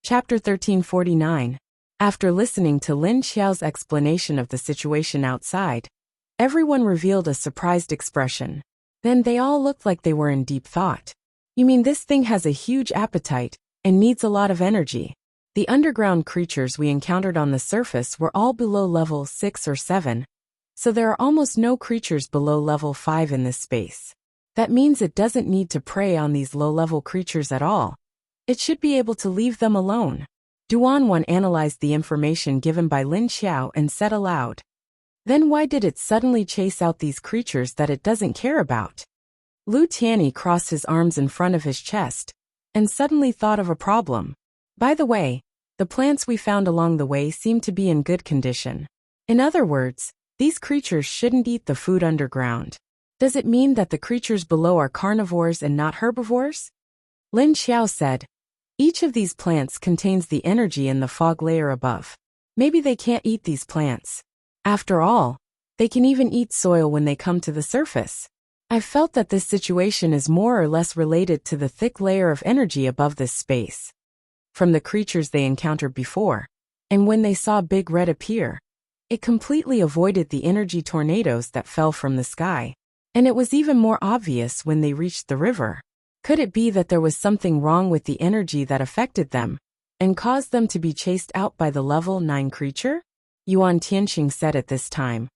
Chapter 1349. After listening to Lin Xiao's explanation of the situation outside, everyone revealed a surprised expression. Then they all looked like they were in deep thought. You mean this thing has a huge appetite and needs a lot of energy? The underground creatures we encountered on the surface were all below level 6 or 7, so there are almost no creatures below level 5 in this space. That means it doesn't need to prey on these low-level creatures at all. It should be able to leave them alone. Duan analyzed the information given by Lin Xiao and said aloud. Then why did it suddenly chase out these creatures that it doesn't care about? Lu Tianyi crossed his arms in front of his chest and suddenly thought of a problem. By the way, the plants we found along the way seem to be in good condition. In other words, these creatures shouldn't eat the food underground. Does it mean that the creatures below are carnivores and not herbivores? Lin Xiao said. Each of these plants contains the energy in the fog layer above. Maybe they can't eat these plants. After all, they can even eat soil when they come to the surface. I felt that this situation is more or less related to the thick layer of energy above this space. From the creatures they encountered before, and when they saw Big Red appear, it completely avoided the energy tornadoes that fell from the sky. And it was even more obvious when they reached the river. Could it be that there was something wrong with the energy that affected them and caused them to be chased out by the level 9 creature? Yuan Tianxing said at this time.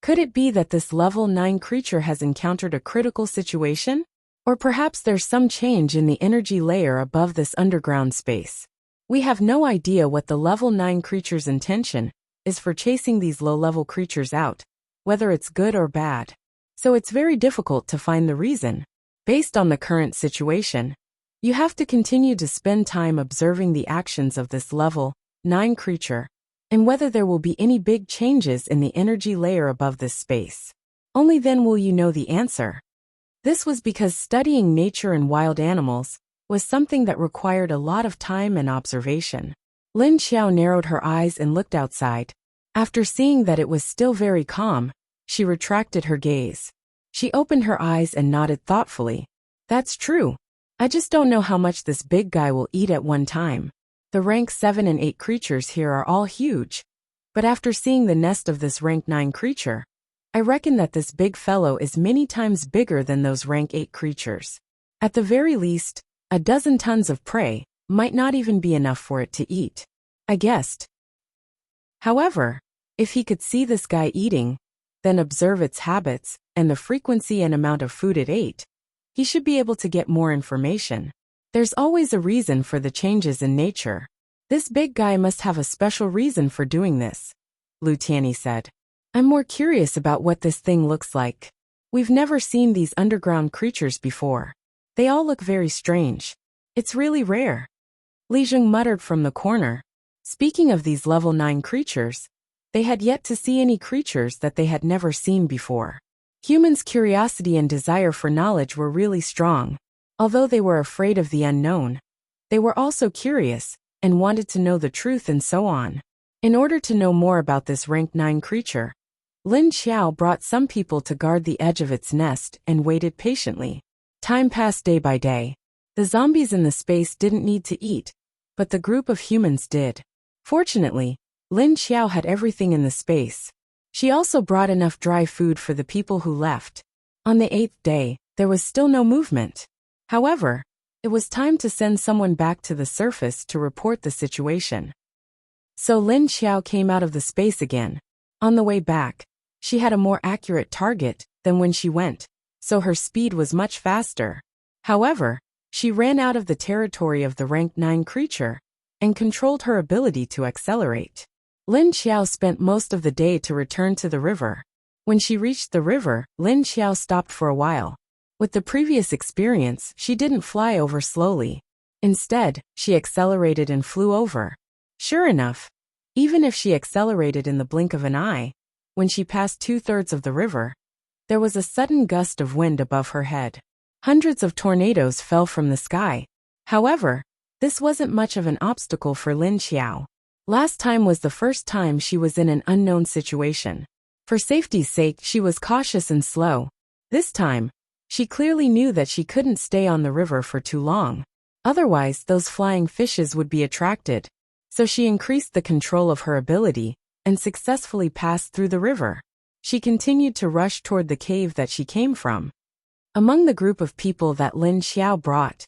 Could it be that this level 9 creature has encountered a critical situation? Or perhaps there's some change in the energy layer above this underground space. We have no idea what the level 9 creature's intention is for chasing these low-level creatures out, whether it's good or bad. So it's very difficult to find the reason. Based on the current situation, you have to continue to spend time observing the actions of this level 9 creature, and whether there will be any big changes in the energy layer above this space. Only then will you know the answer. This was because studying nature and wild animals was something that required a lot of time and observation. Lin Xiao narrowed her eyes and looked outside. After seeing that it was still very calm, she retracted her gaze. She opened her eyes and nodded thoughtfully. That's true. I just don't know how much this big guy will eat at one time. The rank 7 and 8 creatures here are all huge. But after seeing the nest of this rank 9 creature, I reckon that this big fellow is many times bigger than those rank 8 creatures. At the very least, a dozen tons of prey might not even be enough for it to eat. I guessed. However, if he could see this guy eating, then observe its habits and the frequency and amount of food it ate, he should be able to get more information. There's always a reason for the changes in nature. This big guy must have a special reason for doing this, Lu Tianyi said. I'm more curious about what this thing looks like. We've never seen these underground creatures before. They all look very strange. It's really rare. Li Zheng muttered from the corner. Speaking of these level 9 creatures, they had yet to see any creatures that they had never seen before. Humans' curiosity and desire for knowledge were really strong. Although they were afraid of the unknown, they were also curious and wanted to know the truth and so on. In order to know more about this rank 9 creature, Lin Xiao brought some people to guard the edge of its nest and waited patiently. Time passed day by day. The zombies in the space didn't need to eat, but the group of humans did. Fortunately, Lin Xiao had everything in the space. She also brought enough dry food for the people who left. On the 8th day, there was still no movement. However, it was time to send someone back to the surface to report the situation. So Lin Xiao came out of the space again. On the way back, she had a more accurate target than when she went, so her speed was much faster. However, she ran out of the territory of the rank 9 creature and controlled her ability to accelerate. Lin Xiao spent most of the day to return to the river. When she reached the river, Lin Xiao stopped for a while. With the previous experience, she didn't fly over slowly. Instead, she accelerated and flew over. Sure enough, even if she accelerated in the blink of an eye, when she passed 2/3 of the river, there was a sudden gust of wind above her head. Hundreds of tornadoes fell from the sky. However, this wasn't much of an obstacle for Lin Xiao. Last time was the first time she was in an unknown situation. For safety's sake, she was cautious and slow. This time, she clearly knew that she couldn't stay on the river for too long. Otherwise, those flying fishes would be attracted. So she increased the control of her ability and successfully passed through the river. She continued to rush toward the cave that she came from. Among the group of people that Lin Xiao brought,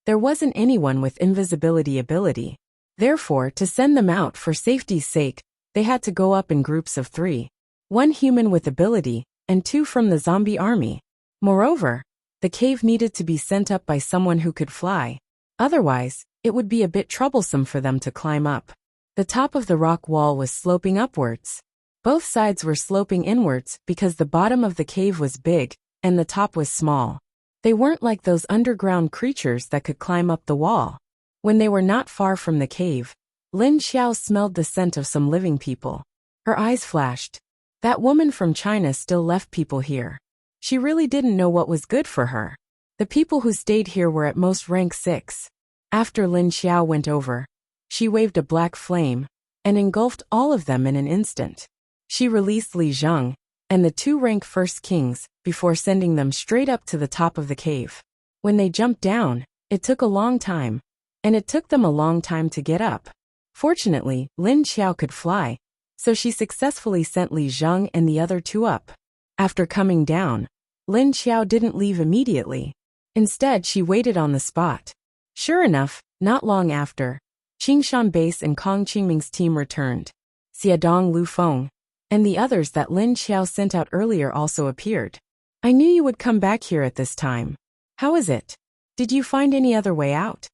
there wasn't anyone with invisibility ability. Therefore, to send them out for safety's sake, they had to go up in groups of 3. 1 human with ability, and 2 from the zombie army. Moreover, the cave needed to be sent up by someone who could fly. Otherwise, it would be a bit troublesome for them to climb up. The top of the rock wall was sloping upwards. Both sides were sloping inwards because the bottom of the cave was big, and the top was small. They weren't like those underground creatures that could climb up the wall. When they were not far from the cave, Lin Xiao smelled the scent of some living people. Her eyes flashed. That woman from China still left people here. She really didn't know what was good for her. The people who stayed here were at most rank 6. After Lin Xiao went over, she waved a black flame and engulfed all of them in an instant. She released Li Zheng and the 2 rank first kings before sending them straight up to the top of the cave. When they jumped down, it took a long time, and it took them a long time to get up. Fortunately, Lin Xiao could fly, so she successfully sent Li Zheng and the other 2 up. After coming down, Lin Xiao didn't leave immediately. Instead, she waited on the spot. Sure enough, not long after, Qingshan Base and Kong Qingming's team returned. Xiadong Lu Feng and the others that Lin Xiao sent out earlier also appeared. I knew you would come back here at this time. How is it? Did you find any other way out?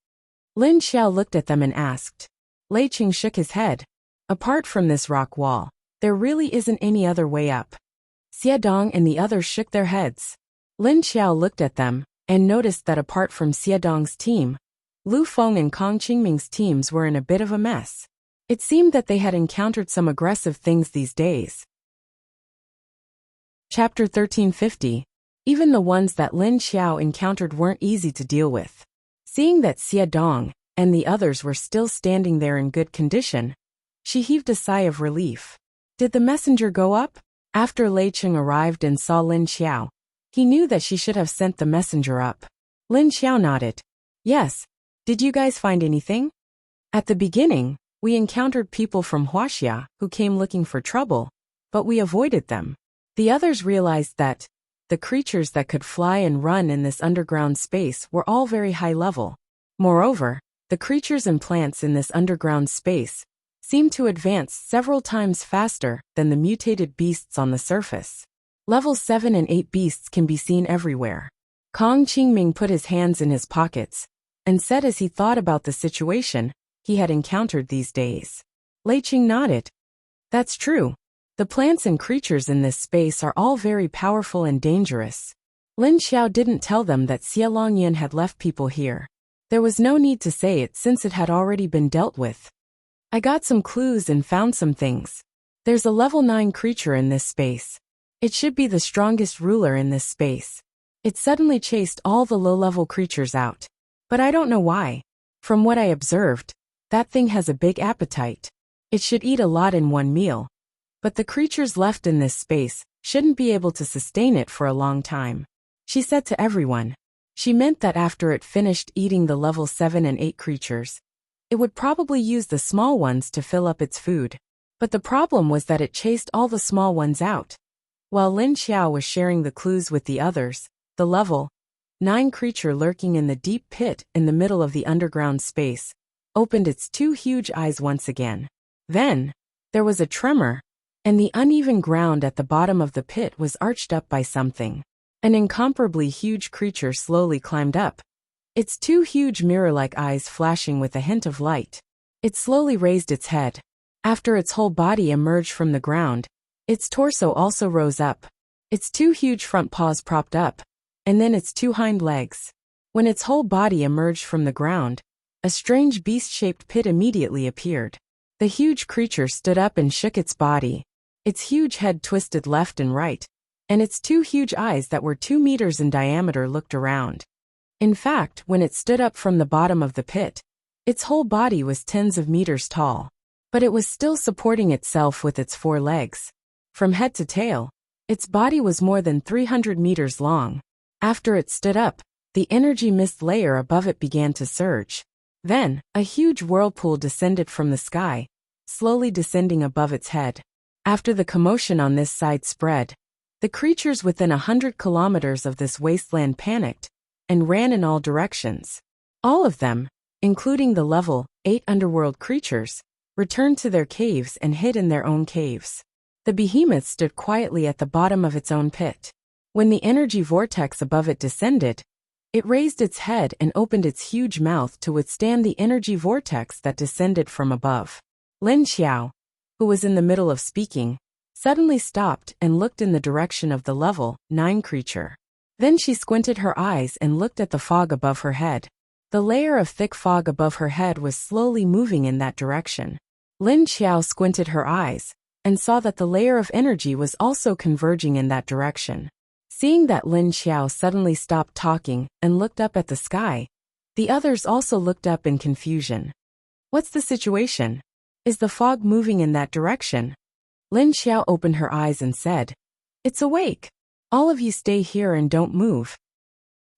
Lin Xiao looked at them and asked. Lei Qing shook his head. Apart from this rock wall, there really isn't any other way up. Xiadong and the others shook their heads. Lin Xiao looked at them and noticed that apart from Xiadong's team, Lu Feng and Kong Qingming's teams were in a bit of a mess. It seemed that they had encountered some aggressive things these days. Chapter 1350. Even the ones that Lin Xiao encountered weren't easy to deal with. Seeing that Xiadong and the others were still standing there in good condition, she heaved a sigh of relief. Did the messenger go up? After Lei Qing arrived and saw Lin Xiao, he knew that she should have sent the messenger up. Lin Xiao nodded. Yes. Did you guys find anything? At the beginning, we encountered people from Wuxia who came looking for trouble, but we avoided them. The others realized that the creatures that could fly and run in this underground space were all very high level. Moreover, the creatures and plants in this underground space seemed to advance several times faster than the mutated beasts on the surface. Level 7 and 8 beasts can be seen everywhere. Kong Qingming put his hands in his pockets and said as he thought about the situation he had encountered these days. Lei Qing nodded. That's true. The plants and creatures in this space are all very powerful and dangerous. Lin Xiao didn't tell them that Xia Longyan had left people here. There was no need to say it since it had already been dealt with. I got some clues and found some things. There's a level 9 creature in this space. It should be the strongest ruler in this space. It suddenly chased all the low-level creatures out. But I don't know why. From what I observed, that thing has a big appetite. It should eat a lot in one meal. But the creatures left in this space shouldn't be able to sustain it for a long time. She said to everyone. She meant that after it finished eating the level 7 and 8 creatures, it would probably use the small ones to fill up its food. But the problem was that it chased all the small ones out. While Lin Xiao was sharing the clues with the others, the level 9 creature lurking in the deep pit in the middle of the underground space opened its 2 huge eyes once again. Then, there was a tremor, and the uneven ground at the bottom of the pit was arched up by something. An incomparably huge creature slowly climbed up, its 2 huge mirror-like eyes flashing with a hint of light. It slowly raised its head. After its whole body emerged from the ground, its torso also rose up. Its 2 huge front paws propped up, and then its 2 hind legs. When its whole body emerged from the ground, a strange beast-shaped pit immediately appeared. The huge creature stood up and shook its body. Its huge head twisted left and right, and its 2 huge eyes that were 2 meters in diameter looked around. In fact, when it stood up from the bottom of the pit, its whole body was tens of meters tall. But it was still supporting itself with its 4 legs. From head to tail, its body was more than 300 meters long. After it stood up, The energy mist layer above it began to surge. Then, a huge whirlpool descended from the sky, slowly descending above its head. After the commotion on this side spread, the creatures within 100 kilometers of this wasteland panicked and ran in all directions. All of them, including the level 8 underworld creatures, returned to their caves and hid in their own caves. The behemoth stood quietly at the bottom of its own pit. When the energy vortex above it descended, it raised its head and opened its huge mouth to withstand the energy vortex that descended from above. Lin Xiao, who was in the middle of speaking, suddenly stopped and looked in the direction of the level 9 creature. Then she squinted her eyes and looked at the fog above her head. The layer of thick fog above her head was slowly moving in that direction. Lin Xiao squinted her eyes and saw that the layer of energy was also converging in that direction. Seeing that Lin Xiao suddenly stopped talking and looked up at the sky, the others also looked up in confusion. What's the situation? Is the fog moving in that direction? Lin Xiao opened her eyes and said, "It's awake. All of you stay here and don't move.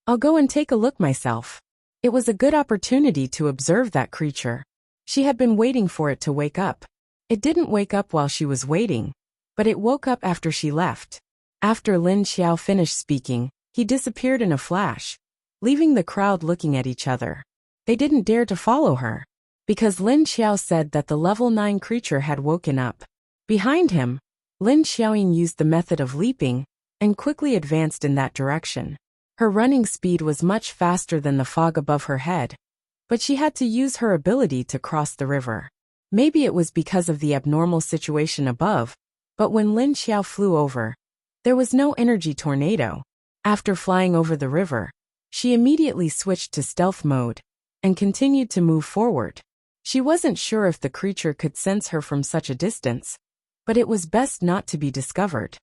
I'll go and take a look myself." It was a good opportunity to observe that creature. She had been waiting for it to wake up. It didn't wake up while she was waiting, but it woke up after she left. After Lin Xiao finished speaking, he disappeared in a flash, leaving the crowd looking at each other. They didn't dare to follow her, because Lin Xiao said that the level 9 creature had woken up. Behind him, Lin Xiaoying used the method of leaping and quickly advanced in that direction. Her running speed was much faster than the fog above her head, but she had to use her ability to cross the river. Maybe it was because of the abnormal situation above, but when Lin Xiao flew over, there was no energy tornado. After flying over the river, she immediately switched to stealth mode and continued to move forward. She wasn't sure if the creature could sense her from such a distance, but it was best not to be discovered.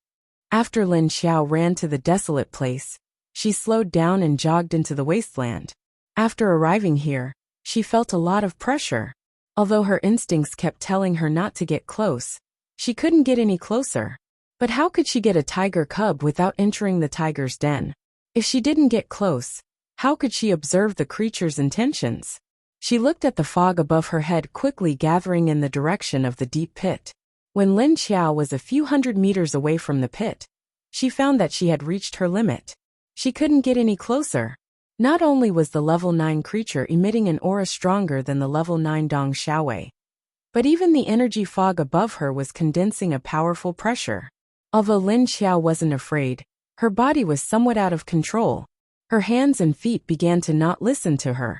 After Lin Xiao ran to the desolate place, she slowed down and jogged into the wasteland. After arriving here, she felt a lot of pressure. Although her instincts kept telling her not to get close, she couldn't get any closer. But how could she get a tiger cub without entering the tiger's den? If she didn't get close, how could she observe the creature's intentions? She looked at the fog above her head quickly gathering in the direction of the deep pit. When Lin Xiao was a few hundred meters away from the pit, she found that she had reached her limit. She couldn't get any closer. Not only was the level 9 creature emitting an aura stronger than the level 9 Dong Xiaowei, but even the energy fog above her was condensing a powerful pressure. Although Lin Xiao wasn't afraid, her body was somewhat out of control. Her hands and feet began to not listen to her,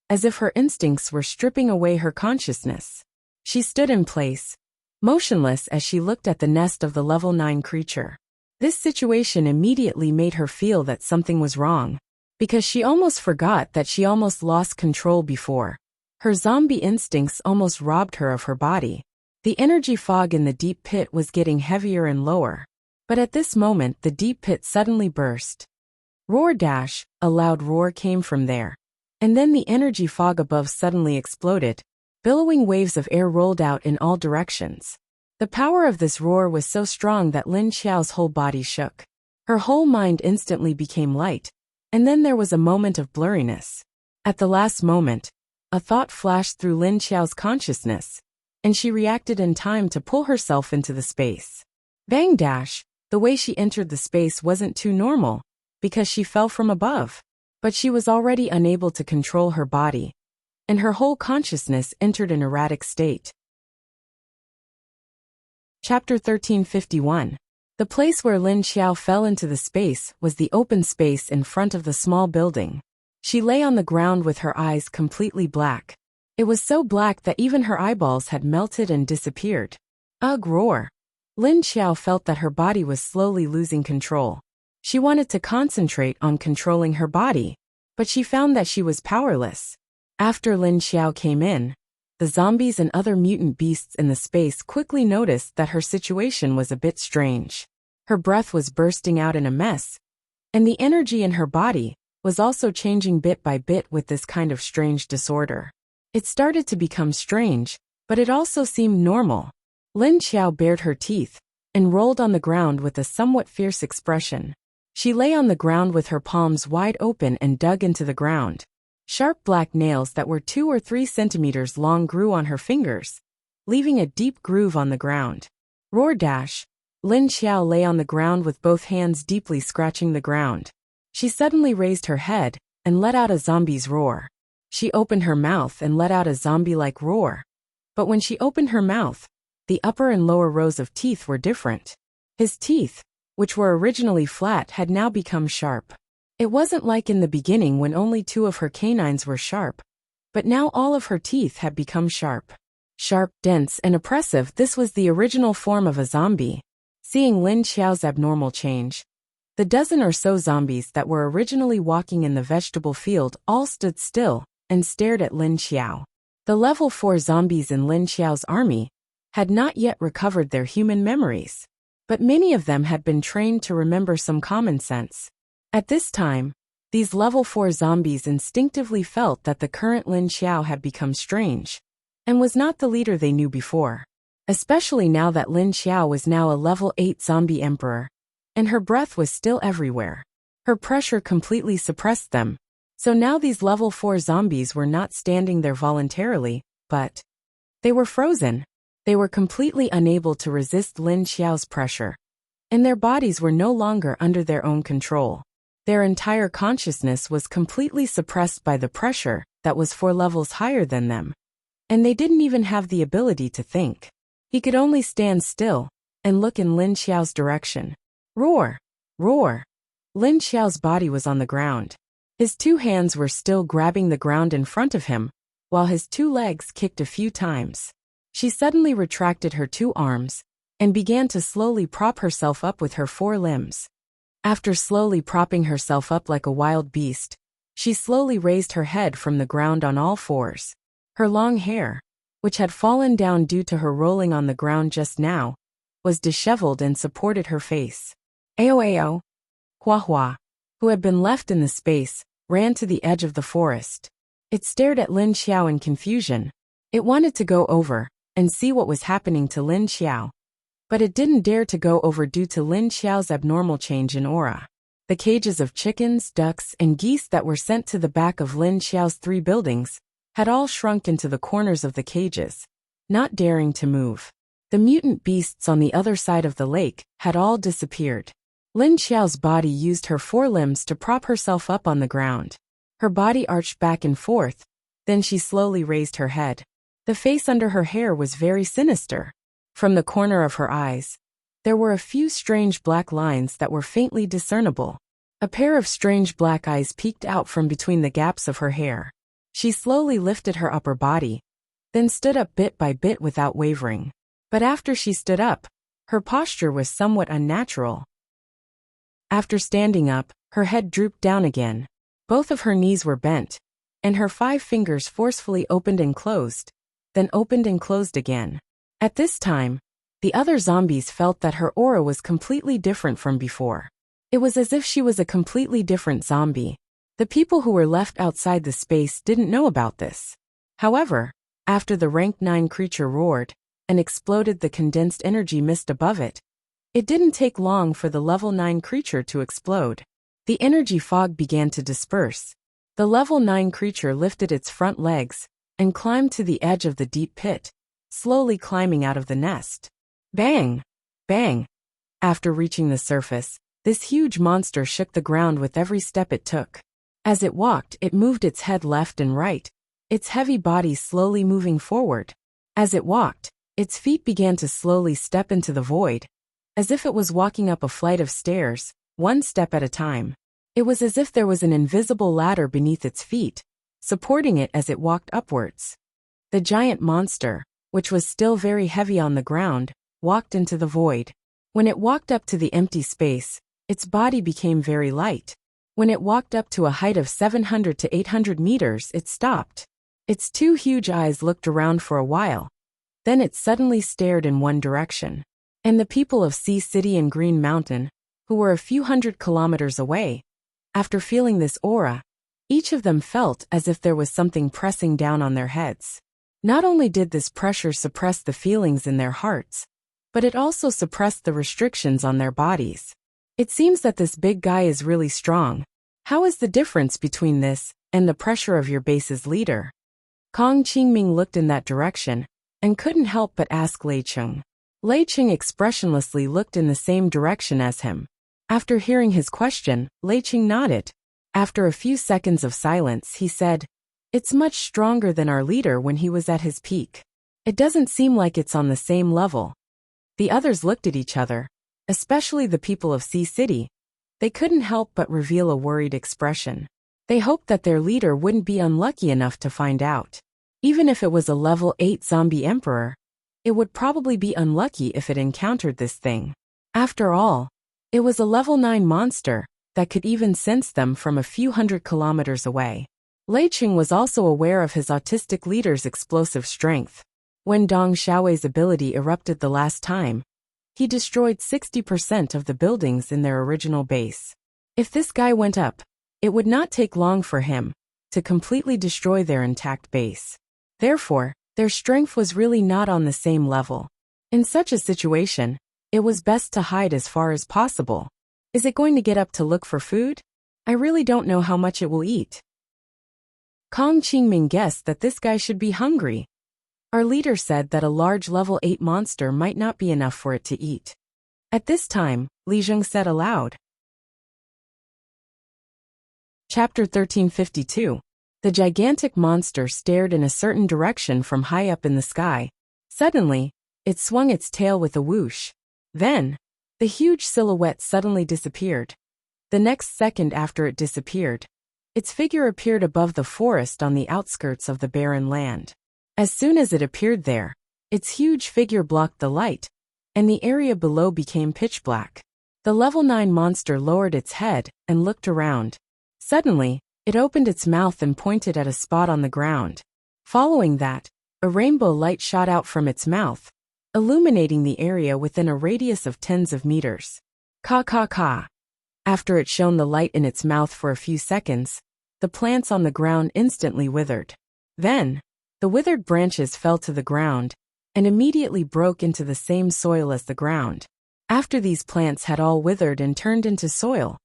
as if her instincts were stripping away her consciousness. She stood in place, motionless as she looked at the nest of the level 9 creature. This situation immediately made her feel that something was wrong, because she almost forgot that she almost lost control before. Her zombie instincts almost robbed her of her body. The energy fog in the deep pit was getting heavier and lower. But at this moment the deep pit suddenly burst. Roar dash, a loud roar came from there. And then the energy fog above suddenly exploded. Billowing waves of air rolled out in all directions. The power of this roar was so strong that Lin Xiao's whole body shook. Her whole mind instantly became light. And then there was a moment of blurriness. At the last moment, a thought flashed through Lin Xiao's consciousness, and she reacted in time to pull herself into the space. Bang dash, the way she entered the space wasn't too normal, because she fell from above. But she was already unable to control her body, and her whole consciousness entered an erratic state. Chapter 1351. The place where Lin Xiao fell into the space was the open space in front of the small building. She lay on the ground with her eyes completely black. It was so black that even her eyeballs had melted and disappeared. Ugh, roar. Lin Xiao felt that her body was slowly losing control. She wanted to concentrate on controlling her body, but she found that she was powerless. After Lin Xiao came in, the zombies and other mutant beasts in the space quickly noticed that her situation was a bit strange. Her breath was bursting out in a mess, and the energy in her body was also changing bit by bit with this kind of strange disorder. It started to become strange, but it also seemed normal. Lin Xiao bared her teeth and rolled on the ground with a somewhat fierce expression. She lay on the ground with her palms wide open and dug into the ground. Sharp black nails that were 2 or 3 centimeters long grew on her fingers, leaving a deep groove on the ground. Roar dash! Lin Xiao lay on the ground with both hands deeply scratching the ground. She suddenly raised her head and let out a zombie's roar. She opened her mouth and let out a zombie-like roar. But when she opened her mouth, the upper and lower rows of teeth were different. His teeth, which were originally flat, had now become sharp. It wasn't like in the beginning when only 2 of her canines were sharp, but now all of her teeth had become sharp. Sharp, dense, and oppressive, this was the original form of a zombie. Seeing Lin Xiao's abnormal change, the dozen or so zombies that were originally walking in the vegetable field all stood still and stared at Lin Xiao. The level 4 zombies in Lin Xiao's army had not yet recovered their human memories, but many of them had been trained to remember some common sense. At this time, these level 4 zombies instinctively felt that the current Lin Xiao had become strange and was not the leader they knew before, especially now that Lin Xiao was now a level 8 zombie emperor, and her breath was still everywhere. Her pressure completely suppressed them, so now these level 4 zombies were not standing there voluntarily, but they were frozen. They were completely unable to resist Lin Xiao's pressure, and their bodies were no longer under their own control. Their entire consciousness was completely suppressed by the pressure that was 4 levels higher than them, and they didn't even have the ability to think. He could only stand still and look in Lin Xiao's direction. Roar! Roar! Lin Xiao's body was on the ground. His 2 hands were still grabbing the ground in front of him, while his 2 legs kicked a few times. She suddenly retracted her 2 arms and began to slowly prop herself up with her 4 limbs. After slowly propping herself up like a wild beast, she slowly raised her head from the ground on all 4s. Her long hair, which had fallen down due to her rolling on the ground just now, was disheveled and supported her face. Ao. Hua Hua, who had been left in the space, ran to the edge of the forest. It stared at Lin Xiao in confusion. It wanted to go over and see what was happening to Lin Xiao, but it didn't dare to go over due to Lin Xiao's abnormal change in aura. The cages of chickens, ducks, and geese that were sent to the back of Lin Xiao's 3 buildings had all shrunk into the corners of the cages, not daring to move. The mutant beasts on the other side of the lake had all disappeared. Lin Xiao's body used her 4 limbs to prop herself up on the ground. Her body arched back and forth, then she slowly raised her head. The face under her hair was very sinister. From the corner of her eyes, there were a few strange black lines that were faintly discernible. A pair of strange black eyes peeked out from between the gaps of her hair. She slowly lifted her upper body, then stood up bit by bit without wavering. But after she stood up, her posture was somewhat unnatural. After standing up, her head drooped down again. Both of her knees were bent, and her 5 fingers forcefully opened and closed, then opened and closed again. At this time, the other zombies felt that her aura was completely different from before. It was as if she was a completely different zombie. The people who were left outside the space didn't know about this. However, after the rank 9 creature roared and exploded the condensed energy mist above it, it didn't take long for the level 9 creature to explode. The energy fog began to disperse. The level 9 creature lifted its front legs and climbed to the edge of the deep pit, slowly climbing out of the nest. Bang! Bang! After reaching the surface, this huge monster shook the ground with every step it took. As it walked, it moved its head left and right, its heavy body slowly moving forward. As it walked, its feet began to slowly step into the void, as if it was walking up a flight of stairs, 1 step at a time. It was as if there was an invisible ladder beneath its feet, supporting it as it walked upwards. The giant monster, which was still very heavy on the ground, walked into the void. When it walked up to the empty space, its body became very light. When it walked up to a height of 700 to 800 meters, it stopped. Its 2 huge eyes looked around for a while. Then it suddenly stared in one direction. And the people of Sea City and Green Mountain, who were a few hundred kilometers away, after feeling this aura, each of them felt as if there was something pressing down on their heads. Not only did this pressure suppress the feelings in their hearts, but it also suppressed the restrictions on their bodies. It seems that this big guy is really strong. How is the difference between this and the pressure of your base's leader? Kong Qingming looked in that direction and couldn't help but ask Lei Cheng. Lei Cheng expressionlessly looked in the same direction as him. After hearing his question, Lei Cheng nodded. After a few seconds of silence, he said, "It's much stronger than our leader when he was at his peak. It doesn't seem like it's on the same level." The others looked at each other, especially the people of Sea City. They couldn't help but reveal a worried expression. They hoped that their leader wouldn't be unlucky enough to find out. Even if it was a level 8 zombie emperor, it would probably be unlucky if it encountered this thing. After all, it was a level 9 monster that could even sense them from a few hundred kilometers away. Lei Cheng was also aware of his autistic leader's explosive strength. When Dong Xiaowei's ability erupted the last time, he destroyed 60% of the buildings in their original base. If this guy went up, it would not take long for him to completely destroy their intact base. Therefore, their strength was really not on the same level. In such a situation, it was best to hide as far as possible. Is it going to get up to look for food? I really don't know how much it will eat. Kong Qingming guessed that this guy should be hungry. Our leader said that a large level 8 monster might not be enough for it to eat. At this time, Li Zheng said aloud. Chapter 1352. The gigantic monster stared in a certain direction from high up in the sky. Suddenly, it swung its tail with a whoosh. Then, the huge silhouette suddenly disappeared. The next second after it disappeared, its figure appeared above the forest on the outskirts of the barren land. As soon as it appeared there, its huge figure blocked the light, and the area below became pitch black. The level 9 monster lowered its head and looked around. Suddenly, it opened its mouth and pointed at a spot on the ground. Following that, a rainbow light shot out from its mouth, illuminating the area within a radius of tens of meters. Ka ka ka. After it shone the light in its mouth for a few seconds, the plants on the ground instantly withered. Then, the withered branches fell to the ground and immediately broke into the same soil as the ground. After these plants had all withered and turned into soil,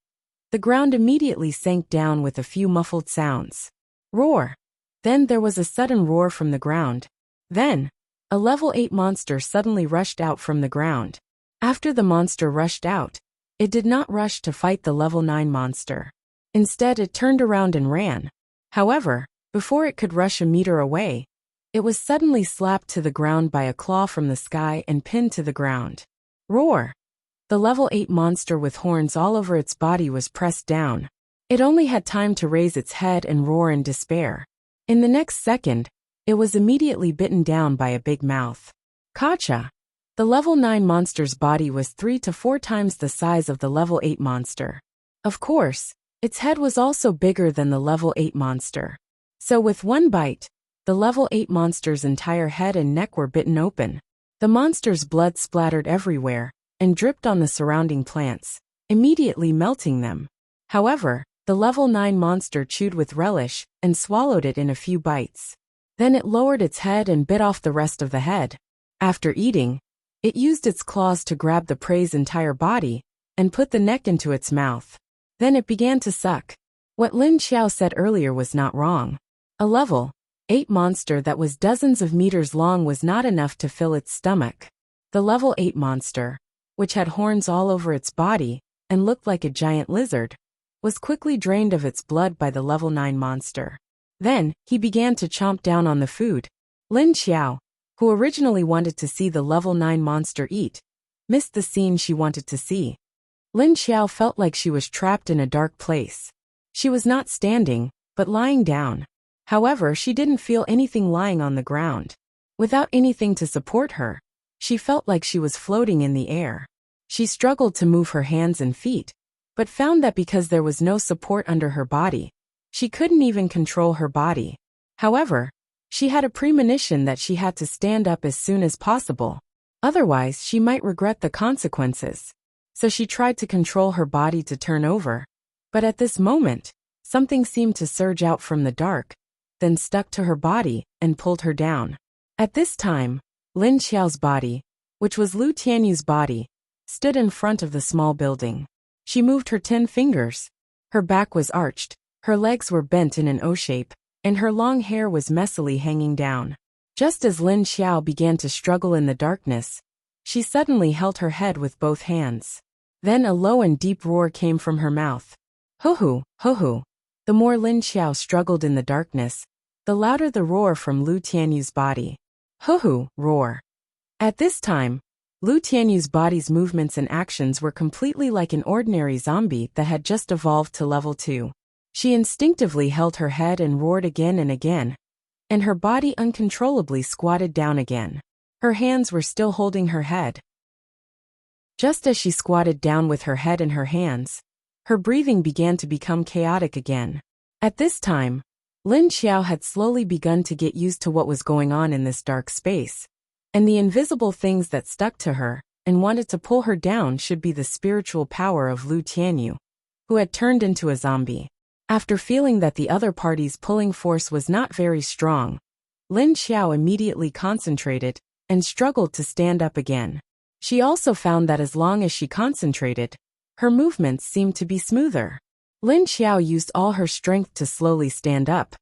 the ground immediately sank down with a few muffled sounds. Roar! Then there was a sudden roar from the ground. Then, a level 8 monster suddenly rushed out from the ground. After the monster rushed out, it did not rush to fight the level 9 monster. Instead, it turned around and ran. However, before it could rush a meter away, it was suddenly slapped to the ground by a claw from the sky and pinned to the ground. Roar! The level 8 monster with horns all over its body was pressed down. It only had time to raise its head and roar in despair. In the next second, it was immediately bitten down by a big mouth. Kacha! The level 9 monster's body was 3 to 4 times the size of the level 8 monster. Of course, its head was also bigger than the level 8 monster. So with one bite, the level 8 monster's entire head and neck were bitten open. The monster's blood splattered everywhere and dripped on the surrounding plants, immediately melting them. However, the level 9 monster chewed with relish and swallowed it in a few bites. Then it lowered its head and bit off the rest of the head. After eating, it used its claws to grab the prey's entire body and put the neck into its mouth. Then it began to suck. What Lin Xiao said earlier was not wrong. A level 8 monster that was dozens of meters long was not enough to fill its stomach. The level 8 monster, which had horns all over its body and looked like a giant lizard, was quickly drained of its blood by the level 9 monster. Then, he began to chomp down on the food. Lin Xiao, who originally wanted to see the level 9 monster eat, missed the scene she wanted to see. Lin Xiao felt like she was trapped in a dark place. She was not standing, but lying down. However, she didn't feel anything lying on the ground. Without anything to support her, she felt like she was floating in the air. She struggled to move her hands and feet, but found that because there was no support under her body, she couldn't even control her body. However, she had a premonition that she had to stand up as soon as possible. Otherwise, she might regret the consequences. So she tried to control her body to turn over. But at this moment, something seemed to surge out from the dark, then stuck to her body and pulled her down. At this time, Lin Xiao's body, which was Lu Tianyu's body, stood in front of the small building. She moved her 10 fingers. Her back was arched, her legs were bent in an O shape, and her long hair was messily hanging down. Just as Lin Xiao began to struggle in the darkness, she suddenly held her head with both hands. Then a low and deep roar came from her mouth. Ho-hoo, ho-hoo. The more Lin Xiao struggled in the darkness, the louder the roar from Lu Tianyu's body. Ho-hoo, roar. At this time, Lu Tianyu's body's movements and actions were completely like an ordinary zombie that had just evolved to level 2. She instinctively held her head and roared again and again, and her body uncontrollably squatted down again. Her hands were still holding her head. Just as she squatted down with her head in her hands, her breathing began to become chaotic again. At this time, Lin Xiao had slowly begun to get used to what was going on in this dark space, and the invisible things that stuck to her and wanted to pull her down should be the spiritual power of Lu Tianyu, who had turned into a zombie. After feeling that the other party's pulling force was not very strong, Lin Xiao immediately concentrated and struggled to stand up again. She also found that as long as she concentrated, her movements seemed to be smoother. Lin Xiao used all her strength to slowly stand up,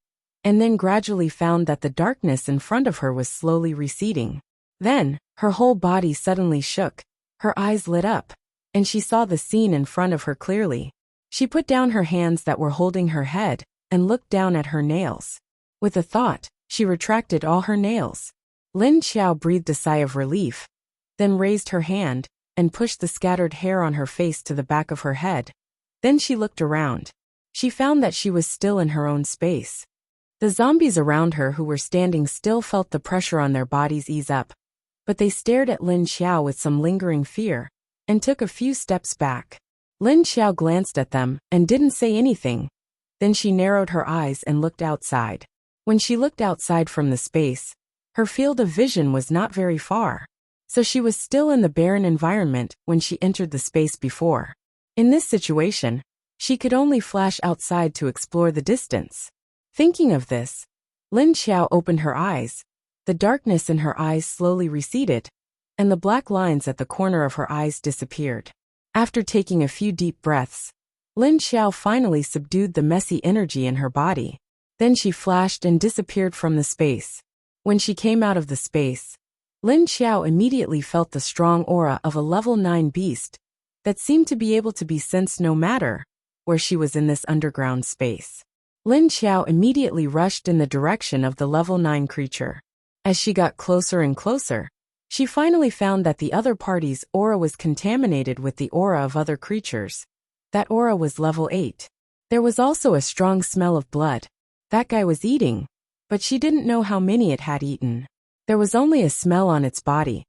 and then gradually found that the darkness in front of her was slowly receding. Then, her whole body suddenly shook, her eyes lit up, and she saw the scene in front of her clearly. She put down her hands that were holding her head and looked down at her nails. With a thought, she retracted all her nails. Lin Xiao breathed a sigh of relief, then raised her hand and pushed the scattered hair on her face to the back of her head. Then she looked around. She found that she was still in her own space. The zombies around her who were standing still felt the pressure on their bodies ease up, but they stared at Lin Xiao with some lingering fear and took a few steps back. Lin Xiao glanced at them and didn't say anything. Then she narrowed her eyes and looked outside. When she looked outside from the space, her field of vision was not very far, so she was still in the barren environment when she entered the space before. In this situation, she could only flash outside to explore the distance. Thinking of this, Lin Xiao opened her eyes. The darkness in her eyes slowly receded, and the black lines at the corner of her eyes disappeared. After taking a few deep breaths, Lin Xiao finally subdued the messy energy in her body. Then she flashed and disappeared from the space. When she came out of the space, Lin Xiao immediately felt the strong aura of a level 9 beast that seemed to be able to be sensed no matter where she was in this underground space. Lin Xiao immediately rushed in the direction of the level 9 creature. As she got closer and closer, she finally found that the other party's aura was contaminated with the aura of other creatures. That aura was level 8. There was also a strong smell of blood. That guy was eating, but she didn't know how many it had eaten. There was only a smell on its body.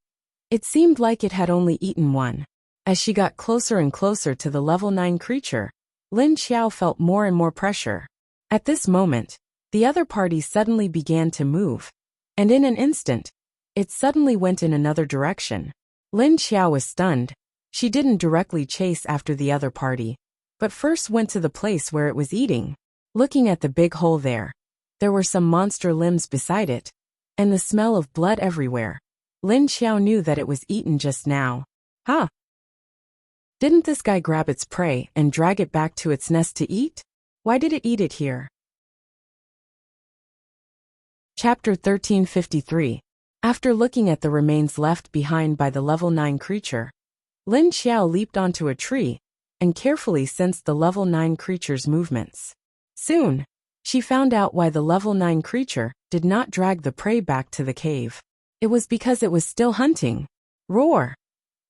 It seemed like it had only eaten one. As she got closer and closer to the level 9 creature, Lin Xiao felt more and more pressure. At this moment, the other party suddenly began to move, and in an instant, it suddenly went in another direction. Lin Xiao was stunned. She didn't directly chase after the other party, but first went to the place where it was eating. Looking at the big hole there were some monster limbs beside it, and the smell of blood everywhere. Lin Xiao knew that it was eaten just now. Huh? Didn't this guy grab its prey and drag it back to its nest to eat? Why did it eat it here? Chapter 1353. After looking at the remains left behind by the level 9 creature, Lin Xiao leaped onto a tree and carefully sensed the level 9 creature's movements. Soon, she found out why the level 9 creature did not drag the prey back to the cave. It was because it was still hunting. Roar!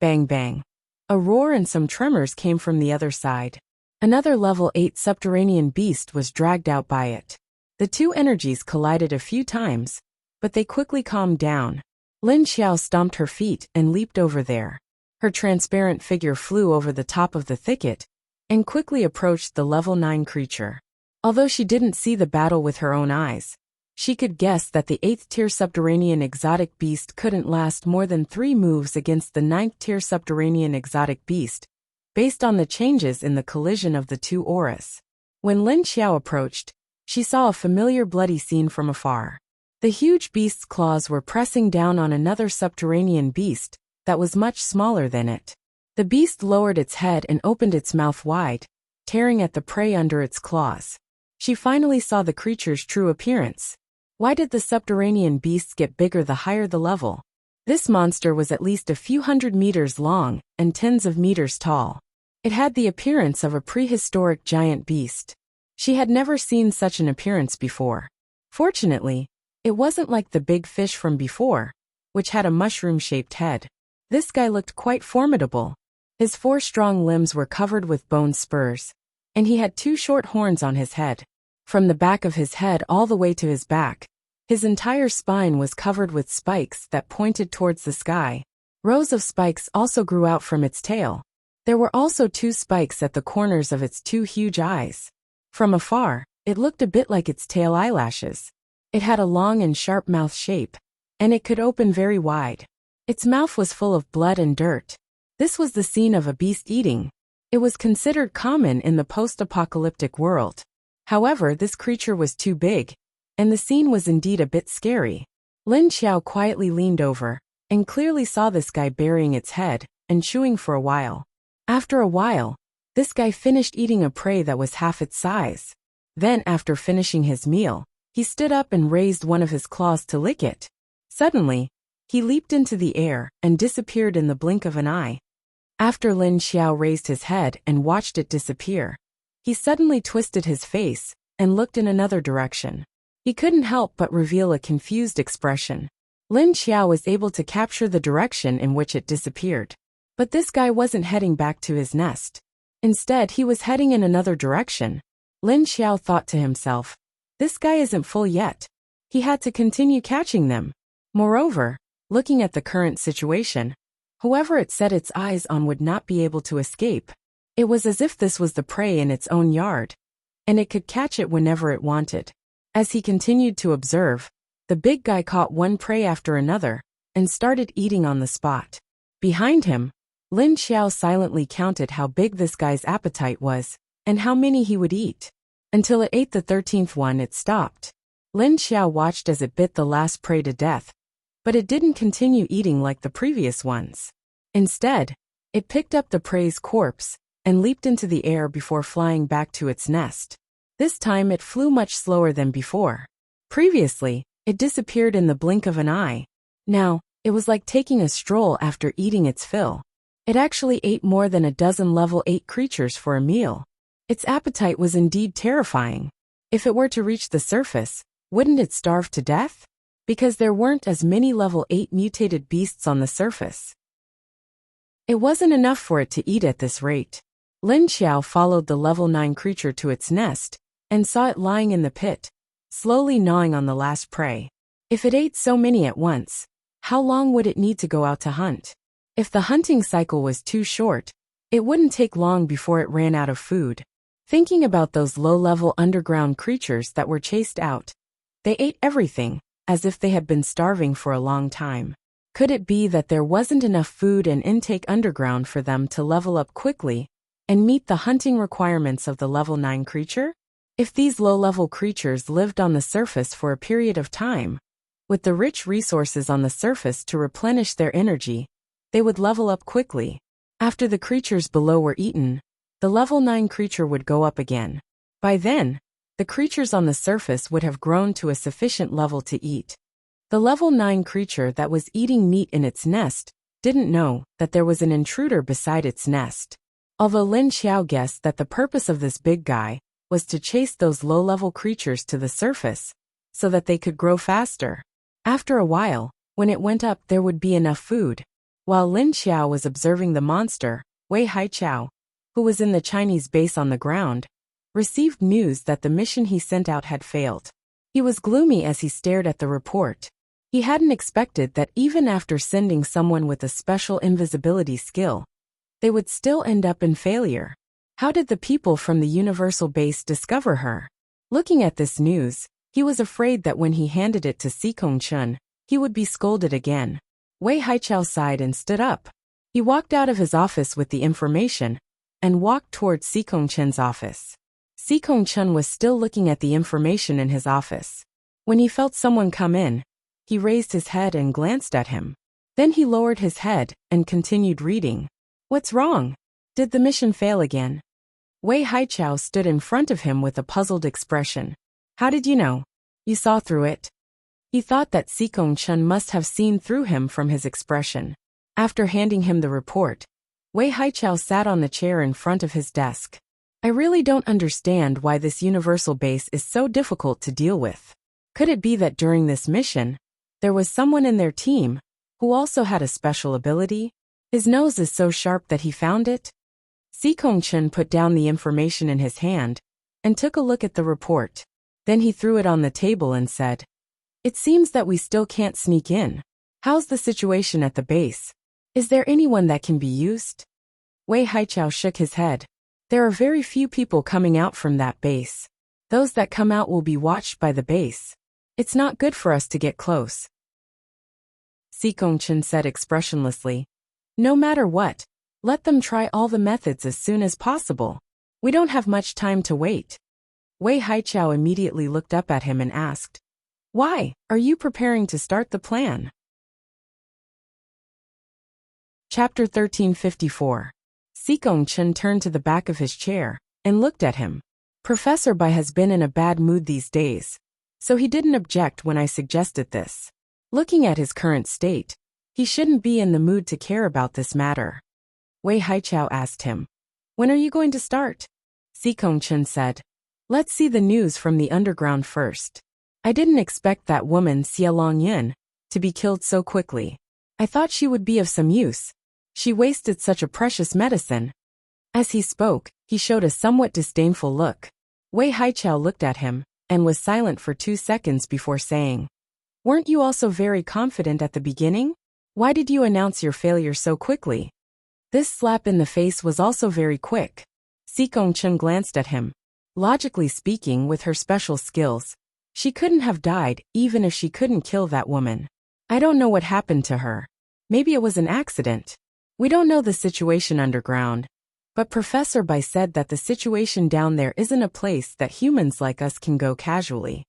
Bang bang. A roar and some tremors came from the other side. Another level 8 subterranean beast was dragged out by it. The two energies collided a few times, but they quickly calmed down. Lin Xiao stomped her feet and leaped over there. Her transparent figure flew over the top of the thicket and quickly approached the level 9 creature. Although she didn't see the battle with her own eyes, she could guess that the 8th tier subterranean exotic beast couldn't last more than 3 moves against the 9th tier subterranean exotic beast, based on the changes in the collision of the two auras. When Lin Xiao approached, she saw a familiar bloody scene from afar. The huge beast's claws were pressing down on another subterranean beast that was much smaller than it. The beast lowered its head and opened its mouth wide, tearing at the prey under its claws. She finally saw the creature's true appearance. Why did the subterranean beasts get bigger the higher the level? This monster was at least a few hundred meters long and tens of meters tall. It had the appearance of a prehistoric giant beast. She had never seen such an appearance before. Fortunately, it wasn't like the big fish from before, which had a mushroom-shaped head. This guy looked quite formidable. His 4 strong limbs were covered with bone spurs, and he had 2 short horns on his head. From the back of his head all the way to his back, his entire spine was covered with spikes that pointed towards the sky. Rows of spikes also grew out from its tail. There were also 2 spikes at the corners of its 2 huge eyes. From afar, it looked a bit like its tail eyelashes. It had a long and sharp mouth shape, and it could open very wide. Its mouth was full of blood and dirt. This was the scene of a beast eating. It was considered common in the post-apocalyptic world. However, this creature was too big, and the scene was indeed a bit scary. Lin Xiao quietly leaned over, and clearly saw this guy burying its head and chewing for a while. After a while, this guy finished eating a prey that was half its size. Then, after finishing his meal, he stood up and raised one of his claws to lick it. Suddenly, he leaped into the air and disappeared in the blink of an eye. After Lin Xiao raised his head and watched it disappear, he suddenly twisted his face and looked in another direction. He couldn't help but reveal a confused expression. Lin Xiao was able to capture the direction in which it disappeared. But this guy wasn't heading back to his nest. Instead, he was heading in another direction. Lin Xiao thought to himself, this guy isn't full yet. He had to continue catching them. Moreover, looking at the current situation, whoever it set its eyes on would not be able to escape. It was as if this was the prey in its own yard, and it could catch it whenever it wanted. As he continued to observe, the big guy caught one prey after another and started eating on the spot. Behind him, Lin Xiao silently counted how big this guy's appetite was and how many he would eat. Until it ate the 13th one, it stopped. Lin Xiao watched as it bit the last prey to death, but it didn't continue eating like the previous ones. Instead, it picked up the prey's corpse and leaped into the air before flying back to its nest. This time it flew much slower than before. Previously, it disappeared in the blink of an eye. Now, it was like taking a stroll after eating its fill. It actually ate more than a dozen level 8 creatures for a meal. Its appetite was indeed terrifying. If it were to reach the surface, wouldn't it starve to death? Because there weren't as many level 8 mutated beasts on the surface. It wasn't enough for it to eat at this rate. Lin Xiao followed the level 9 creature to its nest and saw it lying in the pit, slowly gnawing on the last prey. If it ate so many at once, how long would it need to go out to hunt? If the hunting cycle was too short, it wouldn't take long before it ran out of food. Thinking about those low-level underground creatures that were chased out, they ate everything, as if they had been starving for a long time. Could it be that there wasn't enough food and intake underground for them to level up quickly and meet the hunting requirements of the level 9 creature? If these low-level creatures lived on the surface for a period of time, with the rich resources on the surface to replenish their energy, they would level up quickly. After the creatures below were eaten, the level 9 creature would go up again. By then, the creatures on the surface would have grown to a sufficient level to eat. The level 9 creature that was eating meat in its nest didn't know that there was an intruder beside its nest. Although Lin Xiao guessed that the purpose of this big guy was to chase those low-level creatures to the surface so that they could grow faster. After a while, when it went up, there would be enough food. While Lin Xiao was observing the monster, Wei Haichao, who was in the Chinese base on the ground, received news that the mission he sent out had failed. He was gloomy as he stared at the report. He hadn't expected that even after sending someone with a special invisibility skill, they would still end up in failure. How did the people from the universal base discover her? Looking at this news, he was afraid that when he handed it to Sikong Chun, he would be scolded again. Wei Haichao sighed and stood up. He walked out of his office with the information and walked towards Sikong Chun's office. Sikong Chun was still looking at the information in his office. When he felt someone come in, he raised his head and glanced at him. Then he lowered his head and continued reading. What's wrong? Did the mission fail again? Wei Haichao stood in front of him with a puzzled expression. How did you know? You saw through it? He thought that Sikong Chun must have seen through him from his expression. After handing him the report, Wei Haichao sat on the chair in front of his desk. I really don't understand why this universal base is so difficult to deal with. Could it be that during this mission, there was someone in their team who also had a special ability? His nose is so sharp that he found it? Sikong Chun put down the information in his hand and took a look at the report. Then he threw it on the table and said, It seems that we still can't sneak in. How's the situation at the base? Is there anyone that can be used? Wei Haichao shook his head. There are very few people coming out from that base. Those that come out will be watched by the base. It's not good for us to get close. Sikong Chun said expressionlessly. No matter what, let them try all the methods as soon as possible. We don't have much time to wait. Wei Haichao immediately looked up at him and asked, Why are you preparing to start the plan? Chapter 1354. Sikong Chun turned to the back of his chair and looked at him. Professor Bai has been in a bad mood these days, so he didn't object when I suggested this. Looking at his current state, he shouldn't be in the mood to care about this matter. Wei Haichao asked him, When are you going to start? Sikong Chun said, Let's see the news from the underground first. I didn't expect that woman Xia Longyin to be killed so quickly. I thought she would be of some use. She wasted such a precious medicine. As he spoke, he showed a somewhat disdainful look. Wei Haichao looked at him and was silent for 2 seconds before saying, Weren't you also very confident at the beginning? Why did you announce your failure so quickly? This slap in the face was also very quick. Sikong Chun glanced at him. Logically speaking, with her special skills, she couldn't have died even if she couldn't kill that woman. I don't know what happened to her. Maybe it was an accident. We don't know the situation underground, but Professor Bai said that the situation down there isn't a place that humans like us can go casually.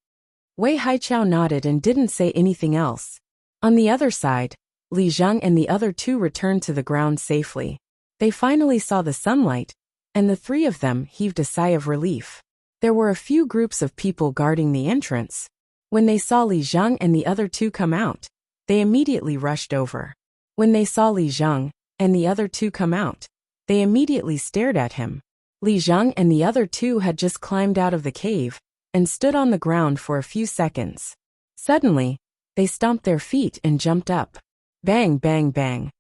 Wei Haichao nodded and didn't say anything else. On the other side, Li Zheng and the other two returned to the ground safely. They finally saw the sunlight, and the three of them heaved a sigh of relief. There were a few groups of people guarding the entrance. When they saw Li Zheng and the other two come out, they immediately rushed over. When they saw Li Zheng and the other two come out, they immediately stared at him. Li Zheng and the other two had just climbed out of the cave and stood on the ground for a few seconds. Suddenly, they stomped their feet and jumped up. Bang, bang, bang.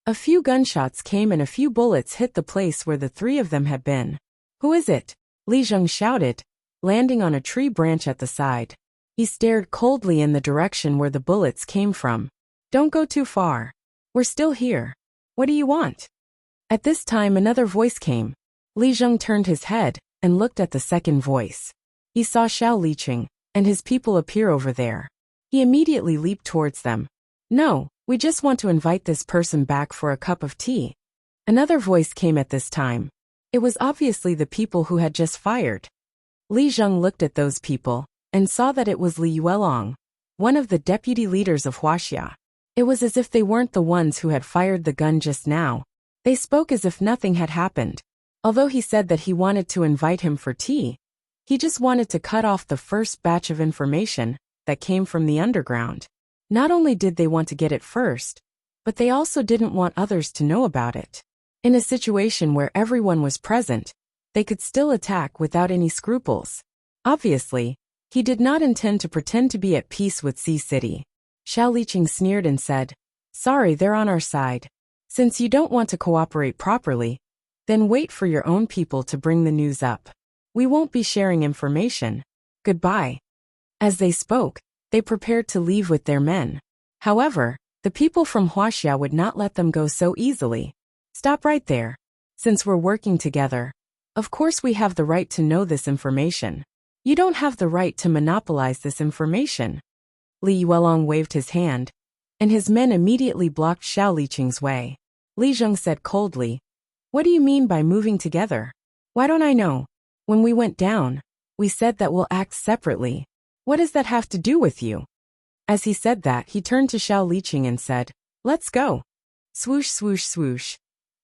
A few gunshots came and a few bullets hit the place where the three of them had been. Who is it? Li Zheng shouted, landing on a tree branch at the side. He stared coldly in the direction where the bullets came from. Don't go too far. We're still here. What do you want? At this time another voice came. Li Zheng turned his head and looked at the second voice. He saw Xiao Liqing and his people appear over there. He immediately leaped towards them. No, we just want to invite this person back for a cup of tea. Another voice came at this time. It was obviously the people who had just fired. Li Zheng looked at those people and saw that it was Li Yuelong, one of the deputy leaders of Wuxia. It was as if they weren't the ones who had fired the gun just now. They spoke as if nothing had happened. Although he said that he wanted to invite him for tea, he just wanted to cut off the first batch of information that came from the underground. Not only did they want to get it first, but they also didn't want others to know about it. In a situation where everyone was present, they could still attack without any scruples. Obviously, he did not intend to pretend to be at peace with Sea City. Xiao Liqing sneered and said, Sorry, they're on our side. Since you don't want to cooperate properly, then wait for your own people to bring the news up. We won't be sharing information. Goodbye. As they spoke, they prepared to leave with their men. However, the people from Wuxia would not let them go so easily. Stop right there. Since we're working together, of course we have the right to know this information. You don't have the right to monopolize this information. Li Yuelong waved his hand, and his men immediately blocked Xiao Liqing's way. Li Zheng said coldly, What do you mean by moving together? Why don't I know? When we went down, we said that we'll act separately. What does that have to do with you? As he said that, he turned to Xiao Liqing and said, Let's go. Swoosh, swoosh, swoosh.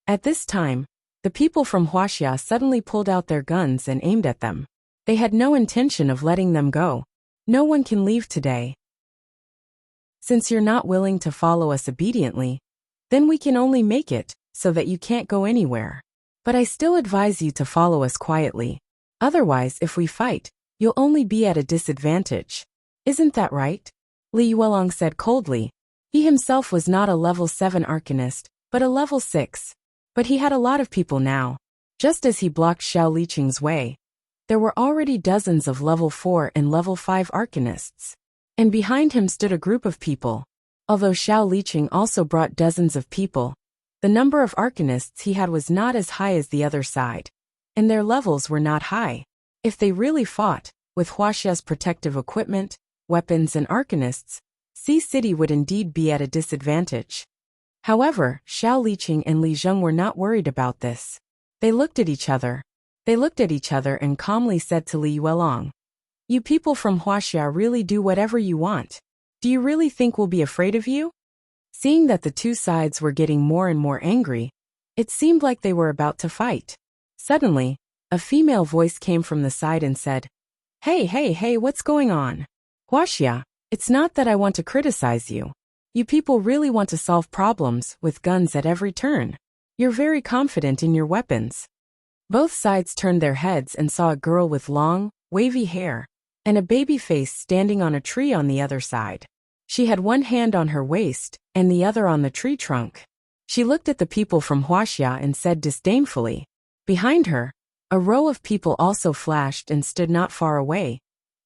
At this time, the people from Wuxia suddenly pulled out their guns and aimed at them. They had no intention of letting them go. No one can leave today. Since you're not willing to follow us obediently, then we can only make it so that you can't go anywhere. But I still advise you to follow us quietly. Otherwise, if we fight, you'll only be at a disadvantage. Isn't that right? Li Yuelong said coldly. He himself was not a level 7 arcanist, but a level 6. But he had a lot of people now. Just as he blocked Xiao Liqing's way, there were already dozens of level 4 and level 5 arcanists. And behind him stood a group of people. Although Xiao Liqing also brought dozens of people, the number of arcanists he had was not as high as the other side, and their levels were not high. If they really fought, with Huaxia's protective equipment, weapons and arcanists, Sea City would indeed be at a disadvantage. However, Xiao Liqing and Li Zheng were not worried about this. They looked at each other. And calmly said to Li Yuelong, "You people from Huaxia really do whatever you want. Do you really think we'll be afraid of you?" Seeing that the two sides were getting more and more angry, it seemed like they were about to fight. Suddenly, a female voice came from the side and said, Hey, what's going on? Huaxia, it's not that I want to criticize you. You people really want to solve problems with guns at every turn. You're very confident in your weapons." Both sides turned their heads and saw a girl with long, wavy hair and a baby face standing on a tree on the other side. She had one hand on her waist and the other on the tree trunk. She looked at the people from Huaxia and said disdainfully. Behind her, a row of people also flashed and stood not far away,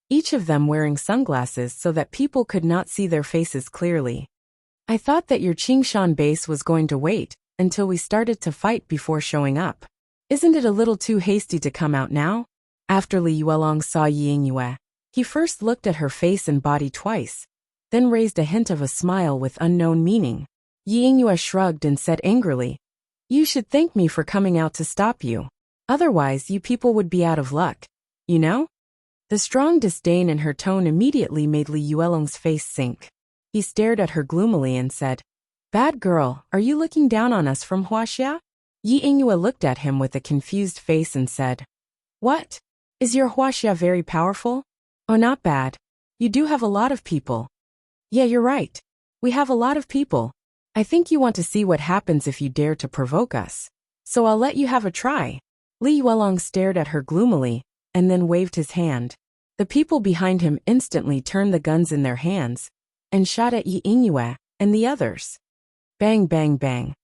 each of them wearing sunglasses so that people could not see their faces clearly. "I thought that your Qingshan base was going to wait until we started to fight before showing up. Isn't it a little too hasty to come out now?" After Li Yuelong saw Yingyue, he first looked at her face and body twice, then raised a hint of a smile with unknown meaning. Yingyue shrugged and said angrily, "You should thank me for coming out to stop you. Otherwise, you people would be out of luck, you know?" The strong disdain in her tone immediately made Li Yuelong's face sink. He stared at her gloomily and said, "Bad girl, are you looking down on us from Huaxia?" Yingyue looked at him with a confused face and said, "What? Is your Huaxia very powerful?" "Oh, not bad. You do have a lot of people." "Yeah, you're right. We have a lot of people. I think you want to see what happens if you dare to provoke us. So I'll let you have a try." Li Yuelong stared at her gloomily, and then waved his hand. The people behind him instantly turned the guns in their hands, and shot at Yingyue and the others. Bang, bang, bang.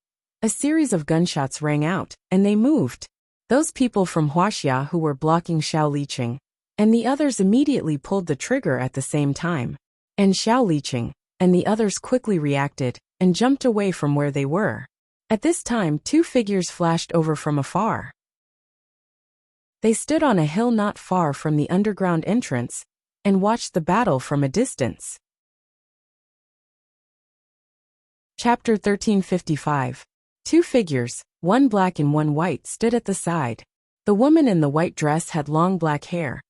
A series of gunshots rang out, and they moved. Those people from Huaxia who were blocking Xiao Liqing, and the others immediately pulled the trigger at the same time. And Xiao Liqing and the others quickly reacted and jumped away from where they were. At this time, two figures flashed over from afar. They stood on a hill not far from the underground entrance and watched the battle from a distance. Chapter 1355. Two figures, one black and one white, stood at the side. The woman in the white dress had long black hair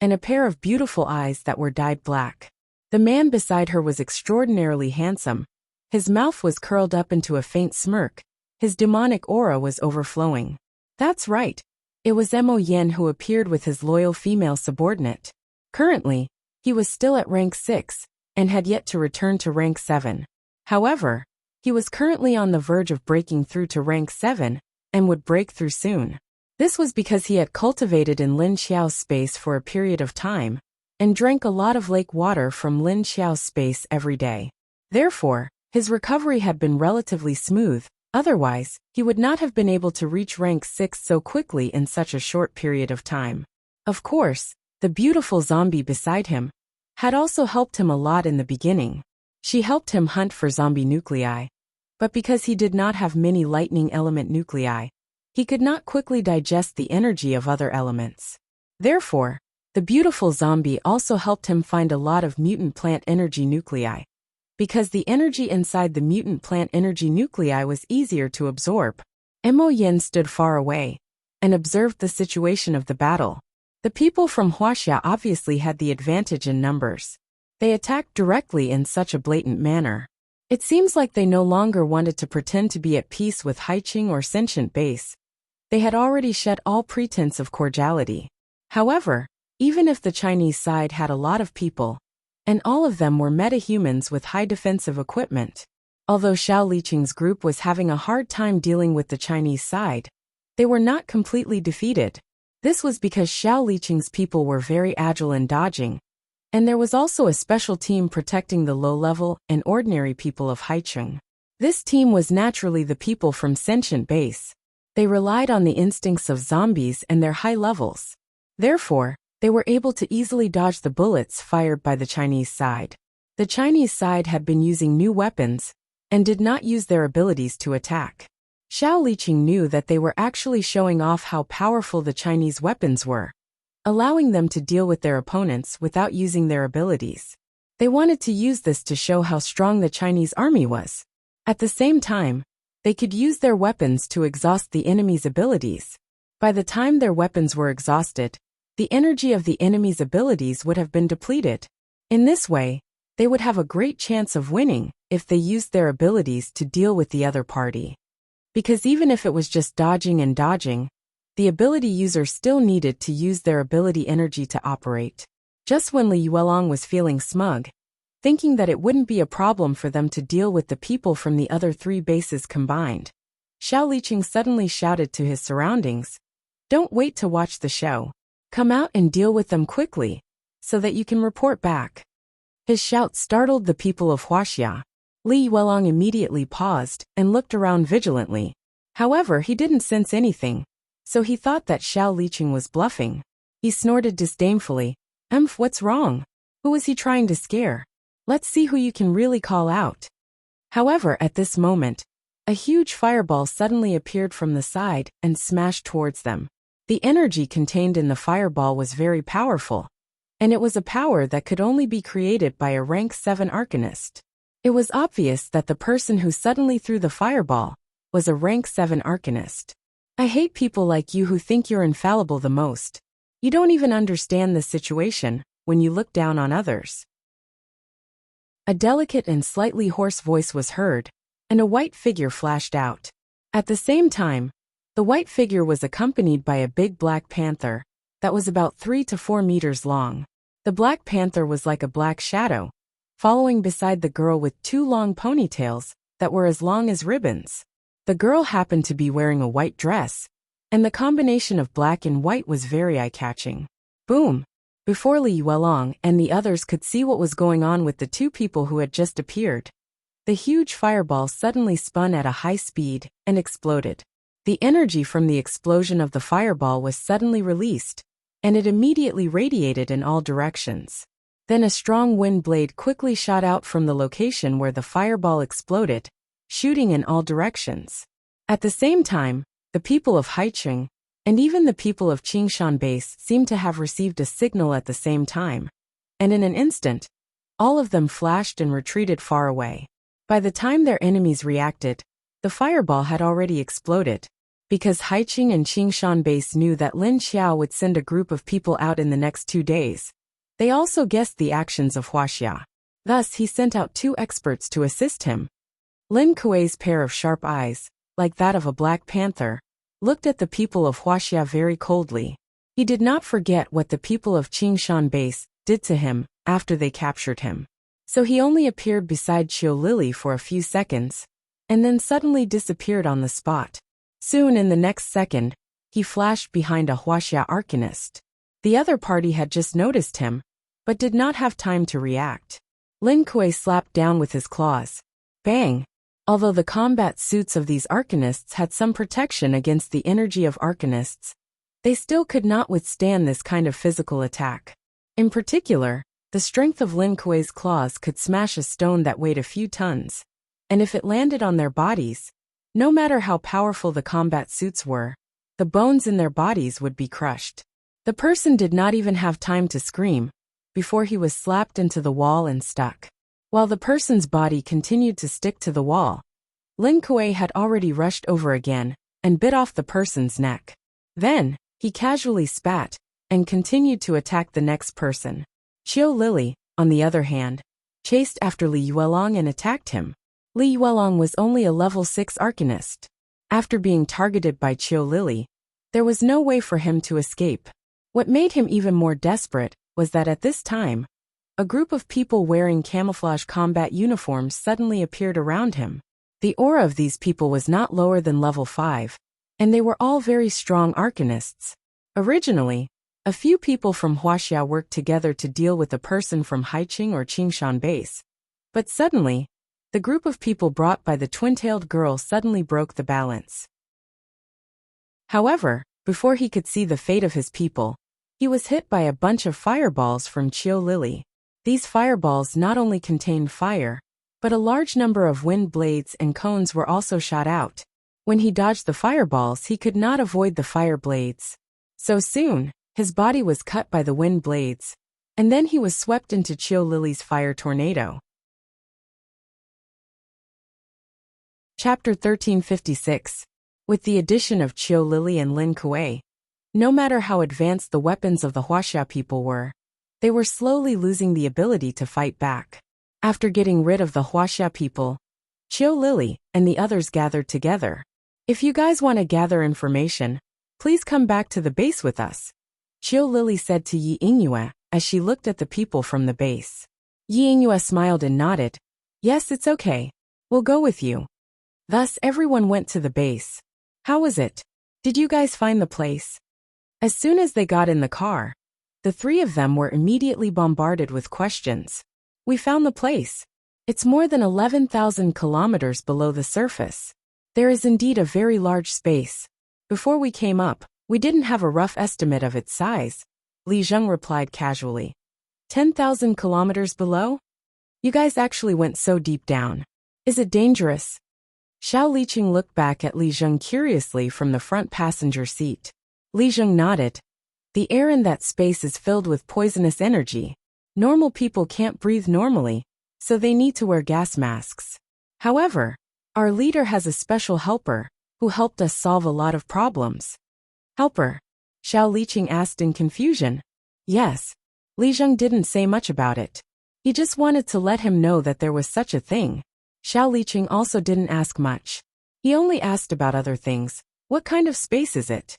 and a pair of beautiful eyes that were dyed black. The man beside her was extraordinarily handsome. His mouth was curled up into a faint smirk. His demonic aura was overflowing. That's right. It was Mo Yen who appeared with his loyal female subordinate. Currently, he was still at rank 6 and had yet to return to rank 7. However, he was currently on the verge of breaking through to rank 7 and would break through soon. This was because he had cultivated in Lin Xiao's space for a period of time and drank a lot of lake water from Lin Xiao's space every day. Therefore, his recovery had been relatively smooth. Otherwise, he would not have been able to reach rank 6 so quickly in such a short period of time. Of course, the beautiful zombie beside him had also helped him a lot in the beginning. She helped him hunt for zombie nuclei. But because he did not have many lightning element nuclei, he could not quickly digest the energy of other elements. Therefore, the beautiful zombie also helped him find a lot of mutant plant energy nuclei. Because the energy inside the mutant plant energy nuclei was easier to absorb. Mo Yen stood far away and observed the situation of the battle. The people from Huaxia obviously had the advantage in numbers. They attacked directly in such a blatant manner. It seems like they no longer wanted to pretend to be at peace with Haiqing or sentient base. They had already shed all pretense of cordiality. However, even if the Chinese side had a lot of people, and all of them were metahumans with high defensive equipment, although Xiao Liqing's group was having a hard time dealing with the Chinese side, they were not completely defeated. This was because Xiao Liqing's people were very agile in dodging, and there was also a special team protecting the low-level and ordinary people of Haiqing. This team was naturally the people from sentient base. They relied on the instincts of zombies and their high levels. Therefore, they were able to easily dodge the bullets fired by the Chinese side. The Chinese side had been using new weapons and did not use their abilities to attack. Xiao Liqing knew that they were actually showing off how powerful the Chinese weapons were, allowing them to deal with their opponents without using their abilities. They wanted to use this to show how strong the Chinese army was. At the same time, they could use their weapons to exhaust the enemy's abilities. By the time their weapons were exhausted, the energy of the enemy's abilities would have been depleted. In this way, they would have a great chance of winning if they used their abilities to deal with the other party. Because even if it was just dodging and dodging, the ability user still needed to use their ability energy to operate. Just when Li Yuelong was feeling smug, thinking that it wouldn't be a problem for them to deal with the people from the other three bases combined, Xiao Liqing suddenly shouted to his surroundings, "Don't wait to watch the show. Come out and deal with them quickly, so that you can report back." His shout startled the people of Wuxia. Li Yuelong immediately paused and looked around vigilantly. However, he didn't sense anything, so he thought that Xiao Liqing was bluffing. He snorted disdainfully, What's wrong? Who is he trying to scare? Let's see who you can really call out." However, at this moment, a huge fireball suddenly appeared from the side and smashed towards them. The energy contained in the fireball was very powerful, and it was a power that could only be created by a rank 7 arcanist. It was obvious that the person who suddenly threw the fireball was a rank 7 arcanist. I hate people like you who think you're infallible the most. You don't even understand the situation when you look down on others. A delicate and slightly hoarse voice was heard, and a white figure flashed out. At the same time, the white figure was accompanied by a big black panther that was about 3 to 4 meters long. The black panther was like a black shadow, following beside the girl with 2 long ponytails that were as long as ribbons. The girl happened to be wearing a white dress, and the combination of black and white was very eye-catching. Boom! Before Li Yuelong and the others could see what was going on with the 2 people who had just appeared, the huge fireball suddenly spun at a high speed and exploded. The energy from the explosion of the fireball was suddenly released, and it immediately radiated in all directions. Then a strong wind blade quickly shot out from the location where the fireball exploded, shooting in all directions. At the same time, the people of Haiqing, and even the people of Qingshan base seemed to have received a signal at the same time, and in an instant, all of them flashed and retreated far away. By the time their enemies reacted, the fireball had already exploded. Because Haiqing and Qingshan base knew that Lin Xiao would send a group of people out in the next 2 days, they also guessed the actions of Wuxia. Thus, he sent out 2 experts to assist him. Lin Kuei's pair of sharp eyes, like that of a black panther, looked at the people of Wuxia very coldly. He did not forget what the people of Qingshan base did to him after they captured him. So he only appeared beside Qiu Lily for a few seconds, and then suddenly disappeared on the spot. Soon in the next second, he flashed behind a Wuxia arcanist. The other party had just noticed him, but did not have time to react. Lin Kuei slapped down with his claws. Bang! Although the combat suits of these arcanists had some protection against the energy of arcanists, they still could not withstand this kind of physical attack. In particular, the strength of Lin Kuei's claws could smash a stone that weighed a few tons, and if it landed on their bodies, no matter how powerful the combat suits were, the bones in their bodies would be crushed. The person did not even have time to scream before he was slapped into the wall and stuck. While the person's body continued to stick to the wall, Lin Kuei had already rushed over again and bit off the person's neck. Then, he casually spat and continued to attack the next person. Qiu Lily, on the other hand, chased after Li Yuelong and attacked him. Li Yuelong was only a level 6 arcanist. After being targeted by Qiu Lili, there was no way for him to escape. What made him even more desperate was that at this time, a group of people wearing camouflage combat uniforms suddenly appeared around him. The aura of these people was not lower than level 5, and they were all very strong arcanists. Originally, a few people from Wuxia worked together to deal with a person from Haiqing or Qingshan base. But suddenly, the group of people brought by the twin-tailed girl suddenly broke the balance. However, before he could see the fate of his people, he was hit by a bunch of fireballs from Qiu Lili. These fireballs not only contained fire, but a large number of wind blades and cones were also shot out. When he dodged the fireballs, he could not avoid the fire blades. So soon, his body was cut by the wind blades, and then he was swept into Qiu Lili's fire tornado. Chapter 1356. With the addition of Qiu Lili and Lin Kuei, no matter how advanced the weapons of the Wuxia people were, they were slowly losing the ability to fight back. After getting rid of the Wuxia people, Qiu Lili and the others gathered together. If you guys want to gather information, please come back to the base with us, Qiu Lili said to Yi Yingyue as she looked at the people from the base. Yi Yingyue smiled and nodded. Yes, it's okay. We'll go with you. Thus everyone went to the base. How was it? Did you guys find the place? As soon as they got in the car, the three of them were immediately bombarded with questions. We found the place. It's more than 11,000 kilometers below the surface. There is indeed a very large space. Before we came up, we didn't have a rough estimate of its size, Li Zheng replied casually. 10,000 kilometers below? You guys actually went so deep down. Is it dangerous? Xiao Liqing looked back at Li Zheng curiously from the front passenger seat. Li Zheng nodded. The air in that space is filled with poisonous energy. Normal people can't breathe normally, so they need to wear gas masks. However, our leader has a special helper, who helped us solve a lot of problems. Helper? Xiao Liqing asked in confusion. Yes. Li Zheng didn't say much about it. He just wanted to let him know that there was such a thing. Xiao Liqing also didn't ask much. He only asked about other things. What kind of space is it?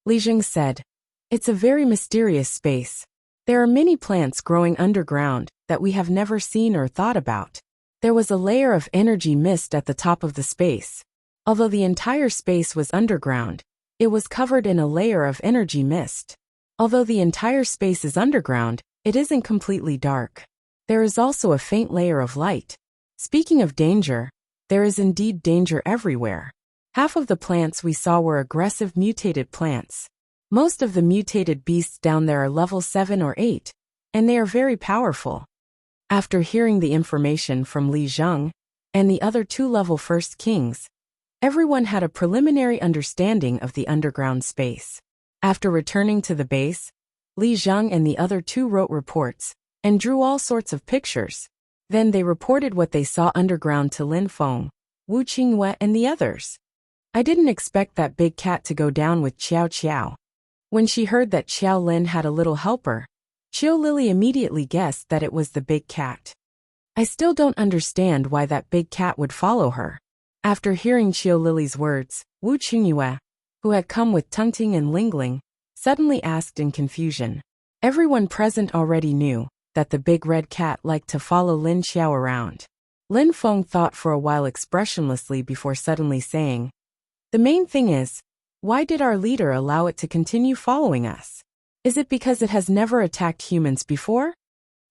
Li Zheng said. It's a very mysterious space. There are many plants growing underground that we have never seen or thought about. There was a layer of energy mist at the top of the space. Although the entire space was underground, it was covered in a layer of energy mist. Although the entire space is underground, it isn't completely dark. There is also a faint layer of light. Speaking of danger, there is indeed danger everywhere. Half of the plants we saw were aggressive mutated plants. Most of the mutated beasts down there are level 7 or 8, and they are very powerful. After hearing the information from Li Zheng and the other 2 level first kings, everyone had a preliminary understanding of the underground space. After returning to the base, Li Zheng and the other 2 wrote reports and drew all sorts of pictures. Then they reported what they saw underground to Lin Feng, Wu Qingyue and the others. I didn't expect that big cat to go down with Qiao Qiao. When she heard that Xiao Lin had a little helper, Qiu Lili immediately guessed that it was the big cat. I still don't understand why that big cat would follow her. After hearing Qiu Lili's words, Wu Qingyue, who had come with Tungting and Lingling, suddenly asked in confusion. Everyone present already knew that the big red cat liked to follow Lin Xiao around. Lin Feng thought for a while expressionlessly before suddenly saying, the main thing is, why did our leader allow it to continue following us? Is it because it has never attacked humans before?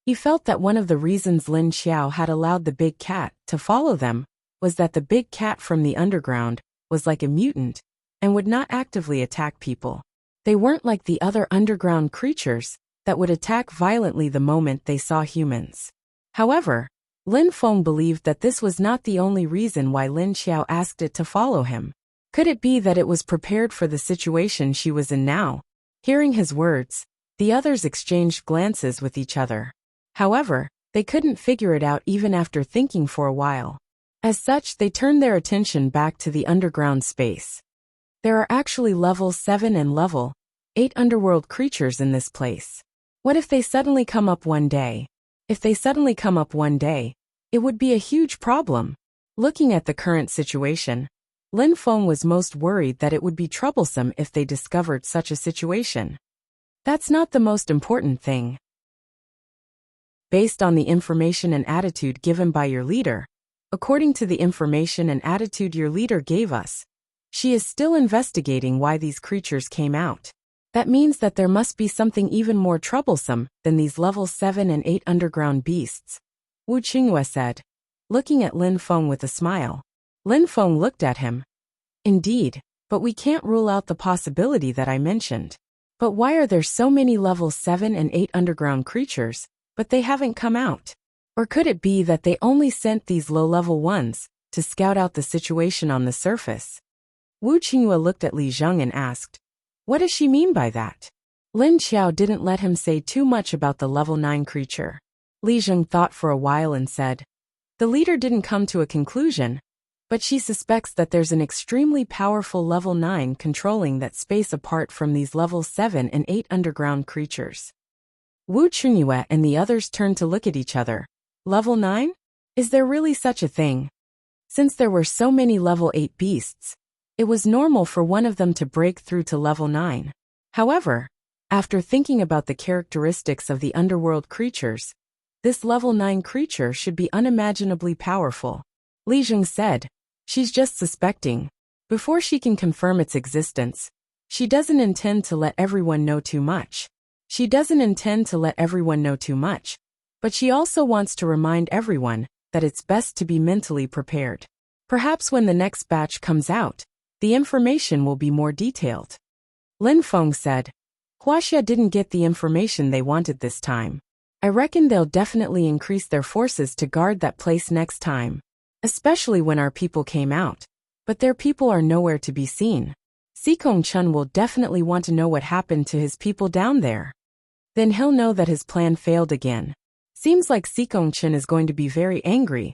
He felt that one of the reasons Lin Xiao had allowed the big cat to follow them was that the big cat from the underground was like a mutant and would not actively attack people. They weren't like the other underground creatures that would attack violently the moment they saw humans. However, Lin Feng believed that this was not the only reason why Lin Xiao asked it to follow him. Could it be that it was prepared for the situation she was in now? Hearing his words, the others exchanged glances with each other. However, they couldn't figure it out even after thinking for a while. As such, they turned their attention back to the underground space. There are actually level 7 and level 8 underworld creatures in this place. What if they suddenly come up one day? If they suddenly come up one day, it would be a huge problem. Looking at the current situation, Lin Feng was most worried that it would be troublesome if they discovered such a situation. That's not the most important thing. Based on the information and attitude given by your leader, according to the information and attitude your leader gave us, she is still investigating why these creatures came out. That means that there must be something even more troublesome than these level 7 and 8 underground beasts, Wu Qingyue said, looking at Lin Feng with a smile. Lin Feng looked at him. Indeed, but we can't rule out the possibility that I mentioned. But why are there so many level 7 and 8 underground creatures, but they haven't come out? Or could it be that they only sent these low-level ones to scout out the situation on the surface? Wu Qingyue looked at Li Zheng and asked, what does she mean by that? Lin Qiao didn't let him say too much about the level 9 creature. Li Zheng thought for a while and said, the leader didn't come to a conclusion, but she suspects that there's an extremely powerful level 9 controlling that space apart from these level 7 and 8 underground creatures. Wu Qingyue and the others turned to look at each other. Level 9? Is there really such a thing? Since there were so many level 8 beasts, it was normal for one of them to break through to level 9. However, after thinking about the characteristics of the underworld creatures, this level 9 creature should be unimaginably powerful. Li Zheng said, she's just suspecting. Before she can confirm its existence, she doesn't intend to let everyone know too much. But she also wants to remind everyone that it's best to be mentally prepared. Perhaps when the next batch comes out, the information will be more detailed. Lin Feng said, Wuxia didn't get the information they wanted this time. I reckon they'll definitely increase their forces to guard that place next time. Especially when our people came out. But their people are nowhere to be seen. Sikong Chun will definitely want to know what happened to his people down there. Then he'll know that his plan failed again. Seems like Sikong Chun is going to be very angry,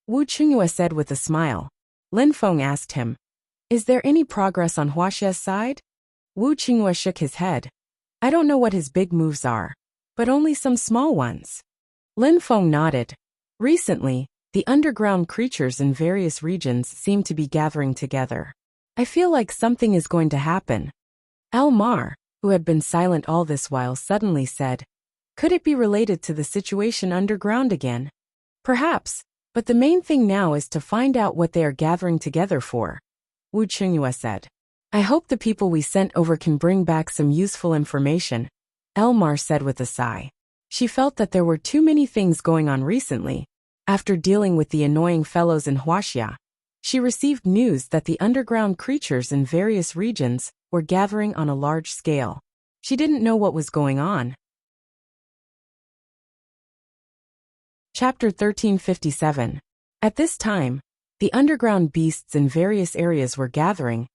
Wu Qingyue said with a smile. Lin Feng asked him, is there any progress on Huaxia's side? Wu Qingyue shook his head. I don't know what his big moves are, but only some small ones. Lin Feng nodded. Recently, the underground creatures in various regions seem to be gathering together. I feel like something is going to happen. Elmar, who had been silent all this while, suddenly said, could it be related to the situation underground again? Perhaps, but the main thing now is to find out what they are gathering together for, Wu Qingyue said. I hope the people we sent over can bring back some useful information, Elmar said with a sigh. She felt that there were too many things going on recently. After dealing with the annoying fellows in Huaxia, she received news that the underground creatures in various regions were gathering on a large scale. She didn't know what was going on. Chapter 1357. At this time, the underground beasts in various areas were gathering,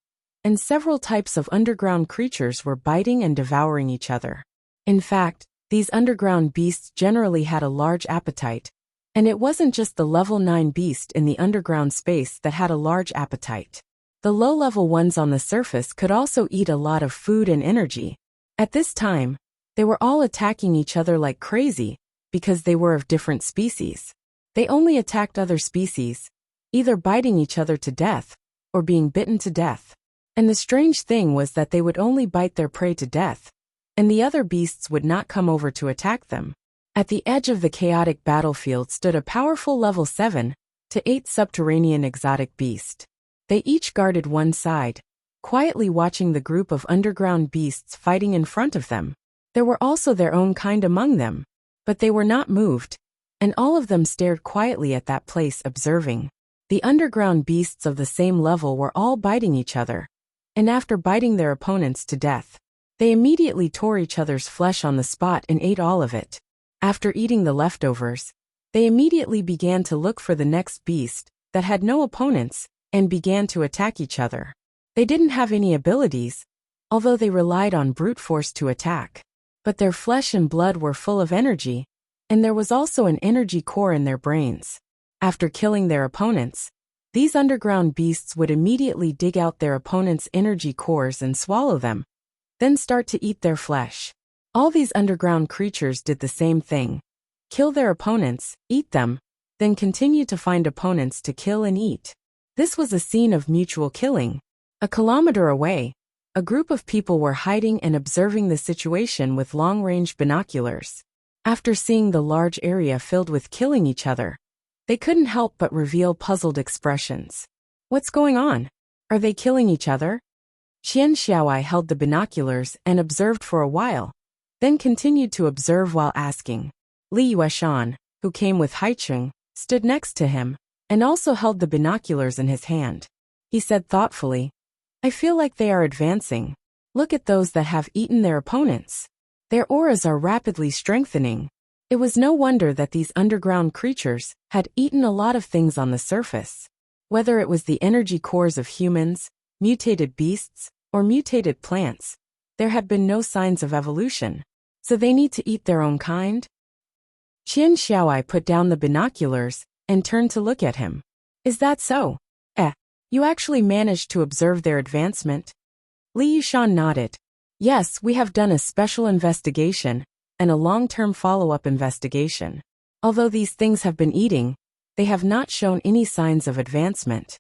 and several types of underground creatures were biting and devouring each other. In fact, these underground beasts generally had a large appetite, and it wasn't just the level 9 beast in the underground space that had a large appetite. The low-level ones on the surface could also eat a lot of food and energy. At this time, they were all attacking each other like crazy, because they were of different species. They only attacked other species, either biting each other to death, or being bitten to death. And the strange thing was that they would only bite their prey to death, and the other beasts would not come over to attack them. At the edge of the chaotic battlefield stood a powerful level 7 to 8 subterranean exotic beast. They each guarded one side, quietly watching the group of underground beasts fighting in front of them. There were also their own kind among them, but they were not moved, and all of them stared quietly at that place observing. The underground beasts of the same level were all biting each other, and after biting their opponents to death, they immediately tore each other's flesh on the spot and ate all of it. After eating the leftovers, they immediately began to look for the next beast that had no opponents and began to attack each other. They didn't have any abilities, although they relied on brute force to attack. But their flesh and blood were full of energy, and there was also an energy core in their brains. After killing their opponents, these underground beasts would immediately dig out their opponents' energy cores and swallow them, then start to eat their flesh. All these underground creatures did the same thing. Kill their opponents, eat them, then continued to find opponents to kill and eat. This was a scene of mutual killing. A kilometer away, a group of people were hiding and observing the situation with long-range binoculars. After seeing the large area filled with killing each other, they couldn't help but reveal puzzled expressions. What's going on? Are they killing each other? Qian Xiaowai held the binoculars and observed for a while, then continued to observe while asking. Li Yueshan, who came with Haicheng, stood next to him, and also held the binoculars in his hand. He said thoughtfully, I feel like they are advancing. Look at those that have eaten their opponents. Their auras are rapidly strengthening. It was no wonder that these underground creatures had eaten a lot of things on the surface. Whether it was the energy cores of humans, mutated beasts, or mutated plants, there had been no signs of evolution. So they need to eat their own kind? Qian Xiaowai put down the binoculars and turned to look at him. Is that so? You actually managed to observe their advancement? Li Yushan nodded. Yes, we have done a special investigation and a long-term follow-up investigation. Although these things have been eating, they have not shown any signs of advancement.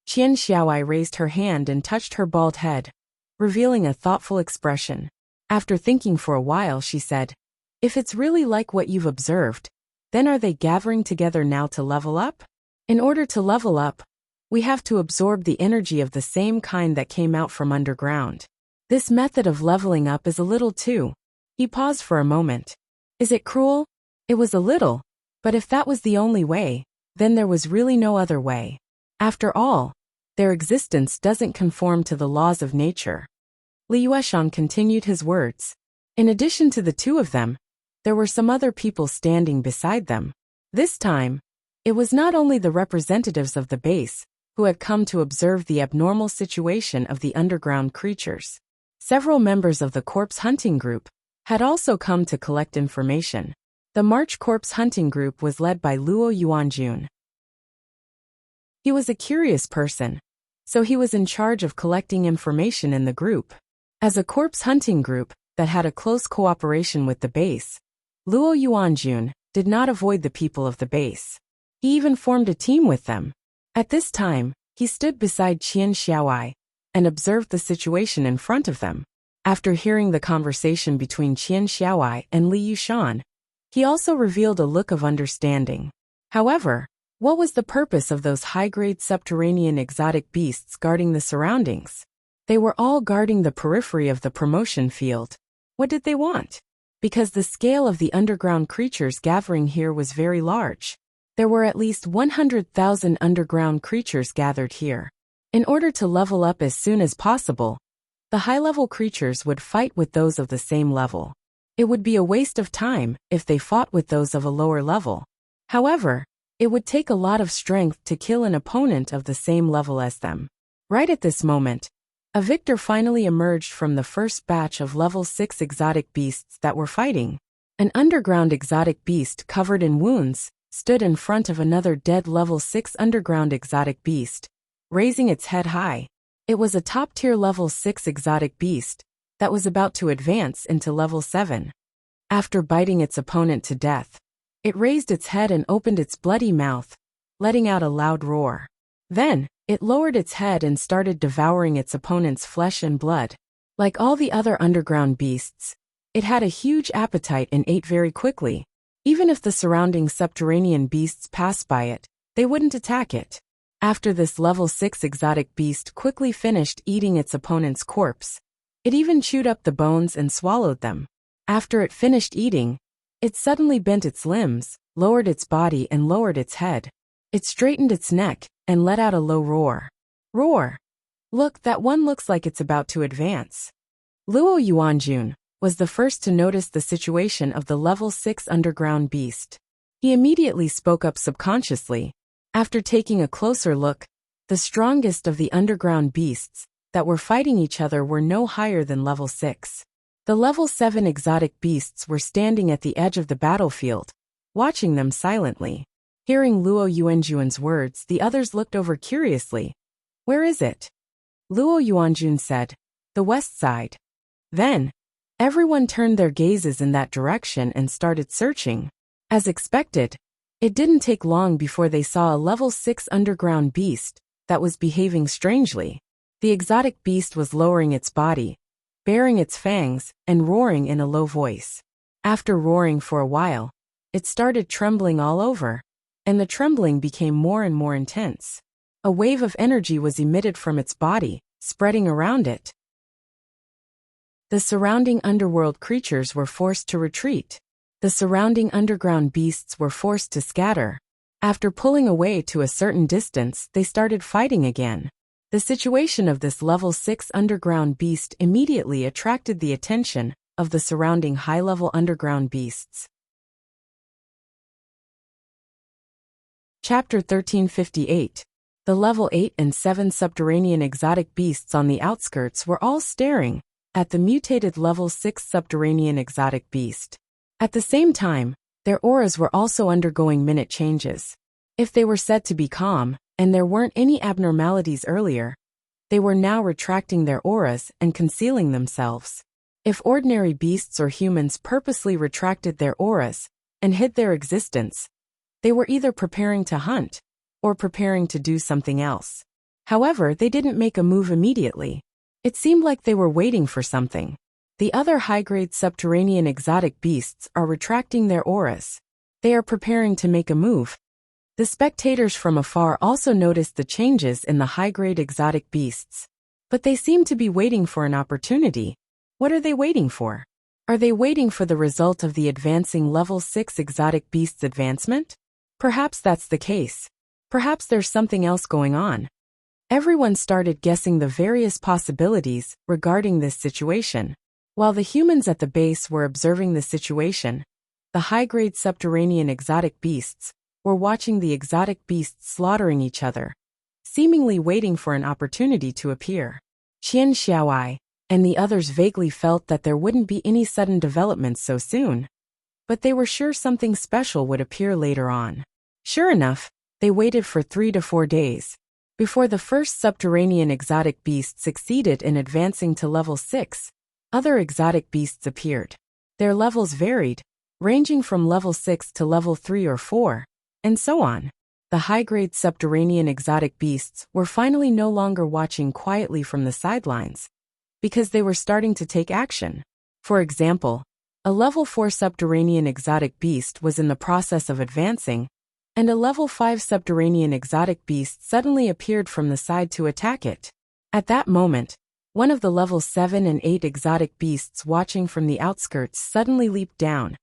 Qian Xiaowai raised her hand and touched her bald head, revealing a thoughtful expression. After thinking for a while, she said, If it's really like what you've observed, then are they gathering together now to level up? In order to level up, we have to absorb the energy of the same kind that came out from underground. This method of leveling up is a little too. He paused for a moment. Is it cruel? It was a little, but if that was the only way, then there was really no other way. After all, their existence doesn't conform to the laws of nature. Li Yueshan continued his words. In addition to the two of them, there were some other people standing beside them. This time, it was not only the representatives of the base who had come to observe the abnormal situation of the underground creatures. Several members of the corpse hunting group had also come to collect information. The March Corpse Hunting Group was led by Luo Yuanjun. He was a curious person, so he was in charge of collecting information in the group. As a corpse hunting group that had a close cooperation with the base, Luo Yuanjun did not avoid the people of the base. He even formed a team with them. At this time, he stood beside Qian Xiaowai and observed the situation in front of them. After hearing the conversation between Qian Xiaowai and Li Yushan, he also revealed a look of understanding. However, what was the purpose of those high-grade subterranean exotic beasts guarding the surroundings? They were all guarding the periphery of the promotion field. What did they want? Because the scale of the underground creatures gathering here was very large. There were at least 100,000 underground creatures gathered here. In order to level up as soon as possible, the high-level creatures would fight with those of the same level. It would be a waste of time if they fought with those of a lower level. However, it would take a lot of strength to kill an opponent of the same level as them. Right at this moment, a victor finally emerged from the first batch of level 6 exotic beasts that were fighting. An underground exotic beast covered in wounds stood in front of another dead level 6 underground exotic beast, raising its head high. It was a top-tier level 6 exotic beast that was about to advance into level 7. After biting its opponent to death, it raised its head and opened its bloody mouth, letting out a loud roar. Then, it lowered its head and started devouring its opponent's flesh and blood. Like all the other underground beasts, it had a huge appetite and ate very quickly. Even if the surrounding subterranean beasts passed by it, they wouldn't attack it. After this level 6 exotic beast quickly finished eating its opponent's corpse, it even chewed up the bones and swallowed them. After it finished eating, it suddenly bent its limbs, lowered its body and lowered its head. It straightened its neck and let out a low roar. Roar! Look, that one looks like it's about to advance. Luo Yuanjun was the first to notice the situation of the level 6 underground beast. He immediately spoke up subconsciously. After taking a closer look, the strongest of the underground beasts that were fighting each other were no higher than level 6. The level 7 exotic beasts were standing at the edge of the battlefield, watching them silently. Hearing Luo Yuanjun's words, the others looked over curiously. Where is it? Luo Yuanjun said, the west side. Then, everyone turned their gazes in that direction and started searching. As expected, It didn't take long before they saw a level 6 underground beast that was behaving strangely. The exotic beast was lowering its body, baring its fangs, and roaring in a low voice. After roaring for a while, it started trembling all over, and the trembling became more and more intense. A wave of energy was emitted from its body, spreading around it. The surrounding underworld creatures were forced to retreat. The surrounding underground beasts were forced to scatter. After pulling away to a certain distance, they started fighting again. The situation of this level 6 underground beast immediately attracted the attention of the surrounding high-level underground beasts. Chapter 1358. The level 8 and 7 subterranean exotic beasts on the outskirts were all staring at the mutated level 6 subterranean exotic beast. At the same time, their auras were also undergoing minute changes. If they were said to be calm, and there weren't any abnormalities earlier, they were now retracting their auras and concealing themselves. If ordinary beasts or humans purposely retracted their auras and hid their existence, they were either preparing to hunt or preparing to do something else. However, they didn't make a move immediately. It seemed like they were waiting for something. The other high-grade subterranean exotic beasts are retracting their auras. They are preparing to make a move. The spectators from afar also noticed the changes in the high-grade exotic beasts. But they seem to be waiting for an opportunity. What are they waiting for? Are they waiting for the result of the advancing level 6 exotic beast's advancement? Perhaps that's the case. Perhaps there's something else going on. Everyone started guessing the various possibilities regarding this situation. While the humans at the base were observing the situation, the high-grade subterranean exotic beasts were watching the exotic beasts slaughtering each other, seemingly waiting for an opportunity to appear. Qian Xiaowai and the others vaguely felt that there wouldn't be any sudden developments so soon, but they were sure something special would appear later on. Sure enough, they waited for 3 to 4 days before the first subterranean exotic beast succeeded in advancing to level 6. Other exotic beasts appeared. Their levels varied, ranging from level 6 to level 3 or 4, and so on. The high-grade subterranean exotic beasts were finally no longer watching quietly from the sidelines, because they were starting to take action. For example, a level 4 subterranean exotic beast was in the process of advancing, and a level 5 subterranean exotic beast suddenly appeared from the side to attack it. At that moment, one of the level 7 and 8 exotic beasts watching from the outskirts suddenly leaped down,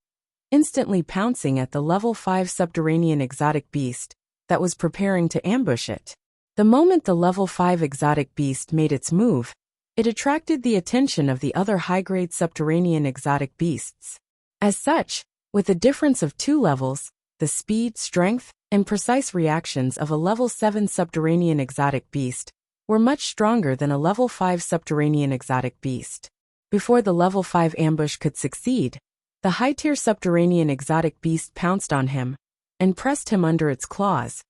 instantly pouncing at the level 5 subterranean exotic beast that was preparing to ambush it. The moment the level 5 exotic beast made its move, it attracted the attention of the other high-grade subterranean exotic beasts. As such, with a difference of 2 levels, the speed, strength, and precise reactions of a level 7 subterranean exotic beast were much stronger than a level 5 subterranean exotic beast. Before the level 5 ambush could succeed, the high-tier subterranean exotic beast pounced on him and pressed him under its claws,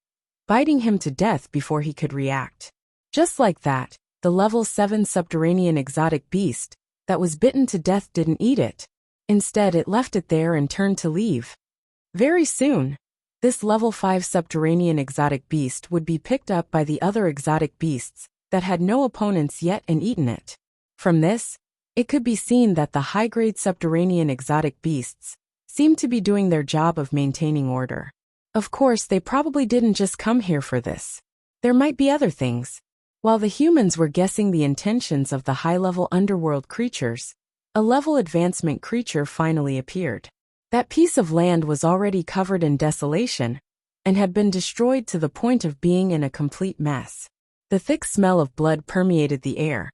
biting him to death before he could react. Just like that, the level 7 subterranean exotic beast that was bitten to death didn't eat it. Instead, it left it there and turned to leave. Very soon, this level 5 subterranean exotic beast would be picked up by the other exotic beasts that had no opponents yet and eaten it. From this, it could be seen that the high-grade subterranean exotic beasts seemed to be doing their job of maintaining order. Of course, they probably didn't just come here for this. There might be other things. While the humans were guessing the intentions of the high-level underworld creatures, a level advancement creature finally appeared. That piece of land was already covered in desolation and had been destroyed to the point of being in a complete mess. The thick smell of blood permeated the air,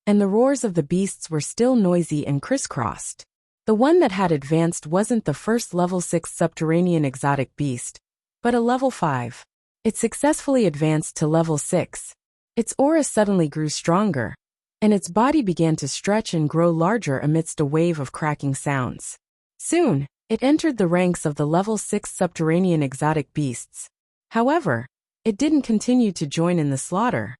and the roars of the beasts were still noisy and crisscrossed. The one that had advanced wasn't the first level 6 subterranean exotic beast, but a level 5. It successfully advanced to level 6. Its aura suddenly grew stronger, and its body began to stretch and grow larger amidst a wave of cracking sounds. Soon, it entered the ranks of the level 6 subterranean exotic beasts. However, it didn't continue to join in the slaughter.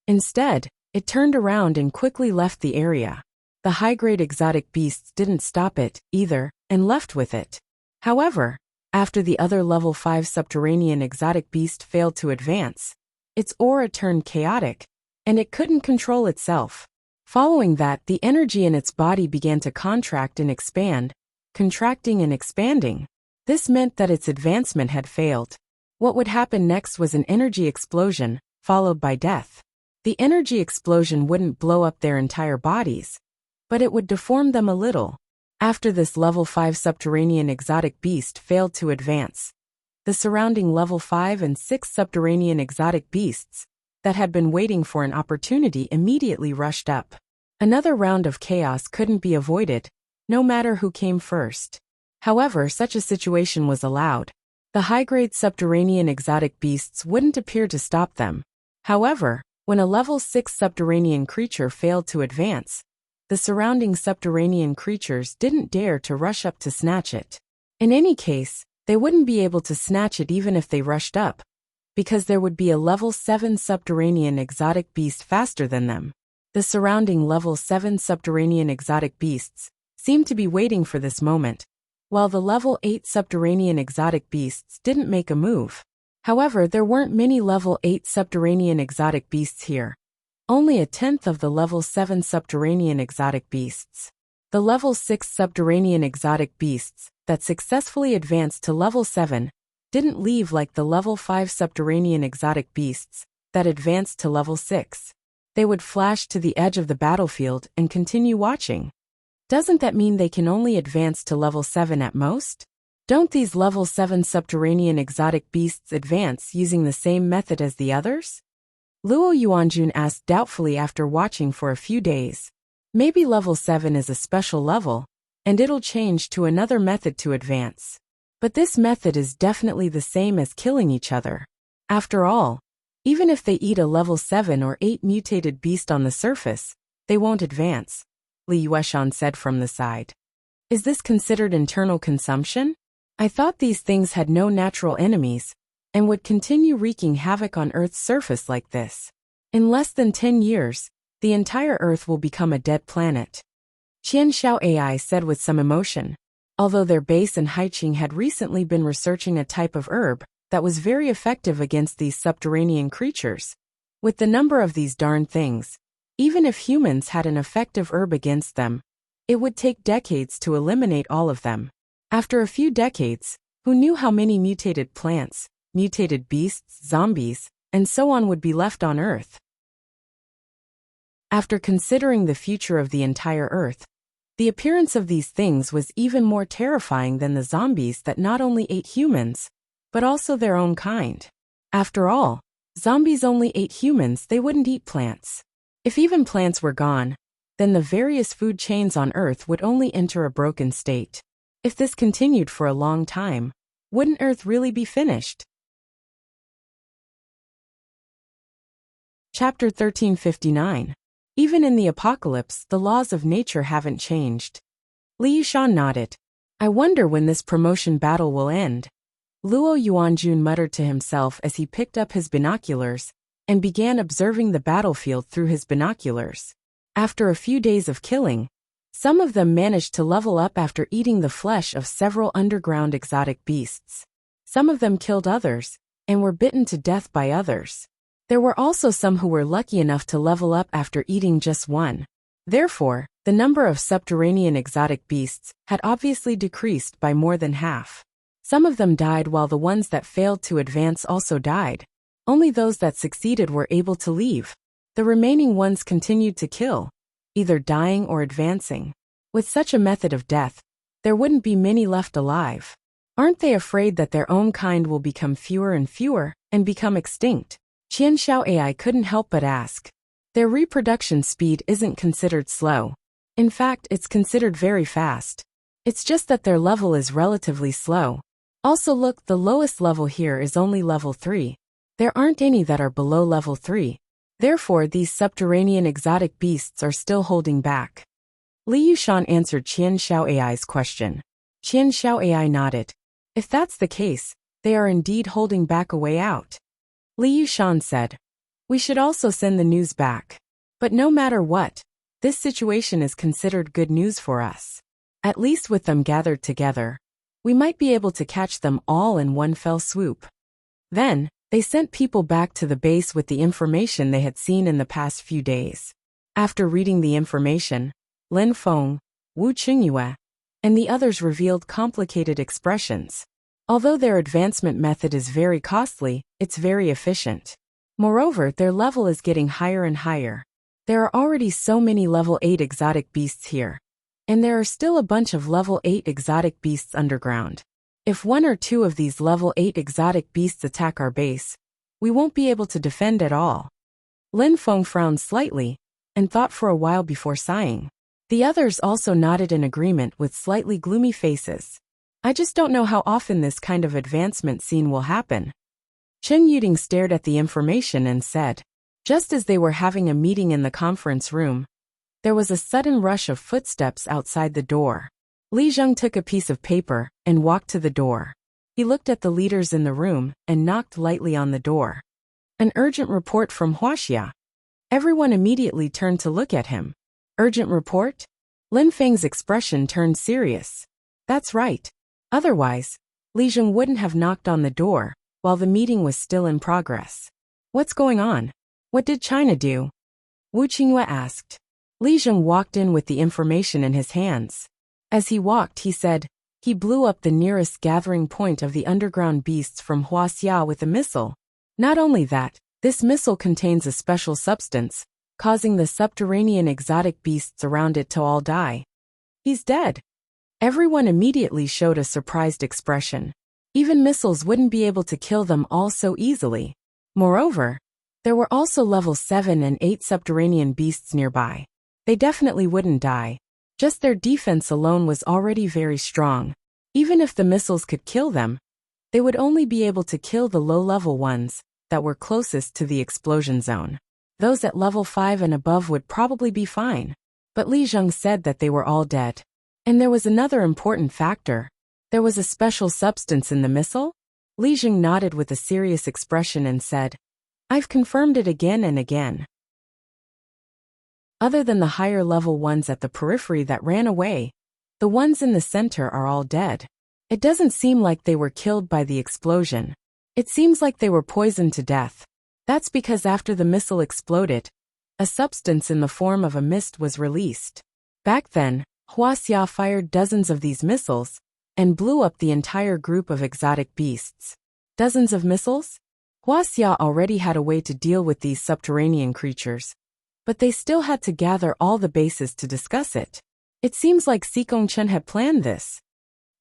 Instead, it turned around and quickly left the area. The high-grade exotic beasts didn't stop it, either, and left with it. However, After the other level 5 subterranean exotic beast failed to advance, its aura turned chaotic, and it couldn't control itself. Following that, the energy in its body began to contract and expand, contracting and expanding. This meant that its advancement had failed. What would happen next was an energy explosion, followed by death. The energy explosion wouldn't blow up their entire bodies, but it would deform them a little. After this level 5 subterranean exotic beast failed to advance, the surrounding level 5 and 6 subterranean exotic beasts that had been waiting for an opportunity immediately rushed up. Another round of chaos couldn't be avoided, no matter who came first. However, such a situation was allowed. The high-grade subterranean exotic beasts wouldn't appear to stop them. However, when a level 6 subterranean creature failed to advance, the surrounding subterranean creatures didn't dare to rush up to snatch it. In any case, they wouldn't be able to snatch it even if they rushed up, because there would be a level 7 subterranean exotic beast faster than them. The surrounding level 7 subterranean exotic beasts seemed to be waiting for this moment, while the level 8 subterranean exotic beasts didn't make a move. However, there weren't many level 8 subterranean exotic beasts here. Only a tenth of the level 7 subterranean exotic beasts. The level 6 subterranean exotic beasts that successfully advanced to level 7 didn't leave like the level 5 subterranean exotic beasts that advanced to level 6. They would flash to the edge of the battlefield and continue watching. Doesn't that mean they can only advance to level 7 at most? Don't these level 7 subterranean exotic beasts advance using the same method as the others? Luo Yuanjun asked doubtfully after watching for a few days. Maybe level 7 is a special level, and it'll change to another method to advance. But this method is definitely the same as killing each other. After all, even if they eat a level 7 or 8 mutated beast on the surface, they won't advance, Li Yueshan said from the side. Is this considered internal consumption? I thought these things had no natural enemies, and would continue wreaking havoc on Earth's surface like this. In less than 10 years, the entire Earth will become a dead planet. Qian Xiao AI said with some emotion. Although their base and Haiqing had recently been researching a type of herb that was very effective against these subterranean creatures. With the number of these darn things, even if humans had an effective herb against them, it would take decades to eliminate all of them. After a few decades, who knew how many mutated plants, mutated beasts, zombies, and so on would be left on Earth? After considering the future of the entire Earth, the appearance of these things was even more terrifying than the zombies that not only ate humans, but also their own kind. After all, zombies only ate humans, they wouldn't eat plants. If even plants were gone, then the various food chains on Earth would only enter a broken state. If this continued for a long time, wouldn't Earth really be finished? Chapter 1359. Even in the apocalypse, the laws of nature haven't changed. Li Yushan nodded. I wonder when this promotion battle will end. Luo Yuanjun muttered to himself as he picked up his binoculars and began observing the battlefield through his binoculars. After a few days of killing, some of them managed to level up after eating the flesh of several underground exotic beasts. Some of them killed others, and were bitten to death by others. There were also some who were lucky enough to level up after eating just one. Therefore, the number of subterranean exotic beasts had obviously decreased by more than half. Some of them died while the ones that failed to advance also died. Only those that succeeded were able to leave. The remaining ones continued to kill, either dying or advancing. With such a method of death, there wouldn't be many left alive. Aren't they afraid that their own kind will become fewer and fewer and become extinct? Qian Xiao AI couldn't help but ask. Their reproduction speed isn't considered slow. In fact, it's considered very fast. It's just that their level is relatively slow. Also look, the lowest level here is only level 3. There aren't any that are below level 3. Therefore, these subterranean exotic beasts are still holding back. Li Yushan answered Qian Xiao AI's question. Qian Xiao AI nodded. If that's the case, they are indeed holding back a way out. Li Yushan said. We should also send the news back. But no matter what, this situation is considered good news for us. At least with them gathered together, We might be able to catch them all in one fell swoop. Then, they sent people back to the base with the information they had seen in the past few days. After reading the information, Lin Feng, Wu Qingyue, and the others revealed complicated expressions. Although their advancement method is very costly, it's very efficient. Moreover, their level is getting higher and higher. There are already so many level 8 exotic beasts here. And there are still a bunch of level 8 exotic beasts underground. If 1 or 2 of these level 8 exotic beasts attack our base, we won't be able to defend at all. Lin Feng frowned slightly, and thought for a while before sighing. The others also nodded in agreement with slightly gloomy faces. I just don't know how often this kind of advancement scene will happen. Chen Yuding stared at the information and said, just as they were having a meeting in the conference room, there was a sudden rush of footsteps outside the door. Li Zheng took a piece of paper and walked to the door. He looked at the leaders in the room and knocked lightly on the door. An urgent report from Wuxia. Everyone immediately turned to look at him. Urgent report? Lin Feng's expression turned serious. That's right. Otherwise, Li Zheng wouldn't have knocked on the door while the meeting was still in progress. What's going on? What did China do? Wu Qingyue asked. Li Zheng walked in with the information in his hands. As he walked, he said, he blew up the nearest gathering point of the underground beasts from Wuxia with a missile. Not only that, this missile contains a special substance, causing the subterranean exotic beasts around it to all die. He's dead. Everyone immediately showed a surprised expression. Even missiles wouldn't be able to kill them all so easily. Moreover, there were also level 7 and 8 subterranean beasts nearby. They definitely wouldn't die. Just their defense alone was already very strong. Even if the missiles could kill them, they would only be able to kill the low-level ones that were closest to the explosion zone. Those at level 5 and above would probably be fine. But Li Zheng said that they were all dead. And there was another important factor. There was a special substance in the missile? Li Zheng nodded with a serious expression and said, I've confirmed it again and again. Other than the higher level ones at the periphery that ran away, the ones in the center are all dead. It doesn't seem like they were killed by the explosion. It seems like they were poisoned to death. That's because after the missile exploded, a substance in the form of a mist was released. Back then, Wuxia fired dozens of these missiles and blew up the entire group of exotic beasts. Dozens of missiles? Wuxia already had a way to deal with these subterranean creatures, but they still had to gather all the bases to discuss it. It seems like Xikong Chen had planned this.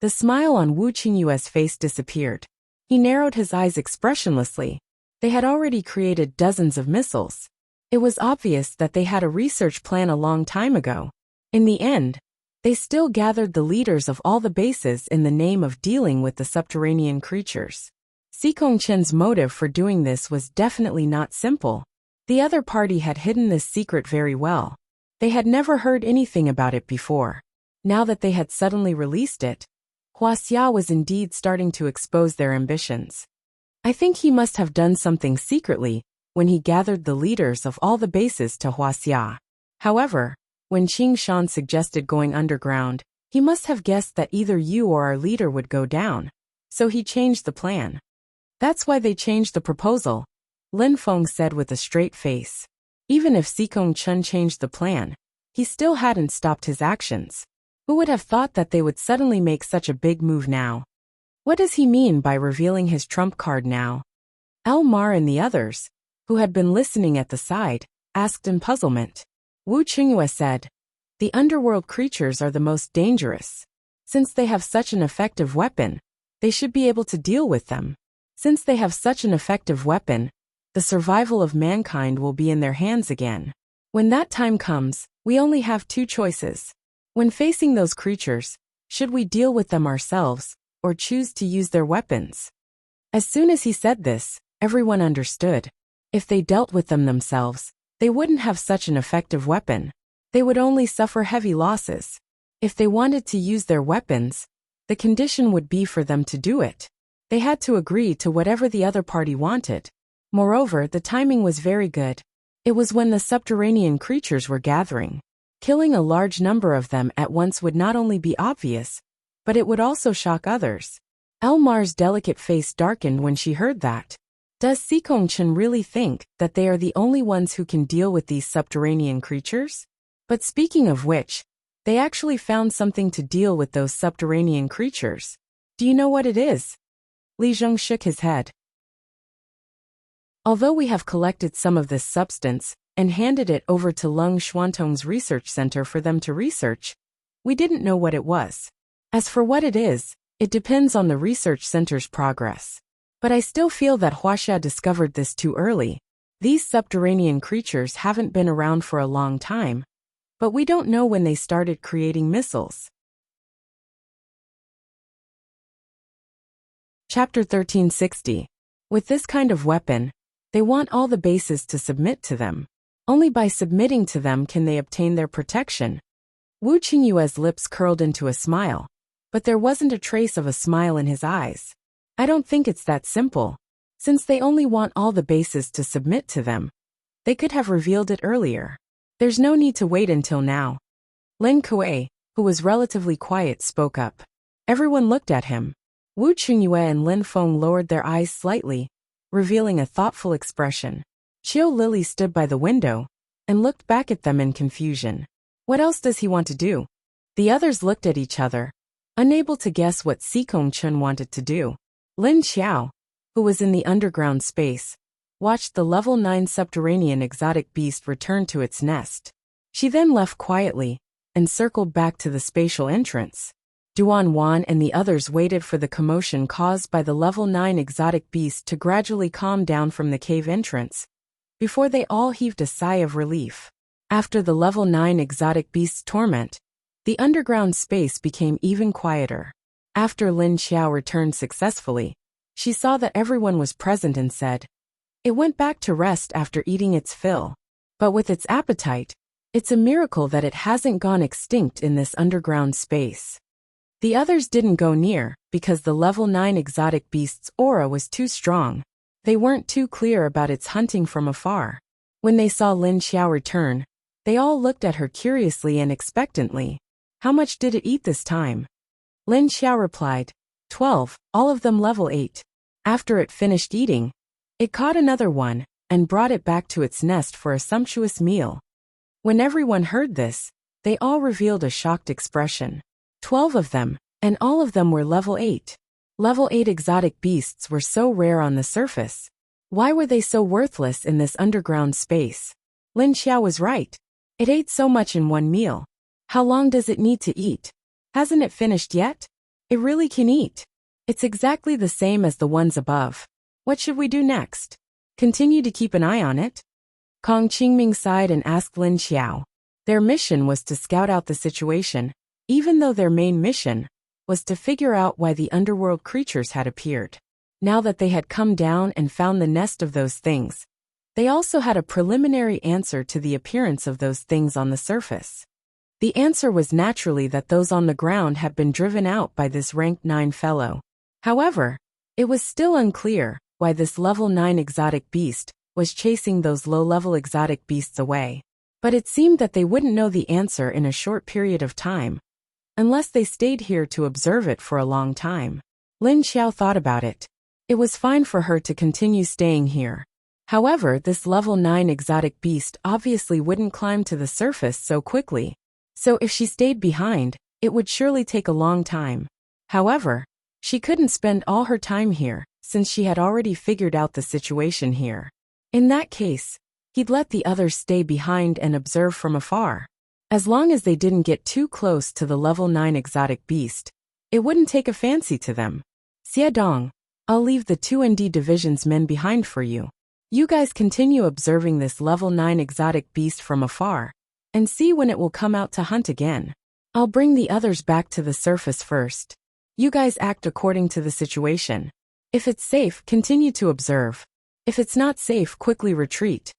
The smile on Wu Qingyue's face disappeared. He narrowed his eyes expressionlessly. They had already created dozens of missiles. It was obvious that they had a research plan a long time ago. In the end, they still gathered the leaders of all the bases in the name of dealing with the subterranean creatures. Xikong Chen's motive for doing this was definitely not simple. The other party had hidden this secret very well. They had never heard anything about it before. Now that they had suddenly released it, Wuxia was indeed starting to expose their ambitions. I think he must have done something secretly when he gathered the leaders of all the bases to Wuxia. However, when Qing Shan suggested going underground, he must have guessed that either you or our leader would go down. So he changed the plan. That's why they changed the proposal, Lin Feng said with a straight face. Even if Xikong Chen changed the plan, he still hadn't stopped his actions. Who would have thought that they would suddenly make such a big move now? What does he mean by revealing his trump card now? Elmar and the others, who had been listening at the side, asked in puzzlement. Wu Qingyue said, the underworld creatures are the most dangerous. Since they have such an effective weapon, they should be able to deal with them. Since they have such an effective weapon, the survival of mankind will be in their hands again. When that time comes, we only have two choices. When facing those creatures, should we deal with them ourselves, or choose to use their weapons? As soon as he said this, everyone understood. If they dealt with them themselves, they wouldn't have such an effective weapon. They would only suffer heavy losses. If they wanted to use their weapons, the condition would be for them to do it. They had to agree to whatever the other party wanted. Moreover, the timing was very good. It was when the subterranean creatures were gathering. Killing a large number of them at once would not only be obvious, but it would also shock others. Elmar's delicate face darkened when she heard that. Does Sikongchen really think that they are the only ones who can deal with these subterranean creatures? But speaking of which, they actually found something to deal with those subterranean creatures. Do you know what it is? Li Zheng shook his head. Although we have collected some of this substance and handed it over to Lung Xuantong's research center for them to research, we didn't know what it was. As for what it is, it depends on the research center's progress. But I still feel that Wuxia discovered this too early. These subterranean creatures haven't been around for a long time, but we don't know when they started creating missiles. Chapter 1360. With this kind of weapon, they want all the bases to submit to them. Only by submitting to them can they obtain their protection. Wu Qingyue's lips curled into a smile, but there wasn't a trace of a smile in his eyes. I don't think it's that simple. Since they only want all the bases to submit to them, they could have revealed it earlier. There's no need to wait until now. Lin Kuei, who was relatively quiet, spoke up. Everyone looked at him. Wu Qingyue and Lin Feng lowered their eyes slightly, revealing a thoughtful expression. Qiu Lily stood by the window and looked back at them in confusion. What else does he want to do? The others looked at each other, unable to guess what Sikongchen wanted to do. Lin Xiao, who was in the underground space, watched the level 9 subterranean exotic beast return to its nest. She then left quietly and circled back to the spatial entrance. Duan Wan and the others waited for the commotion caused by the level 9 exotic beast to gradually calm down from the cave entrance, before they all heaved a sigh of relief. After the level 9 exotic beast's torment, the underground space became even quieter. After Lin Xiao returned successfully, she saw that everyone was present and said, "It went back to rest after eating its fill. But with its appetite, it's a miracle that it hasn't gone extinct in this underground space." The others didn't go near because the level 9 exotic beast's aura was too strong. They weren't too clear about its hunting from afar. When they saw Lin Xiao return, they all looked at her curiously and expectantly. How much did it eat this time? Lin Xiao replied, 12, all of them level 8. After it finished eating, it caught another one and brought it back to its nest for a sumptuous meal. When everyone heard this, they all revealed a shocked expression. 12 of them, and all of them were level 8. Level 8 exotic beasts were so rare on the surface. Why were they so worthless in this underground space? Lin Xiao was right. It ate so much in one meal. How long does it need to eat? Hasn't it finished yet? It really can eat. It's exactly the same as the ones above. What should we do next? Continue to keep an eye on it? Kong Qingming sighed and asked Lin Xiao. Their mission was to scout out the situation, even though their main mission was to figure out why the underworld creatures had appeared. Now that they had come down and found the nest of those things, they also had a preliminary answer to the appearance of those things on the surface. The answer was naturally that those on the ground had been driven out by this rank 9 fellow. However, it was still unclear why this level 9 exotic beast was chasing those low-level exotic beasts away. But it seemed that they wouldn't know the answer in a short period of time, unless they stayed here to observe it for a long time. Lin Xiao thought about it. It was fine for her to continue staying here. However, this level 9 exotic beast obviously wouldn't climb to the surface so quickly. So if she stayed behind, it would surely take a long time. However, she couldn't spend all her time here, since she had already figured out the situation here. In that case, he'd let the others stay behind and observe from afar. As long as they didn't get too close to the level 9 exotic beast, it wouldn't take a fancy to them. Xie Dong, I'll leave the 2ND division's men behind for you. You guys continue observing this level 9 exotic beast from afar, and see when it will come out to hunt again. I'll bring the others back to the surface first. You guys act according to the situation. If it's safe, continue to observe. If it's not safe, quickly retreat.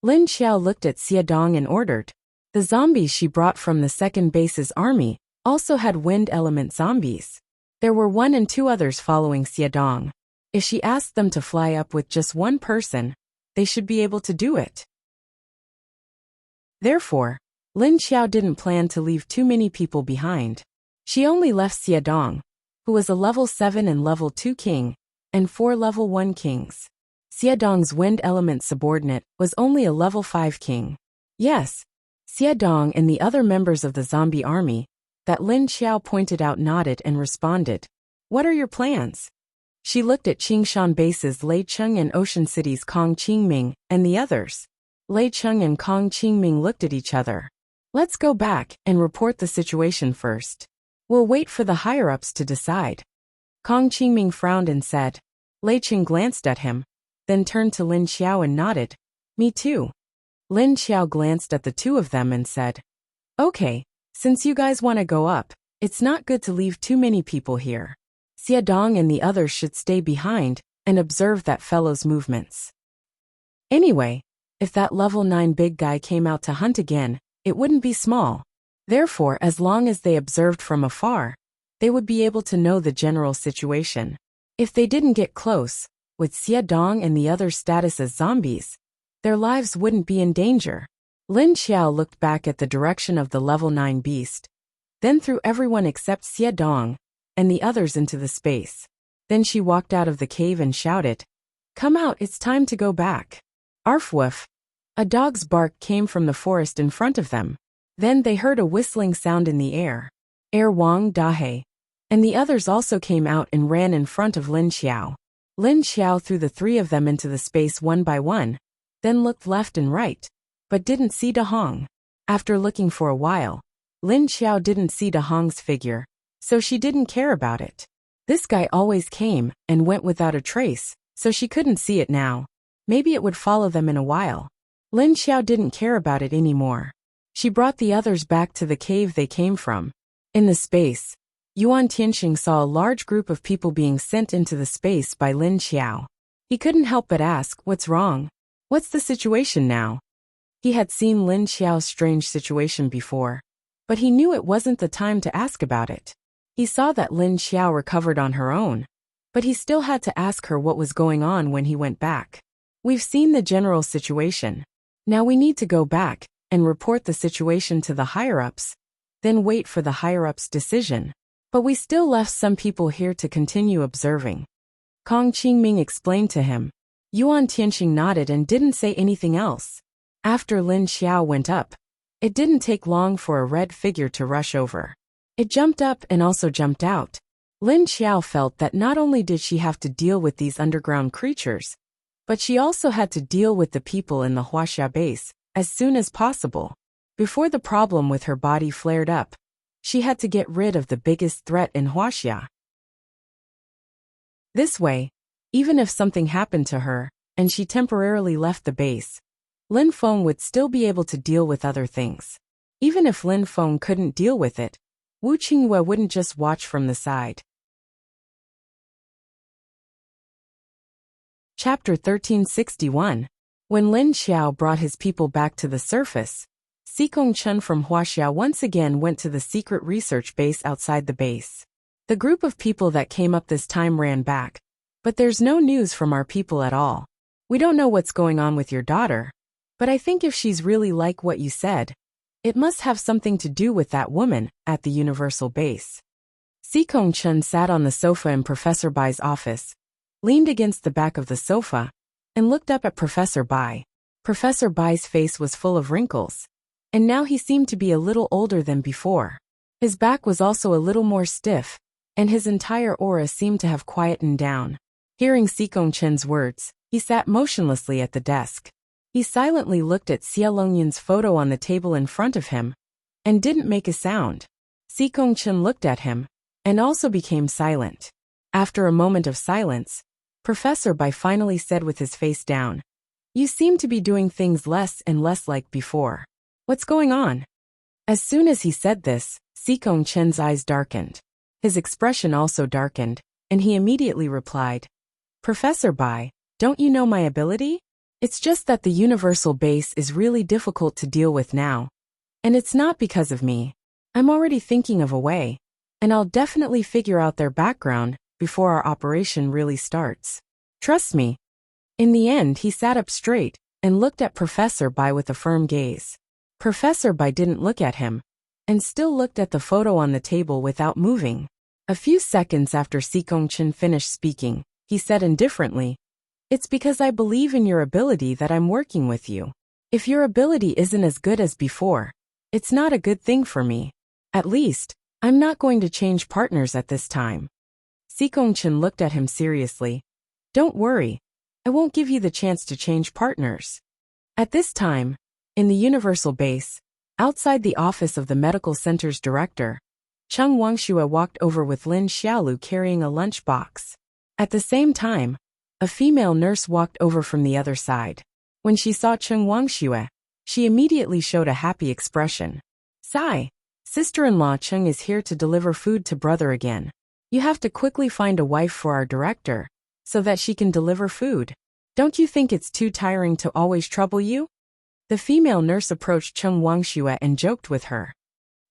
Lin Xiao looked at Xie Dong and ordered. The zombies she brought from the second base's army also had wind element zombies. There were 1 and 2 others following Xie Dong. If she asked them to fly up with just one person, they should be able to do it. Therefore, Lin Xiao didn't plan to leave too many people behind. She only left Xiadong, who was a level 7 and level 2 king, and 4 level 1 kings. Xiadong's wind element subordinate was only a level 5 king. Yes, Xiadong and the other members of the zombie army that Lin Xiao pointed out nodded and responded. What are your plans? She looked at Qingshan bases Lei Cheng and Ocean City's Kong Qingming and the others. Lei Cheng and Kong Qingming looked at each other. Let's go back and report the situation first. We'll wait for the higher-ups to decide. Kong Qingming frowned and said. Lei Cheng glanced at him, then turned to Lin Xiao and nodded. Me too. Lin Xiao glanced at the two of them and said, Okay, since you guys want to go up, it's not good to leave too many people here. Xiadong and the others should stay behind and observe that fellow's movements. Anyway, if that level 9 big guy came out to hunt again, it wouldn't be small. Therefore, as long as they observed from afar, they would be able to know the general situation. If they didn't get close, with Xiadong and the others' status as zombies, their lives wouldn't be in danger. Lin Xiao looked back at the direction of the level 9 beast, then threw everyone except Xiadong and the others into the space. Then she walked out of the cave and shouted, Come out, it's time to go back. Arf woof. A dog's bark came from the forest in front of them. Then they heard a whistling sound in the air. Wang Dahe and the others also came out and ran in front of Lin Xiao. Lin Xiao threw the three of them into the space one by one, then looked left and right, but didn't see Da Hong. After looking for a while, Lin Xiao didn't see Da Hong's figure, so she didn't care about it. This guy always came and went without a trace, so she couldn't see it now. Maybe it would follow them in a while. Lin Xiao didn't care about it anymore. She brought the others back to the cave they came from. In the space, Yuan Tianxing saw a large group of people being sent into the space by Lin Xiao. He couldn't help but ask, What's wrong? What's the situation now? He had seen Lin Xiao's strange situation before, but he knew it wasn't the time to ask about it. He saw that Lin Xiao recovered on her own, but he still had to ask her what was going on when he went back. We've seen the general situation. Now we need to go back and report the situation to the higher-ups, then wait for the higher-ups' decision. But we still left some people here to continue observing. Kong Qingming explained to him. Yuan Tianxing nodded and didn't say anything else. After Lin Xiao went up, it didn't take long for a red figure to rush over. It jumped up and also jumped out. Lin Xiao felt that not only did she have to deal with these underground creatures, but she also had to deal with the people in the Wuxia base as soon as possible. Before the problem with her body flared up, she had to get rid of the biggest threat in Wuxia. This way, even if something happened to her and she temporarily left the base, Lin Feng would still be able to deal with other things. Even if Lin Feng couldn't deal with it, Wu Qinghua wouldn't just watch from the side. Chapter 1361. When Lin Xiao brought his people back to the surface, Xikong Chen from Wuxia once again went to the secret research base outside the base. The group of people that came up this time ran back, but there's no news from our people at all. We don't know what's going on with your daughter, but I think if she's really like what you said, it must have something to do with that woman at the universal base. Xikong Chen sat on the sofa in Professor Bai's office, leaned against the back of the sofa, and looked up at Professor Bai. Professor Bai's face was full of wrinkles, and now he seemed to be a little older than before. His back was also a little more stiff, and his entire aura seemed to have quietened down. Hearing Xikong Chen's words, he sat motionlessly at the desk. He silently looked at Xia Longyan's photo on the table in front of him, and didn't make a sound. Xikong Chen looked at him, and also became silent. After a moment of silence, Professor Bai finally said with his face down, You seem to be doing things less and less like before. What's going on? As soon as he said this, Xikong Chen's eyes darkened. His expression also darkened, and he immediately replied, Professor Bai, don't you know my ability? It's just that the universal base is really difficult to deal with now. And it's not because of me. I'm already thinking of a way, and I'll definitely figure out their background before our operation really starts. Trust me. In the end, he sat up straight and looked at Professor Bai with a firm gaze. Professor Bai didn't look at him. and still looked at the photo on the table without moving. A few seconds after Sikongchen finished speaking, he said indifferently, "It's because I believe in your ability that I'm working with you. If your ability isn't as good as before, it's not a good thing for me. At least, I'm not going to change partners at this time." Sikongchen looked at him seriously. "Don't worry, I won't give you the chance to change partners." At this time, in the Universal Base, outside the office of the medical center's director, Cheng Wangxue walked over with Lin Xiaolu carrying a lunch box. At the same time, a female nurse walked over from the other side. When she saw Cheng Wangxue, she immediately showed a happy expression. "Sai, sister-in-law Cheng is here to deliver food to brother again. You have to quickly find a wife for our director, so that she can deliver food. Don't you think it's too tiring to always trouble you?" The female nurse approached Cheng Wangxue and joked with her.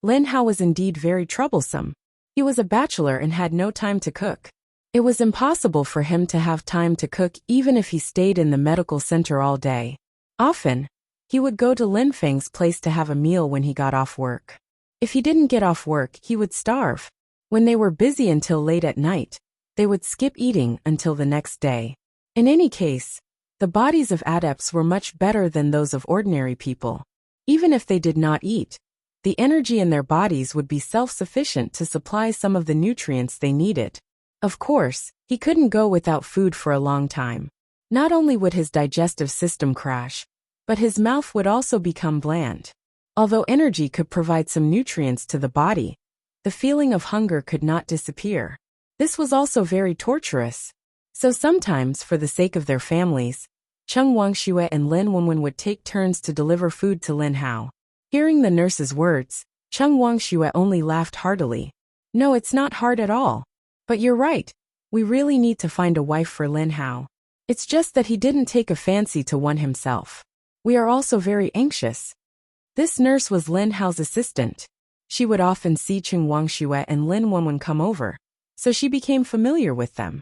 Lin Hao was indeed very troublesome. He was a bachelor and had no time to cook. It was impossible for him to have time to cook even if he stayed in the medical center all day. Often, he would go to Lin Feng's place to have a meal when he got off work. If he didn't get off work, he would starve. When they were busy until late at night, they would skip eating until the next day. In any case, the bodies of adepts were much better than those of ordinary people. Even if they did not eat, the energy in their bodies would be self-sufficient to supply some of the nutrients they needed. Of course, he couldn't go without food for a long time. Not only would his digestive system crash, but his mouth would also become bland. Although energy could provide some nutrients to the body, the feeling of hunger could not disappear. This was also very torturous. So sometimes, for the sake of their families, Cheng Wangxue and Lin Wenwen would take turns to deliver food to Lin Hao. Hearing the nurse's words, Cheng Wangxue only laughed heartily. "No, it's not hard at all. But you're right, we really need to find a wife for Lin Hao. It's just that he didn't take a fancy to one himself. We are also very anxious." This nurse was Lin Hao's assistant. She would often see Cheng Wangxue and Lin Wenwen come over, so she became familiar with them.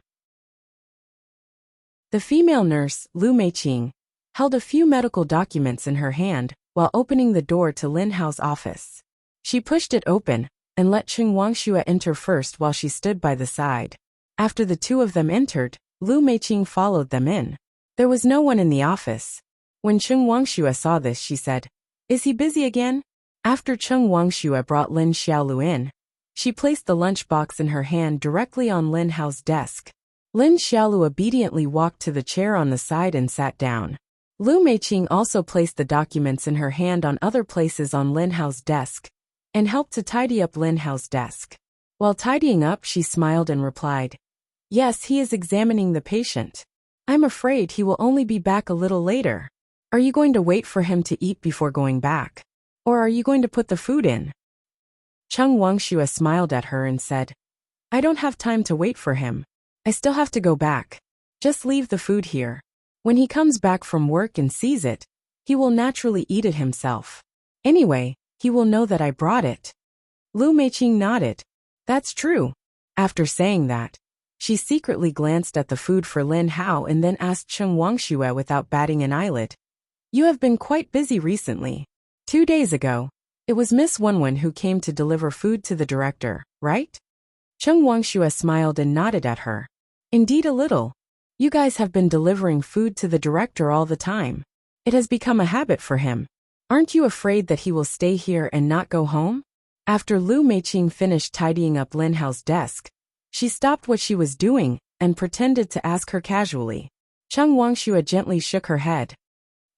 The female nurse, Lu Meiqing, held a few medical documents in her hand while opening the door to Lin Hao's office. She pushed it open and let Cheng Wangxue enter first while she stood by the side. After the two of them entered, Lu Meiqing followed them in. There was no one in the office. When Cheng Wangxue saw this, she said, "Is he busy again?" After Cheng Wangxue brought Lin Xiaolu in, she placed the lunchbox in her hand directly on Lin Hao's desk. Lin Xiaolu obediently walked to the chair on the side and sat down. Lu Meiqing also placed the documents in her hand on other places on Lin Hao's desk, and helped to tidy up Lin Hao's desk. While tidying up, she smiled and replied, "Yes, he is examining the patient. I'm afraid he will only be back a little later. Are you going to wait for him to eat before going back? Or are you going to put the food in?" Cheng Wangxue smiled at her and said, "I don't have time to wait for him. I still have to go back. Just leave the food here. When he comes back from work and sees it, he will naturally eat it himself. Anyway, he will know that I brought it." Lu Meiqing nodded. "That's true." After saying that, she secretly glanced at the food for Lin Hao and then asked Cheng Wangxue without batting an eyelid, "You have been quite busy recently. 2 days ago, it was Miss Wenwen who came to deliver food to the director, right?" Cheng Wangxue smiled and nodded at her. "Indeed, a little. You guys have been delivering food to the director all the time. It has become a habit for him. Aren't you afraid that he will stay here and not go home?" After Lu Meiqing finished tidying up Lin Hao's desk, she stopped what she was doing and pretended to ask her casually. Cheng Wangxue gently shook her head.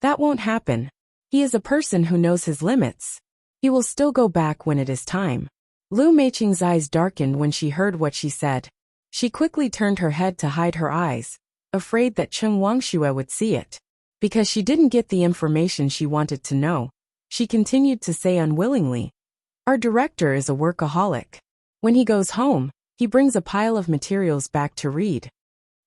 "That won't happen. He is a person who knows his limits. He will still go back when it is time." Lu Meiqing's eyes darkened when she heard what she said. She quickly turned her head to hide her eyes, afraid that Cheng Wangxue would see it. Because she didn't get the information she wanted to know, she continued to say unwillingly, "Our director is a workaholic. When he goes home, he brings a pile of materials back to read."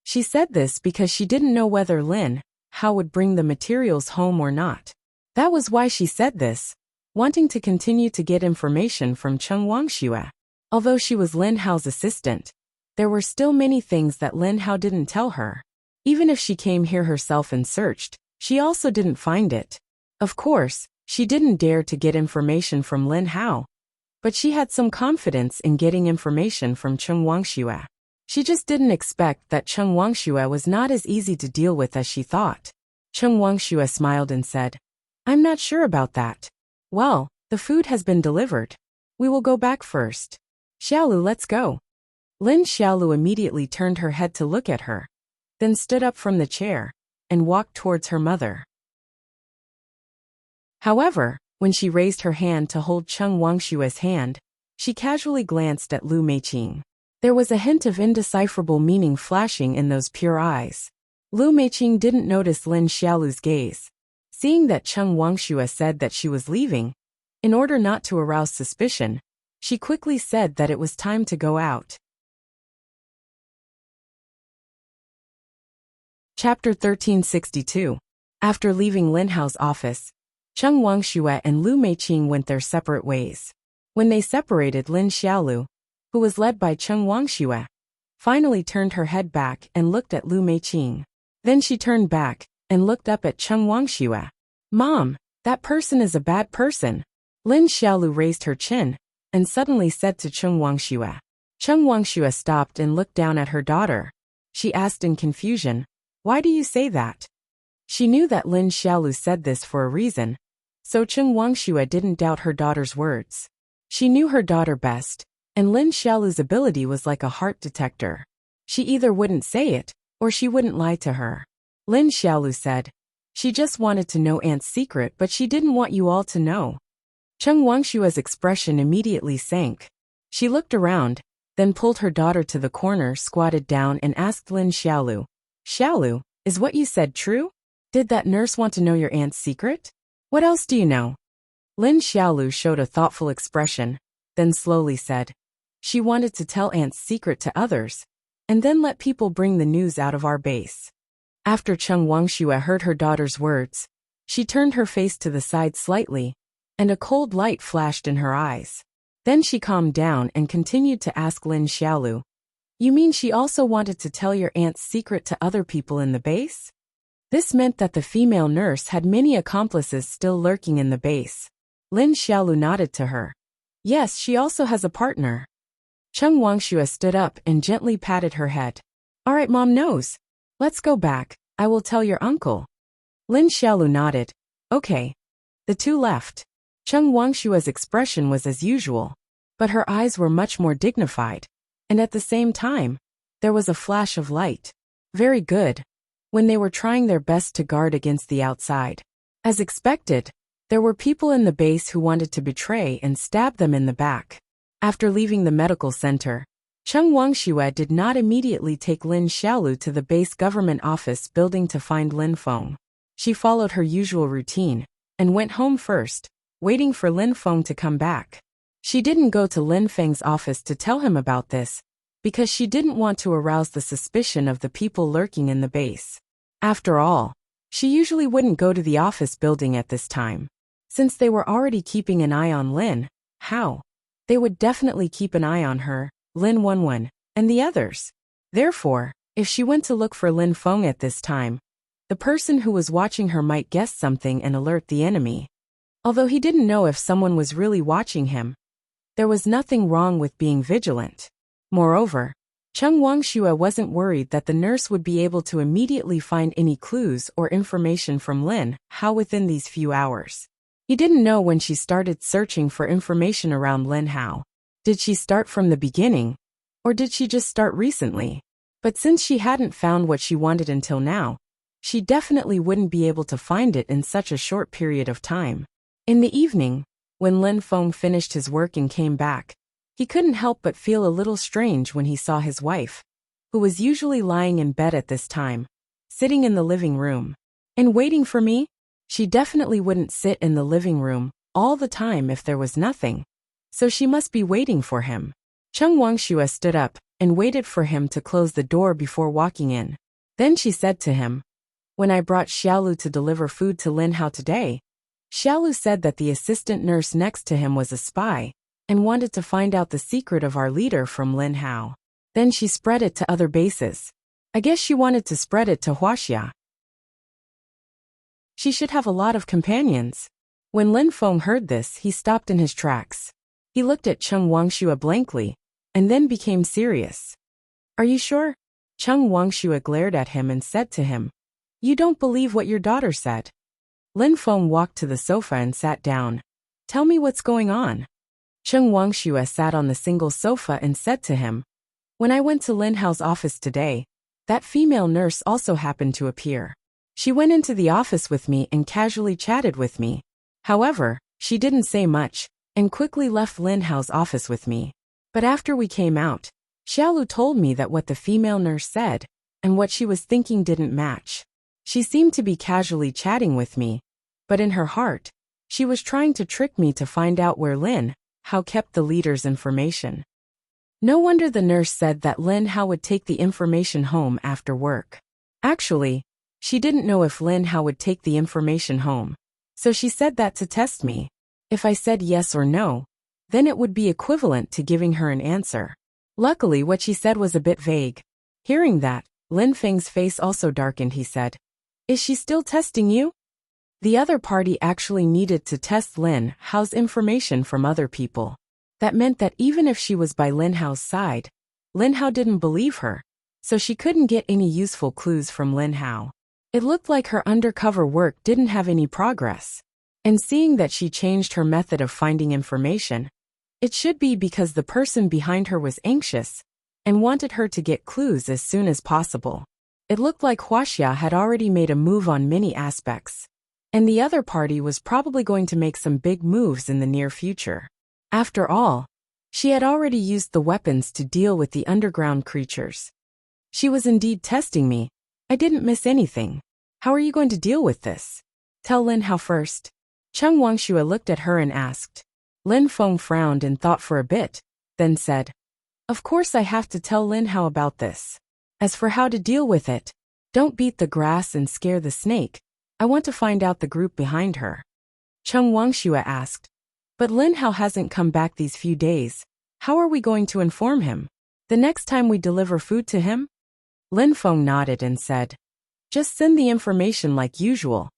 She said this because she didn't know whether Lin Hao would bring the materials home or not. That was why she said this, wanting to continue to get information from Cheng Wangxue. Although she was Lin Hao's assistant, there were still many things that Lin Hao didn't tell her. Even if she came here herself and searched, she also didn't find it. Of course, she didn't dare to get information from Lin Hao, but she had some confidence in getting information from Wuxia. She just didn't expect that Wuxia was not as easy to deal with as she thought. Wuxia smiled and said, "I'm not sure about that." "Well, the food has been delivered. We will go back first. Xiaolu, let's go." Lin Xiaolu immediately turned her head to look at her, then stood up from the chair and walked towards her mother. However, when she raised her hand to hold Wuxia's hand, she casually glanced at Lu Meiqing. There was a hint of indecipherable meaning flashing in those pure eyes. Lu Meiqing didn't notice Lin Xiaolu's gaze. Seeing that Wuxia said that she was leaving, in order not to arouse suspicion, she quickly said that it was time to go out. Chapter 1362. After leaving Lin Hao's office, Wuxia and Lu Meiqing went their separate ways. When they separated, Lin Xiaolu, who was led by Wuxia, finally turned her head back and looked at Lu Meiqing. Then she turned back and looked up at Wuxia. "Mom, that person is a bad person." Lin Xiaolu raised her chin and suddenly said to Wuxia. Wuxia stopped and looked down at her daughter. She asked in confusion, "Why do you say that?" She knew that Lin Xiaolu said this for a reason, so Wuxia didn't doubt her daughter's words. She knew her daughter best, and Lin Xiaolu's ability was like a heart detector. She either wouldn't say it, or she wouldn't lie to her. Lin Xiaolu said, "She just wanted to know Aunt's secret, but she didn't want you all to know." Wuxia's expression immediately sank. She looked around, then pulled her daughter to the corner, squatted down and asked Lin Xiaolu, "Xiaolu, is what you said true? Did that nurse want to know your aunt's secret? What else do you know?" Lin Xiaolu showed a thoughtful expression, then slowly said, "She wanted to tell Aunt's secret to others, and then let people bring the news out of our base." After Wuxia heard her daughter's words, she turned her face to the side slightly, and a cold light flashed in her eyes. Then she calmed down and continued to ask Lin Xiaolu, "You mean she also wanted to tell your aunt's secret to other people in the base?" This meant that the female nurse had many accomplices still lurking in the base. Lin Xiaolu nodded to her. "Yes, she also has a partner." Wuxia stood up and gently patted her head. "All right, Mom knows. Let's go back. I will tell your uncle." Lin Xiaolu nodded. "Okay." The two left. Wuxia's expression was as usual, but her eyes were much more dignified, and at the same time, there was a flash of light. Very good. When they were trying their best to guard against the outside. As expected, there were people in the base who wanted to betray and stab them in the back. After leaving the medical center, Wuxia did not immediately take Lin Xiaolu to the base government office building to find Lin Feng. She followed her usual routine and went home first, waiting for Lin Feng to come back. She didn't go to Lin Feng's office to tell him about this, because she didn't want to arouse the suspicion of the people lurking in the base. After all, she usually wouldn't go to the office building at this time. Since they were already keeping an eye on Lin Hao, they would definitely keep an eye on her, Lin Wenwen, and the others. Therefore, if she went to look for Lin Feng at this time, the person who was watching her might guess something and alert the enemy. Although he didn't know if someone was really watching him, there was nothing wrong with being vigilant. Moreover, Wuxia wasn't worried that the nurse would be able to immediately find any clues or information from Lin Hao within these few hours. He didn't know when she started searching for information around Lin Hao. Did she start from the beginning, or did she just start recently? But since she hadn't found what she wanted until now, she definitely wouldn't be able to find it in such a short period of time. In the evening, when Lin Feng finished his work and came back, he couldn't help but feel a little strange when he saw his wife, who was usually lying in bed at this time, sitting in the living room. "And waiting for me?" She definitely wouldn't sit in the living room all the time if there was nothing, so she must be waiting for him. Wuxia stood up and waited for him to close the door before walking in. Then she said to him, "When I brought Xiaolu to deliver food to Lin Hao today, Xiaolu said that the assistant nurse next to him was a spy and wanted to find out the secret of our leader from Lin Hao. Then she spread it to other bases. I guess she wanted to spread it to Wuxia. She should have a lot of companions." When Lin Feng heard this, he stopped in his tracks. He looked at Cheng Wangxue blankly, and then became serious. Are you sure? Cheng Wangxue glared at him and said to him, You don't believe what your daughter said. Lin Feng walked to the sofa and sat down. Tell me what's going on. Cheng Wangxue sat on the single sofa and said to him, When I went to Lin Hao's office today, that female nurse also happened to appear. She went into the office with me and casually chatted with me. However, she didn't say much, and quickly left Lin Hao's office with me. But after we came out, Xiaolu told me that what the female nurse said and what she was thinking didn't match. She seemed to be casually chatting with me, but in her heart, she was trying to trick me to find out where Lin Hao kept the leader's information. No wonder the nurse said that Lin Hao would take the information home after work. Actually, she didn't know if Lin Hao would take the information home, so she said that to test me. If I said yes or no, then it would be equivalent to giving her an answer. Luckily, what she said was a bit vague. Hearing that, Lin Feng's face also darkened. He said, Is she still testing you? The other party actually needed to test Lin Hao's information from other people. That meant that even if she was by Lin Hao's side, Lin Hao didn't believe her, so she couldn't get any useful clues from Lin Hao. It looked like her undercover work didn't have any progress. And seeing that she changed her method of finding information, it should be because the person behind her was anxious and wanted her to get clues as soon as possible. It looked like Wuxia had already made a move on many aspects, and the other party was probably going to make some big moves in the near future. After all, she had already used the weapons to deal with the underground creatures. She was indeed testing me. I didn't miss anything. How are you going to deal with this? Tell Lin Hao first. Cheng Wangxue looked at her and asked. Lin Feng frowned and thought for a bit, then said, Of course I have to tell Lin Hao about this. As for how to deal with it, don't beat the grass and scare the snake. I want to find out the group behind her. Cheng Wangxue asked, But Lin Hao hasn't come back these few days. How are we going to inform him? The next time we deliver food to him? Lin Feng nodded and said, Just send the information like usual.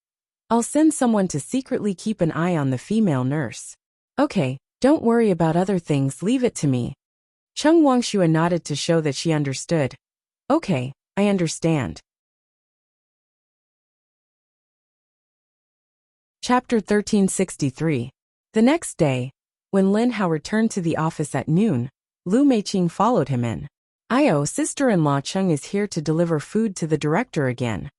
I'll send someone to secretly keep an eye on the female nurse. Okay, don't worry about other things, leave it to me. Cheng Wangxue nodded to show that she understood. Okay, I understand. Chapter 1363. The next day, when Lin Hao returned to the office at noon, Lu Meiqing followed him in. Io, sister-in-law Cheng is here to deliver food to the director again.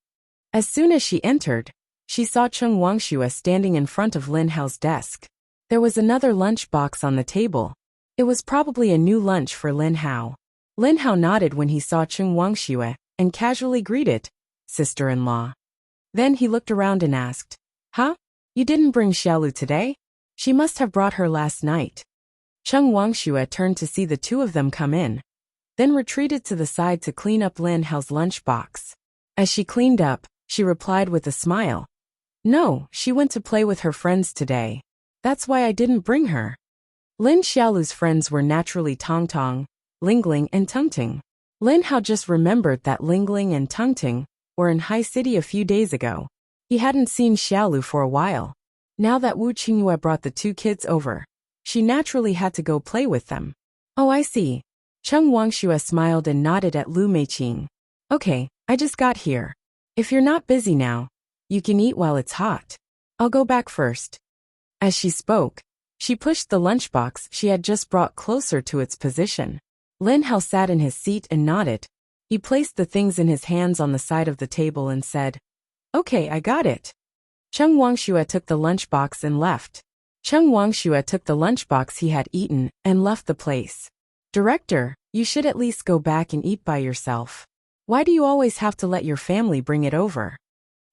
As soon as she entered, she saw Cheng Wangxue standing in front of Lin Hao's desk. There was another lunch box on the table. It was probably a new lunch for Lin Hao. Lin Hao nodded when he saw Cheng Wangxue and casually greeted, Sister-in-law. Then he looked around and asked, Huh? You didn't bring Xiaolu today? She must have brought her last night. Cheng Wangxue turned to see the two of them come in, then retreated to the side to clean up Lin Hao's lunchbox. As she cleaned up, she replied with a smile. No, she went to play with her friends today. That's why I didn't bring her. Lin Xiaolu's friends were naturally Tongtong, Lingling and Tungting. Lin Hao just remembered that Lingling and Tungting were in High City a few days ago. He hadn't seen Xiaolu for a while. Now that Wu Qingyue brought the two kids over, she naturally had to go play with them. Oh, I see. Cheng Wangxue smiled and nodded at Lu Meiqing. Okay, I just got here. If you're not busy now, you can eat while it's hot. I'll go back first. As she spoke, she pushed the lunchbox she had just brought closer to its position. Lin Hao sat in his seat and nodded. He placed the things in his hands on the side of the table and said, Okay, I got it. Cheng Wangxue took the lunchbox and left. Cheng Wangxue took the lunchbox he had eaten and left the place. Director, you should at least go back and eat by yourself. Why do you always have to let your family bring it over?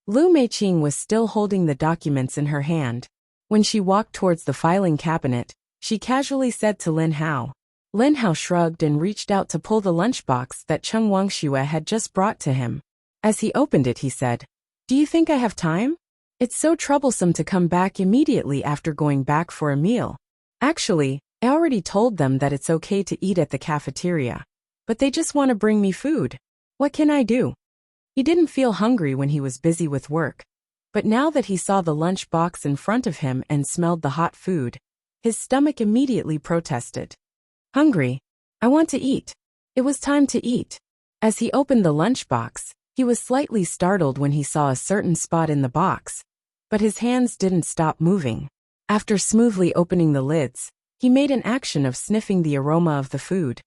Lu Meiqing was still holding the documents in her hand. When she walked towards the filing cabinet, she casually said to Lin Hao. Lin Hao shrugged and reached out to pull the lunchbox that Cheng Wangxue had just brought to him. As he opened it, he said, Do you think I have time? It's so troublesome to come back immediately after going back for a meal. Actually, I already told them that it's okay to eat at the cafeteria. But they just want to bring me food. What can I do? He didn't feel hungry when he was busy with work. But now that he saw the lunch box in front of him and smelled the hot food, his stomach immediately protested. Hungry. I want to eat. It was time to eat. As he opened the lunchbox, he was slightly startled when he saw a certain spot in the box, but his hands didn't stop moving. After smoothly opening the lids, he made an action of sniffing the aroma of the food.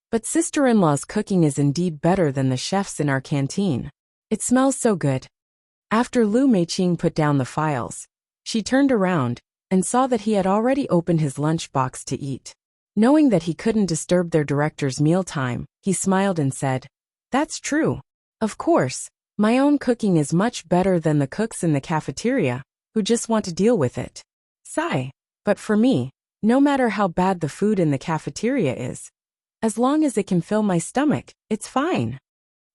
But sister-in-law's cooking is indeed better than the chef's in our canteen. It smells so good. After Lu Meiqing put down the files, she turned around and saw that he had already opened his lunchbox to eat. Knowing that he couldn't disturb their director's mealtime, he smiled and said, "That's true. Of course, my own cooking is much better than the cooks in the cafeteria, who just want to deal with it. Sigh. But for me, no matter how bad the food in the cafeteria is, as long as it can fill my stomach, it's fine."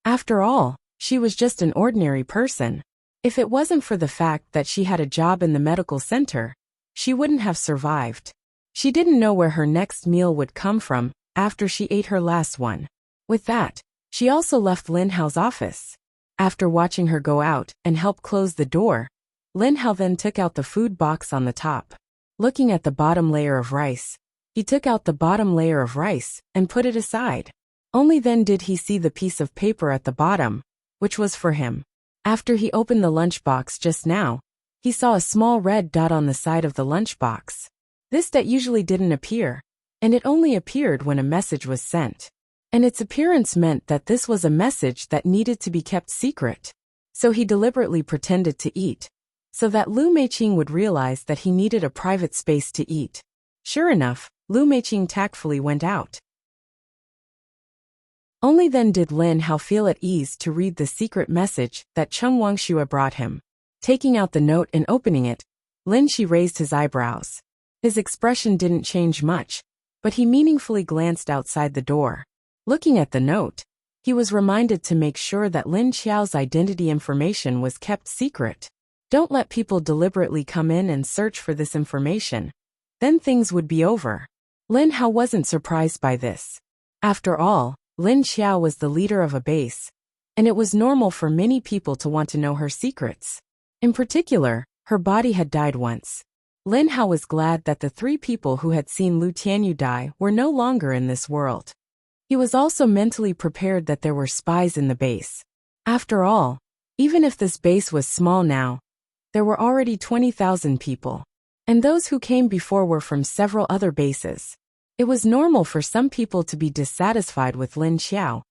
After all, she was just an ordinary person. If it wasn't for the fact that she had a job in the medical center, she wouldn't have survived. She didn't know where her next meal would come from after she ate her last one. With that, she also left Lin Hao's office. After watching her go out and help close the door, Lin Hao then took out the food box on the top. Looking at the bottom layer of rice, he took out the bottom layer of rice and put it aside. Only then did he see the piece of paper at the bottom, which was for him. After he opened the lunchbox just now, he saw a small red dot on the side of the lunchbox. This dot usually didn't appear, and it only appeared when a message was sent. And its appearance meant that this was a message that needed to be kept secret. So he deliberately pretended to eat, so that Lu Meiqing would realize that he needed a private space to eat. Sure enough, Lu Meiqing tactfully went out. Only then did Lin Hao feel at ease to read the secret message that Cheng Wangxue brought him. Taking out the note and opening it, Lin Shi raised his eyebrows. His expression didn't change much, but he meaningfully glanced outside the door. Looking at the note, he was reminded to make sure that Lin Qiao's identity information was kept secret. Don't let people deliberately come in and search for this information. Then things would be over. Lin Hao wasn't surprised by this. After all, Lin Qiao was the leader of a base, and it was normal for many people to want to know her secrets. In particular, her body had died once. Lin Hao was glad that the 3 people who had seen Lu Tianyu die were no longer in this world. He was also mentally prepared that there were spies in the base. After all, even if this base was small now, there were already 20,000 people. And those who came before were from several other bases. It was normal for some people to be dissatisfied with Lin Qiao,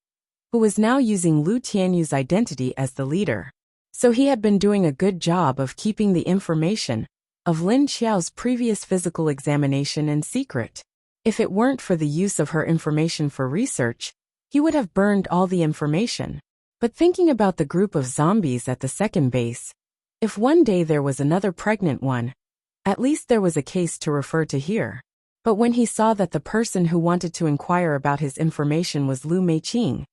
who was now using Lu Tianyu's identity as the leader. So he had been doing a good job of keeping the information of Lin Qiao's previous physical examination in secret. If it weren't for the use of her information for research, he would have burned all the information. But thinking about the group of zombies at the second base, if one day there was another pregnant one, at least there was a case to refer to here. But when he saw that the person who wanted to inquire about his information was Lu Meiqing,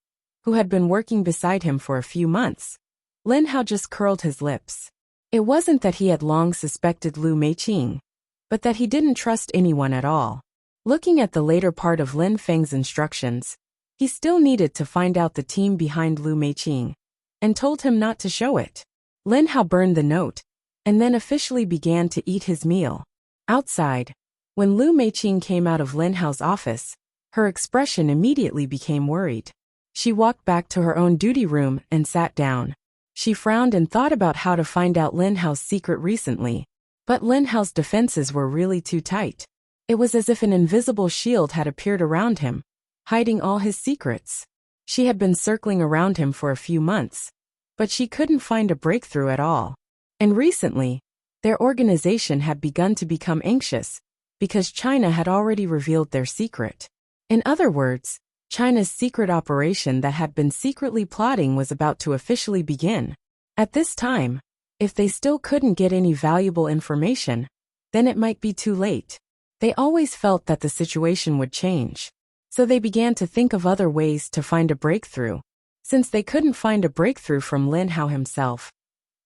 who had been working beside him for a few months, Lin Hao just curled his lips. It wasn't that he had long suspected Lu Meiqing, but that he didn't trust anyone at all. Looking at the later part of Lin Feng's instructions, he still needed to find out the team behind Lu Meiqing, and told him not to show it. Lin Hao burned the note, and then officially began to eat his meal. Outside, when Lu Meiqing came out of Lin Hao's office, her expression immediately became worried. She walked back to her own duty room and sat down. She frowned and thought about how to find out Lin Hao's secret recently, but Lin Hao's defenses were really too tight. It was as if an invisible shield had appeared around him, hiding all his secrets. She had been circling around him for a few months, but she couldn't find a breakthrough at all. And recently, their organization had begun to become anxious, because China had already revealed their secret. In other words, China's secret operation that had been secretly plotting was about to officially begin. At this time, if they still couldn't get any valuable information, then it might be too late. They always felt that the situation would change. So they began to think of other ways to find a breakthrough. Since they couldn't find a breakthrough from Lin Hao himself,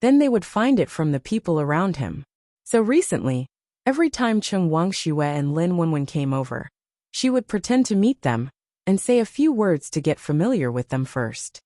then they would find it from the people around him. So recently, every time Cheng Wangxue and Lin Wenwen came over, she would pretend to meet them and say a few words to get familiar with them first.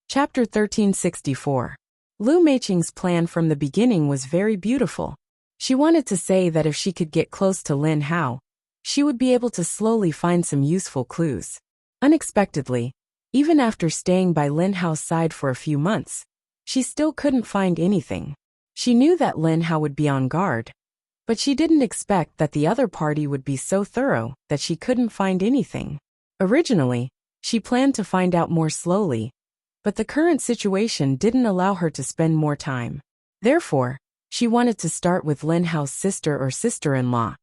Chapter 1364. Lu Meiqing's plan from the beginning was very beautiful. She wanted to say that if she could get close to Lin Hao, she would be able to slowly find some useful clues. Unexpectedly, even after staying by Lin Hao's side for a few months, she still couldn't find anything. She knew that Lin Hao would be on guard, but she didn't expect that the other party would be so thorough that she couldn't find anything. Originally, she planned to find out more slowly, but the current situation didn't allow her to spend more time. Therefore, she wanted to start with Lin Hao's sister or sister-in-law.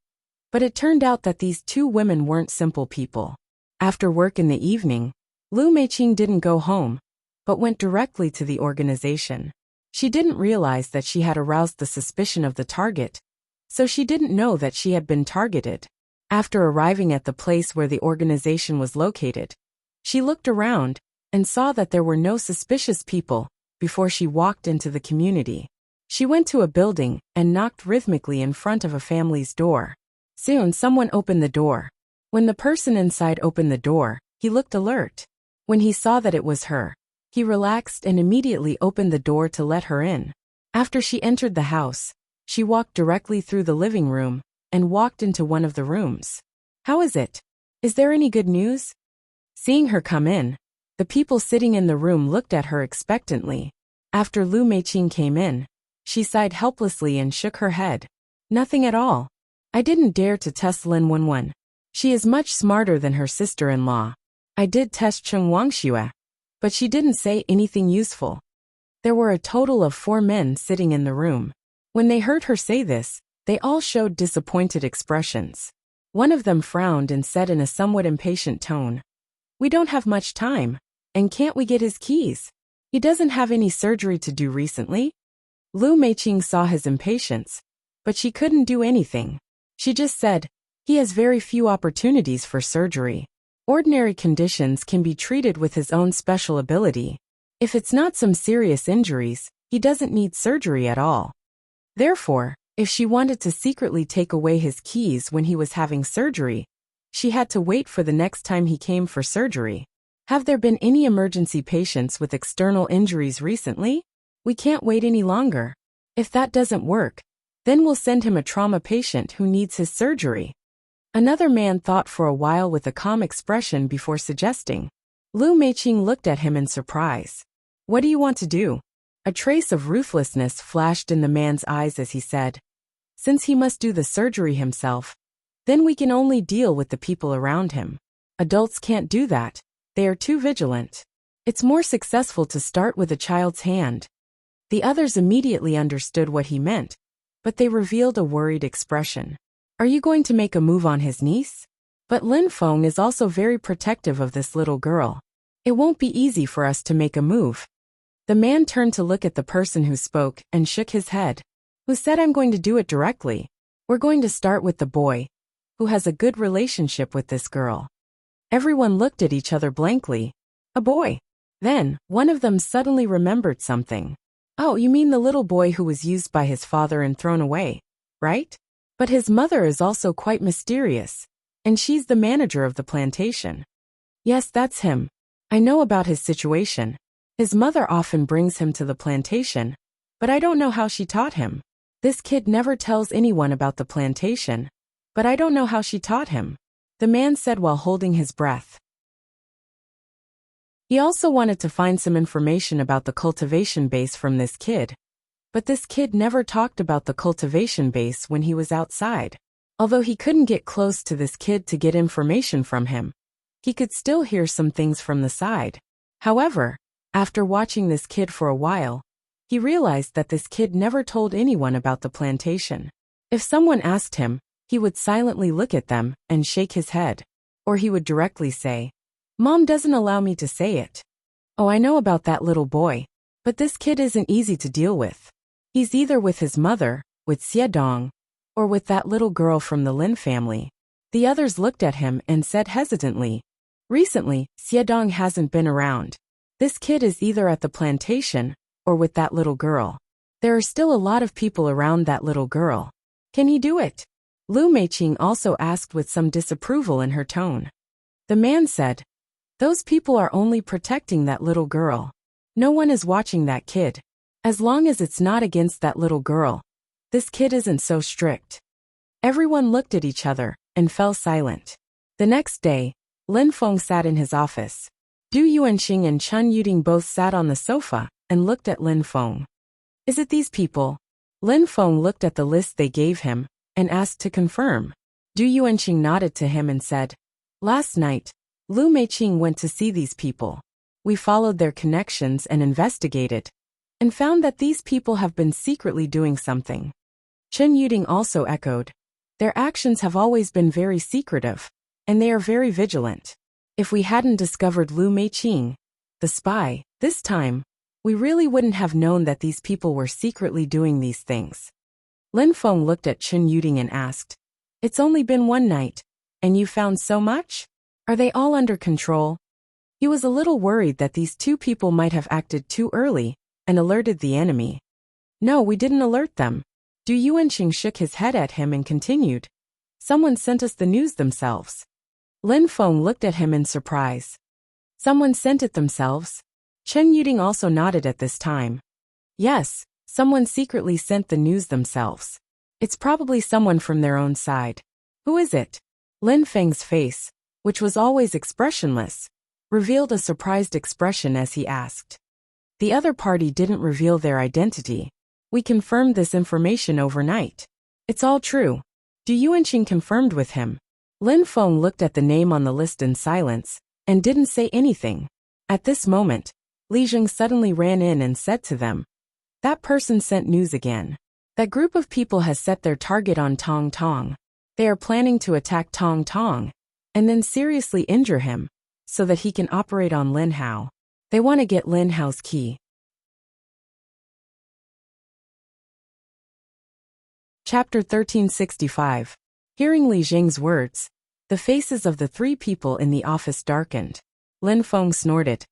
But it turned out that these two women weren't simple people. After work in the evening, Lu Meiqing didn't go home, but went directly to the organization. She didn't realize that she had aroused the suspicion of the target, so she didn't know that she had been targeted. After arriving at the place where the organization was located, she looked around and saw that there were no suspicious people before she walked into the community. She went to a building and knocked rhythmically in front of a family's door. Soon someone opened the door. When the person inside opened the door, he looked alert. When he saw that it was her, he relaxed and immediately opened the door to let her in. After she entered the house, she walked directly through the living room and walked into one of the rooms. "How is it? Is there any good news?" Seeing her come in, the people sitting in the room looked at her expectantly. After Lu Meiqing came in, she sighed helplessly and shook her head. "Nothing at all. I didn't dare to test Lin Wenwen. She is much smarter than her sister-in-law. I did test Cheng Wangxue, but she didn't say anything useful." There were a total of 4 men sitting in the room. When they heard her say this, they all showed disappointed expressions. One of them frowned and said in a somewhat impatient tone, "We don't have much time, and can't we get his keys? He doesn't have any surgery to do recently." Lu Meiqing saw his impatience, but she couldn't do anything. She just said, "He has very few opportunities for surgery. Ordinary conditions can be treated with his own special ability. If it's not some serious injuries, he doesn't need surgery at all." Therefore, if she wanted to secretly take away his keys when he was having surgery, she had to wait for the next time he came for surgery. "Have there been any emergency patients with external injuries recently? We can't wait any longer. If that doesn't work, then we'll send him a trauma patient who needs his surgery." Another man thought for a while with a calm expression before suggesting. Lu Meiqing looked at him in surprise. "What do you want to do?" A trace of ruthlessness flashed in the man's eyes as he said, "Since he must do the surgery himself, then we can only deal with the people around him. Adults can't do that. They are too vigilant. It's more successful to start with a child's hand." The others immediately understood what he meant, but they revealed a worried expression. "Are you going to make a move on his niece?" "But Lin Feng is also very protective of this little girl. It won't be easy for us to make a move." The man turned to look at the person who spoke and shook his head. "Who said I'm going to do it directly? We're going to start with the boy, who has a good relationship with this girl." Everyone looked at each other blankly. "A boy?" Then, one of them suddenly remembered something. "Oh, you mean the little boy who was used by his father and thrown away, right? But his mother is also quite mysterious, and she's the manager of the plantation." "Yes, that's him. I know about his situation. His mother often brings him to the plantation, but I don't know how she taught him. This kid never tells anyone about the plantation, but I don't know how she taught him," the man said while holding his breath. He also wanted to find some information about the cultivation base from this kid, but this kid never talked about the cultivation base when he was outside. Although he couldn't get close to this kid to get information from him, he could still hear some things from the side. However, after watching this kid for a while, he realized that this kid never told anyone about the plantation. If someone asked him, he would silently look at them and shake his head. Or he would directly say, "Mom doesn't allow me to say it." "Oh, I know about that little boy. But this kid isn't easy to deal with. He's either with his mother, with Xiedong, or with that little girl from the Lin family." The others looked at him and said hesitantly, "Recently, Xiedong hasn't been around. This kid is either at the plantation or with that little girl. There are still a lot of people around that little girl. Can he do it?" Lu Meiqing also asked with some disapproval in her tone. The man said, "Those people are only protecting that little girl. No one is watching that kid. As long as it's not against that little girl. This kid isn't so strict. Everyone looked at each other and fell silent. The next day, Lin Feng sat in his office. Du Yuanxing and Chen Yuding both sat on the sofa and looked at Lin Feng. Is it these people? Lin Feng looked at the list they gave him and asked to confirm. Du Yuanxing nodded to him and said, last night, Lu Meiqing went to see these people. We followed their connections and investigated, and found that these people have been secretly doing something. Chen Yuding also echoed. Their actions have always been very secretive, and they are very vigilant. If we hadn't discovered Lu Meiqing, the spy, this time, we really wouldn't have known that these people were secretly doing these things. Lin Feng looked at Chen Yuding and asked, it's only been one night, and you found so much? Are they all under control? He was a little worried that these two people might have acted too early and alerted the enemy. No, we didn't alert them. Du Yuanxing shook his head at him and continued. Someone sent us the news themselves. Lin Feng looked at him in surprise. Someone sent it themselves? Chen Yuding also nodded at this time. Yes, someone secretly sent the news themselves. It's probably someone from their own side. Who is it? Lin Feng's face, which was always expressionless, revealed a surprised expression as he asked. The other party didn't reveal their identity. We confirmed this information overnight. It's all true. Du Yuanxing confirmed with him. Lin Feng looked at the name on the list in silence and didn't say anything. At this moment, Li Zheng suddenly ran in and said to them, that person sent news again. That group of people has set their target on Tong Tong. They are planning to attack Tong Tong and then seriously injure him so that he can operate on Lin Hao. They want to get Lin Hao's key. Chapter 1365. Hearing Li Zheng's words, the faces of the three people in the office darkened. Lin Feng snorted.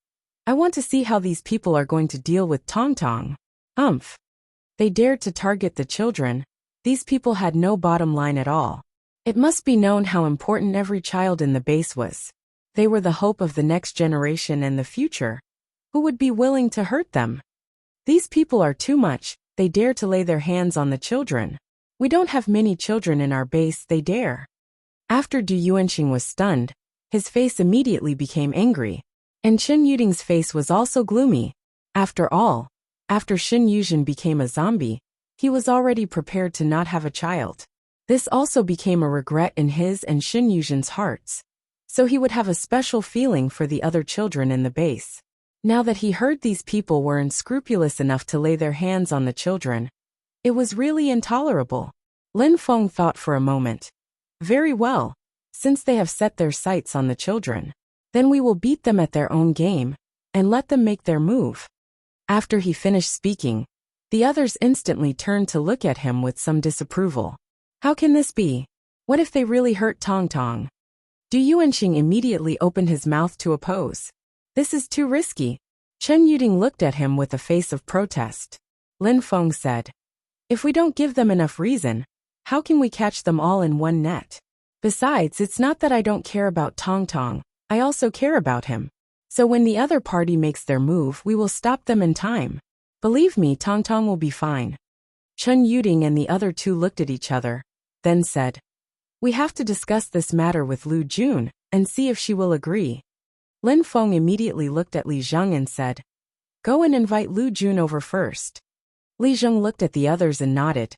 I want to see how these people are going to deal with Tong Tong. Humph. They dared to target the children. These people had no bottom line at all. It must be known how important every child in the base was. They were the hope of the next generation and the future. Who would be willing to hurt them? These people are too much. They dare to lay their hands on the children. We don't have many children in our base, they dare. After Du Yuanxing was stunned, his face immediately became angry. And Chen Yuding's face was also gloomy. After all, after Shin Yuzhen became a zombie, he was already prepared to not have a child. This also became a regret in his and Shin Yuzhen's hearts. So he would have a special feeling for the other children in the base. Now that he heard these people were unscrupulous enough to lay their hands on the children, it was really intolerable. Lin Feng thought for a moment. Very well, since they have set their sights on the children, then we will beat them at their own game and let them make their move. After he finished speaking, the others instantly turned to look at him with some disapproval. How can this be? What if they really hurt Tong Tong? Du Yuanxing immediately opened his mouth to oppose. This is too risky. Chen Yuding looked at him with a face of protest. Lin Feng said, if we don't give them enough reason, how can we catch them all in one net? Besides, it's not that I don't care about Tong Tong, I also care about him. So when the other party makes their move, we will stop them in time. Believe me, Tong Tong will be fine. Chen Yuding and the other two looked at each other, then said, we have to discuss this matter with Lu Jun and see if she will agree. Lin Feng immediately looked at Li Zheng and said, go and invite Lu Jun over first. Li Zheng looked at the others and nodded.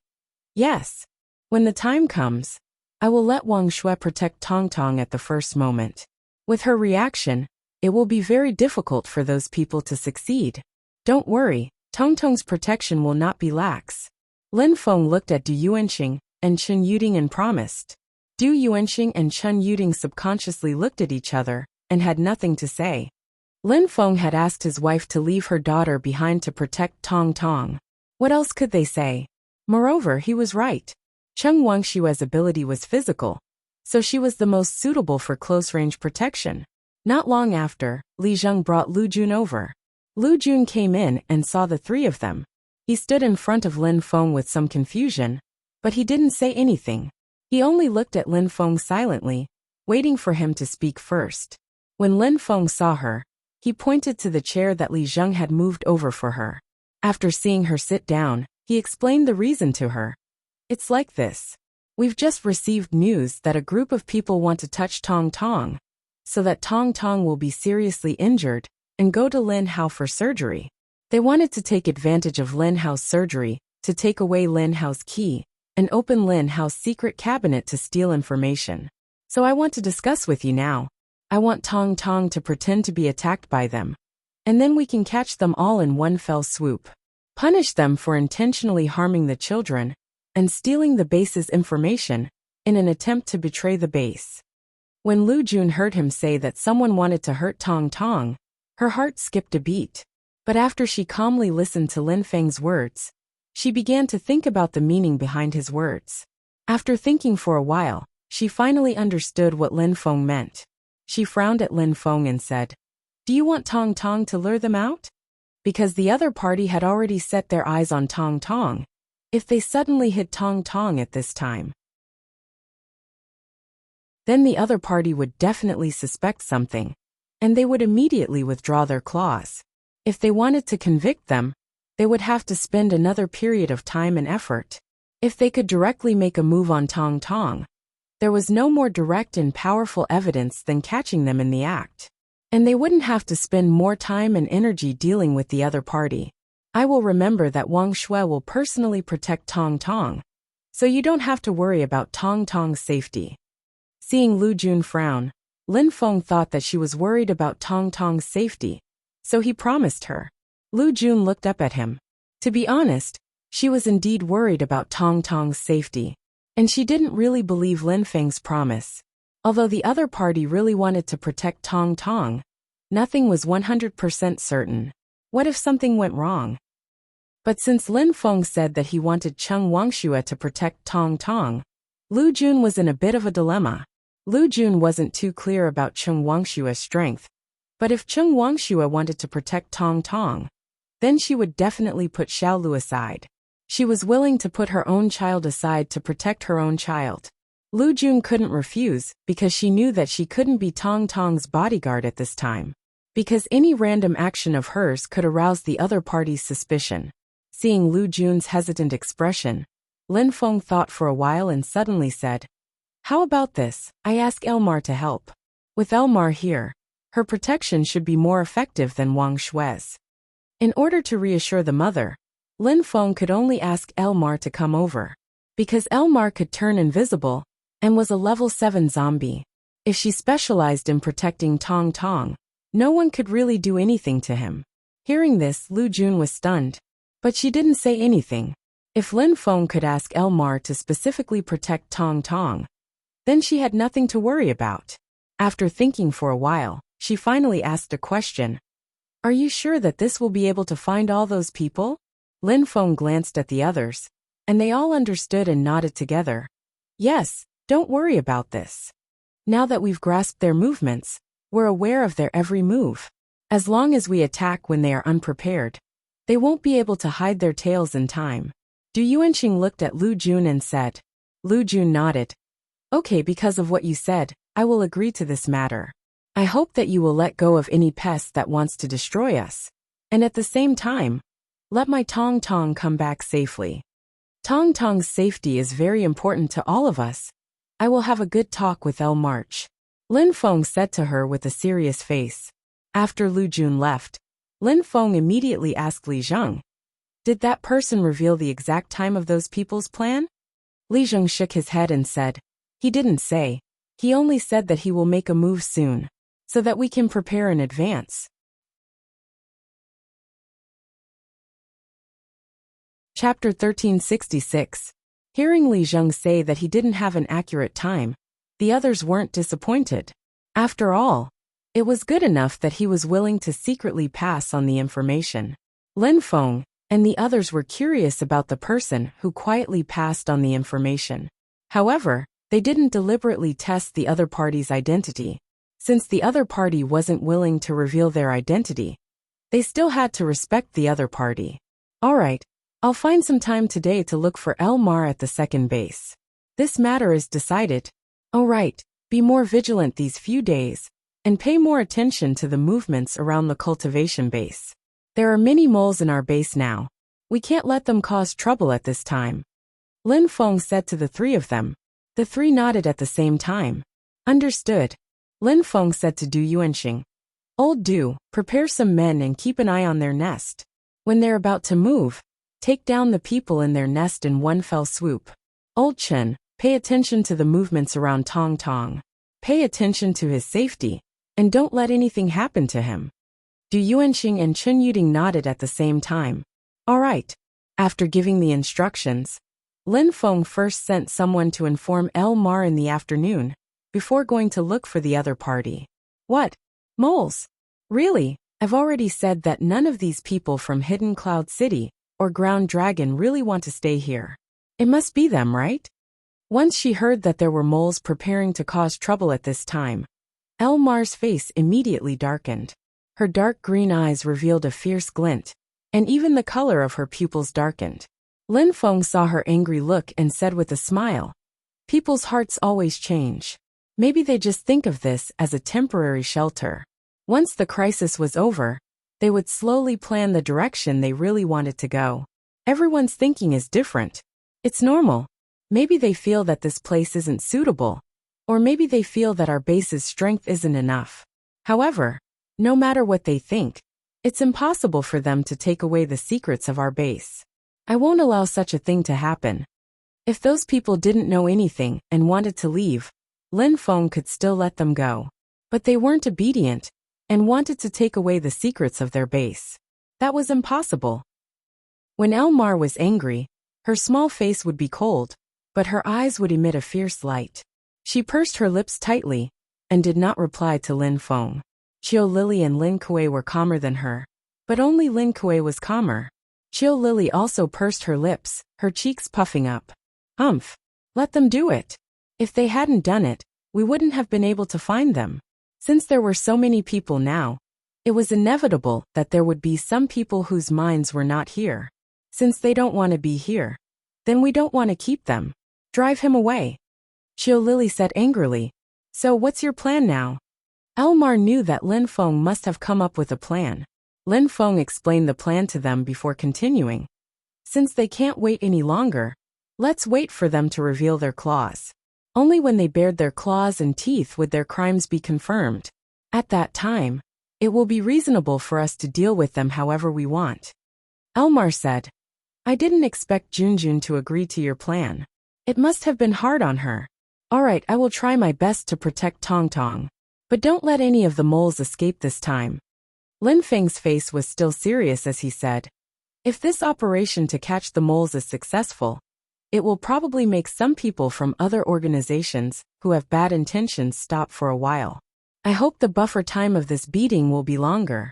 Yes. When the time comes, I will let Wang Shui protect Tong Tong at the first moment. With her reaction, it will be very difficult for those people to succeed. Don't worry, Tong Tong's protection will not be lax. Lin Feng looked at Du Yuanxing and Chen Yuding and promised. Du Yuanxing and Chen Yuding subconsciously looked at each other and had nothing to say. Lin Feng had asked his wife to leave her daughter behind to protect Tong Tong. What else could they say? Moreover, he was right. Cheng Wangshue's ability was physical, so she was the most suitable for close-range protection. Not long after, Li Zheng brought Lu Jun over. Lu Jun came in and saw the three of them. He stood in front of Lin Feng with some confusion, but he didn't say anything. He only looked at Lin Feng silently, waiting for him to speak first. When Lin Feng saw her, he pointed to the chair that Li Zheng had moved over for her. After seeing her sit down, he explained the reason to her. It's like this. We've just received news that a group of people want to touch Tong Tong, so that Tong Tong will be seriously injured and go to Lin Hao for surgery. They wanted to take advantage of Lin Hao's surgery to take away Lin Hao's key and open Lin Hao's secret cabinet to steal information. So I want to discuss with you now. I want Tong Tong to pretend to be attacked by them, and then we can catch them all in one fell swoop. Punish them for intentionally harming the children and stealing the base's information in an attempt to betray the base. When Lu Jun heard him say that someone wanted to hurt Tong Tong, her heart skipped a beat. But after she calmly listened to Lin Feng's words, she began to think about the meaning behind his words. After thinking for a while, she finally understood what Lin Feng meant. She frowned at Lin Feng and said, "Do you want Tong Tong to lure them out?" Because the other party had already set their eyes on Tong Tong. If they suddenly hit Tong Tong at this time, then the other party would definitely suspect something, and they would immediately withdraw their claws. If they wanted to convict them, they would have to spend another period of time and effort. If they could directly make a move on Tong Tong, there was no more direct and powerful evidence than catching them in the act. And they wouldn't have to spend more time and energy dealing with the other party. I will remember that Wang Shui will personally protect Tong Tong, so you don't have to worry about Tong Tong's safety. Seeing Lu Jun frown, Lin Feng thought that she was worried about Tong Tong's safety, so he promised her. Lu Jun looked up at him. To be honest, she was indeed worried about Tong Tong's safety, and she didn't really believe Lin Feng's promise. Although the other party really wanted to protect Tong Tong, nothing was 100% certain. What if something went wrong? But since Lin Feng said that he wanted Cheng Wangxue to protect Tong Tong, Lu Jun was in a bit of a dilemma. Lu Jun wasn't too clear about Cheng Wangxue's strength, but if Cheng Wangxue wanted to protect Tong Tong, then she would definitely put Xiaolu aside. She was willing to put her own child aside to protect her own child. Lu Jun couldn't refuse because she knew that she couldn't be Tong Tong's bodyguard at this time, because any random action of hers could arouse the other party's suspicion. Seeing Lu Jun's hesitant expression, Lin Feng thought for a while and suddenly said, "How about this? I ask Elmar to help. With Elmar here, her protection should be more effective than Wang Shui's." In order to reassure the mother, Lin Feng could only ask Elmar to come over, because Elmar could turn invisible and was a level 7 zombie. If she specialized in protecting Tong Tong, no one could really do anything to him. Hearing this, Lu Jun was stunned, but she didn't say anything. If Lin Feng could ask Elmar to specifically protect Tong Tong, then she had nothing to worry about. After thinking for a while, she finally asked a question. "Are you sure that this will be able to find all those people?" Lin Feng glanced at the others, and they all understood and nodded together. "Yes, don't worry about this. Now that we've grasped their movements, we're aware of their every move. As long as we attack when they are unprepared, they won't be able to hide their tails in time." Du Yuanqing looked at Lu Jun and said. Lu Jun nodded. "Okay, because of what you said, I will agree to this matter. I hope that you will let go of any pest that wants to destroy us, and at the same time, let my Tong Tong come back safely. Tong Tong's safety is very important to all of us. I will have a good talk with El March," Lin Feng said to her with a serious face. After Lu Jun left, Lin Feng immediately asked Li Zheng, "Did that person reveal the exact time of those people's plan?" Li Zheng shook his head and said, "He didn't say. He only said that he will make a move soon, so that we can prepare in advance." Chapter 1366. Hearing Li Zheng say that he didn't have an accurate time, the others weren't disappointed. After all, it was good enough that he was willing to secretly pass on the information. Lin Feng and the others were curious about the person who quietly passed on the information. However, they didn't deliberately test the other party's identity. Since the other party wasn't willing to reveal their identity, they still had to respect the other party. "Alright, I'll find some time today to look for Elmar at the second base. This matter is decided. Alright, be more vigilant these few days, and pay more attention to the movements around the cultivation base. There are many moles in our base now, We can't let them cause trouble at this time. Lin Feng said to the three of them. The three nodded at the same time. Understood. Lin Feng said to Du Yuanxing. Old Du, prepare some men and keep an eye on their nest. When they're about to move, take down the people in their nest in one fell swoop. Old Chen, pay attention to the movements around Tong Tong. Pay attention to his safety, and don't let anything happen to him. Du Yuanxing and Chen Yuding nodded at the same time. All right. After giving the instructions, Lin Feng first sent someone to inform El Mar in the afternoon, before going to look for the other party. What? Moles? Really? I've already said that none of these people from Hidden Cloud City or Ground Dragon really want to stay here. It must be them, right? Once she heard that there were moles preparing to cause trouble at this time, El Mar's face immediately darkened. Her dark green eyes revealed a fierce glint, and even the color of her pupils darkened. Lin Feng saw her angry look and said with a smile, people's hearts always change. Maybe they just think of this as a temporary shelter. Once the crisis was over, they would slowly plan the direction they really wanted to go. Everyone's thinking is different. It's normal. Maybe they feel that this place isn't suitable, or maybe they feel that our base's strength isn't enough. However, no matter what they think, it's impossible for them to take away the secrets of our base. I won't allow such a thing to happen. If those people didn't know anything and wanted to leave, Lin Feng could still let them go. But they weren't obedient and wanted to take away the secrets of their base. That was impossible. When El Mar was angry, her small face would be cold, but her eyes would emit a fierce light. She pursed her lips tightly and did not reply to Lin Feng. Qiu Lily and Lin Kuei were calmer than her, but only Lin Kuei was calmer. Qiu Lily also pursed her lips, her cheeks puffing up. Humph! Let them do it. If they hadn't done it, we wouldn't have been able to find them. Since there were so many people now, it was inevitable that there would be some people whose minds were not here. Since they don't want to be here, then we don't want to keep them. Drive him away. Qiu Lily said angrily. So what's your plan now? El Mar knew that Lin Feng must have come up with a plan. Lin Feng explained the plan to them before continuing. Since they can't wait any longer, let's wait for them to reveal their claws. Only when they bared their claws and teeth would their crimes be confirmed. At that time, it will be reasonable for us to deal with them however we want. El Mar said. I didn't expect Junjun to agree to your plan. It must have been hard on her. All right, I will try my best to protect Tong Tong. But don't let any of the moles escape this time. Lin Feng's face was still serious as he said, if this operation to catch the moles is successful, it will probably make some people from other organizations who have bad intentions stop for a while. I hope the buffer time of this beating will be longer.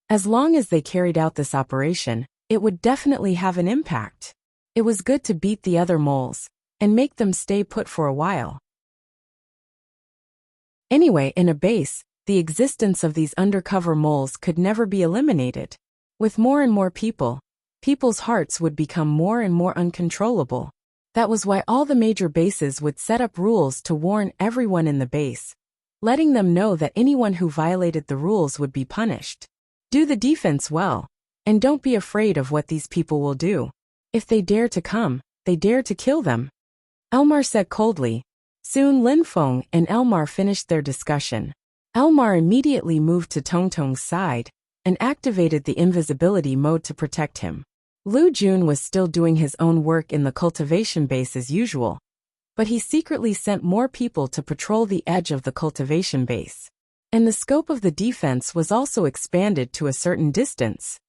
As long as they carried out this operation, it would definitely have an impact. It was good to beat the other moles and make them stay put for a while. Anyway, in a base, the existence of these undercover moles could never be eliminated. With more and more people, people's hearts would become more and more uncontrollable. That was why all the major bases would set up rules to warn everyone in the base, letting them know that anyone who violated the rules would be punished. Do the defense well, and don't be afraid of what these people will do. If they dare to come, they dare to kill them. El Mar said coldly. Soon Lin Feng and El Mar finished their discussion. El Mar immediately moved to Tong Tong's side and activated the invisibility mode to protect him. Lu Jun was still doing his own work in the cultivation base as usual, but he secretly sent more people to patrol the edge of the cultivation base. And the scope of the defense was also expanded to a certain distance.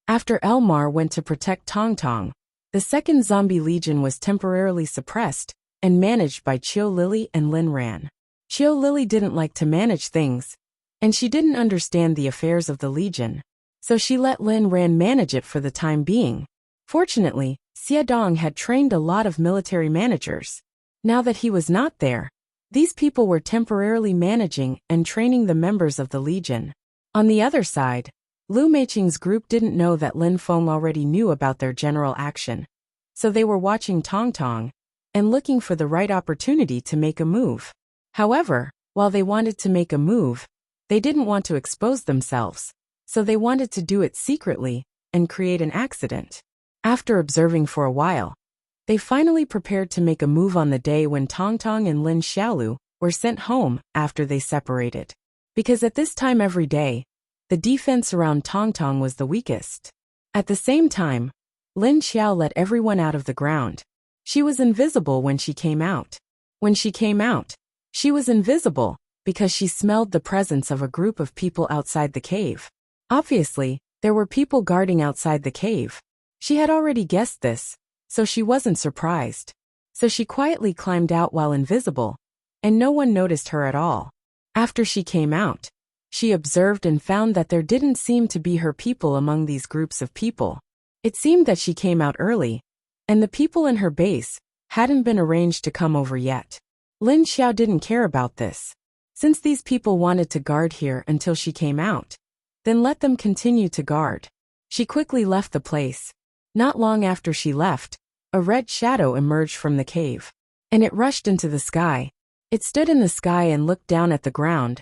After El Mar went to protect Tong Tong, the second zombie legion was temporarily suppressed and managed by Qiu Lily and Lin Ran. Qiu Lily didn't like to manage things, and she didn't understand the affairs of the legion, so she let Lin Ran manage it for the time being. Fortunately, Xie Dong had trained a lot of military managers. Now that he was not there, these people were temporarily managing and training the members of the legion. On the other side, Lu Meiqing's group didn't know that Lin Feng already knew about their general action, so they were watching Tong Tong and looking for the right opportunity to make a move. However, while they wanted to make a move, they didn't want to expose themselves, so they wanted to do it secretly and create an accident. After observing for a while, they finally prepared to make a move on the day when Tongtong and Lin Xiaolu were sent home after they separated. Because at this time every day, the defense around Tongtong was the weakest. At the same time, Lin Xiao let everyone out of the ground. She was invisible when she came out. When she came out, she was invisible because she smelled the presence of a group of people outside the cave. Obviously, there were people guarding outside the cave. She had already guessed this, so she wasn't surprised. So she quietly climbed out while invisible, and no one noticed her at all. After she came out, she observed and found that there didn't seem to be her people among these groups of people. It seemed that she came out early, and the people in her base hadn't been arranged to come over yet. Lin Xiao didn't care about this. Since these people wanted to guard here until she came out, then let them continue to guard. She quickly left the place. Not long after she left, a red shadow emerged from the cave, and it rushed into the sky. It stood in the sky and looked down at the ground,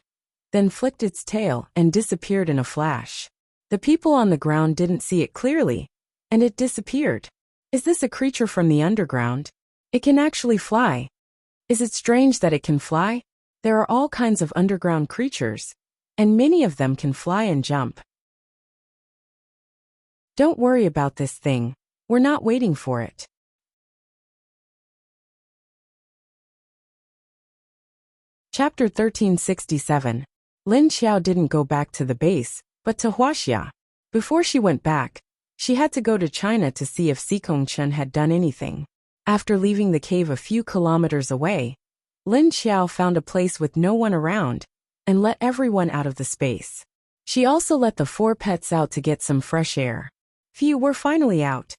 then flicked its tail and disappeared in a flash. The people on the ground didn't see it clearly, and it disappeared. Is this a creature from the underground? It can actually fly. Is it strange that it can fly? There are all kinds of underground creatures, and many of them can fly and jump. Don't worry about this thing. We're not waiting for it. Chapter 1367. Lin Xiao didn't go back to the base, but to Wuxia. Before she went back, she had to go to China to see if Xikongchen had done anything. After leaving the cave a few kilometers away, Lin Xiao found a place with no one around and let everyone out of the space. She also let the 4 pets out to get some fresh air. Few were finally out.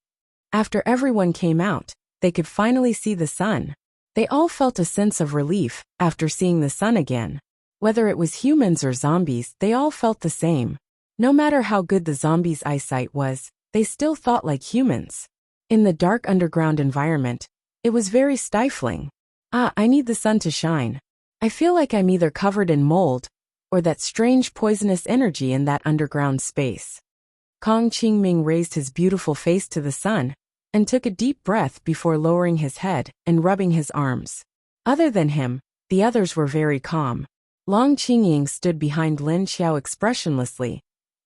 After everyone came out, they could finally see the sun. They all felt a sense of relief after seeing the sun again. Whether it was humans or zombies, they all felt the same. No matter how good the zombies' eyesight was, they still thought like humans. In the dark underground environment, it was very stifling. I need the sun to shine. I feel like I'm either covered in mold or that strange poisonous energy in that underground space. Kong Qingming raised his beautiful face to the sun and took a deep breath before lowering his head and rubbing his arms. Other than him, the others were very calm. Long Qingying stood behind Lin Xiao expressionlessly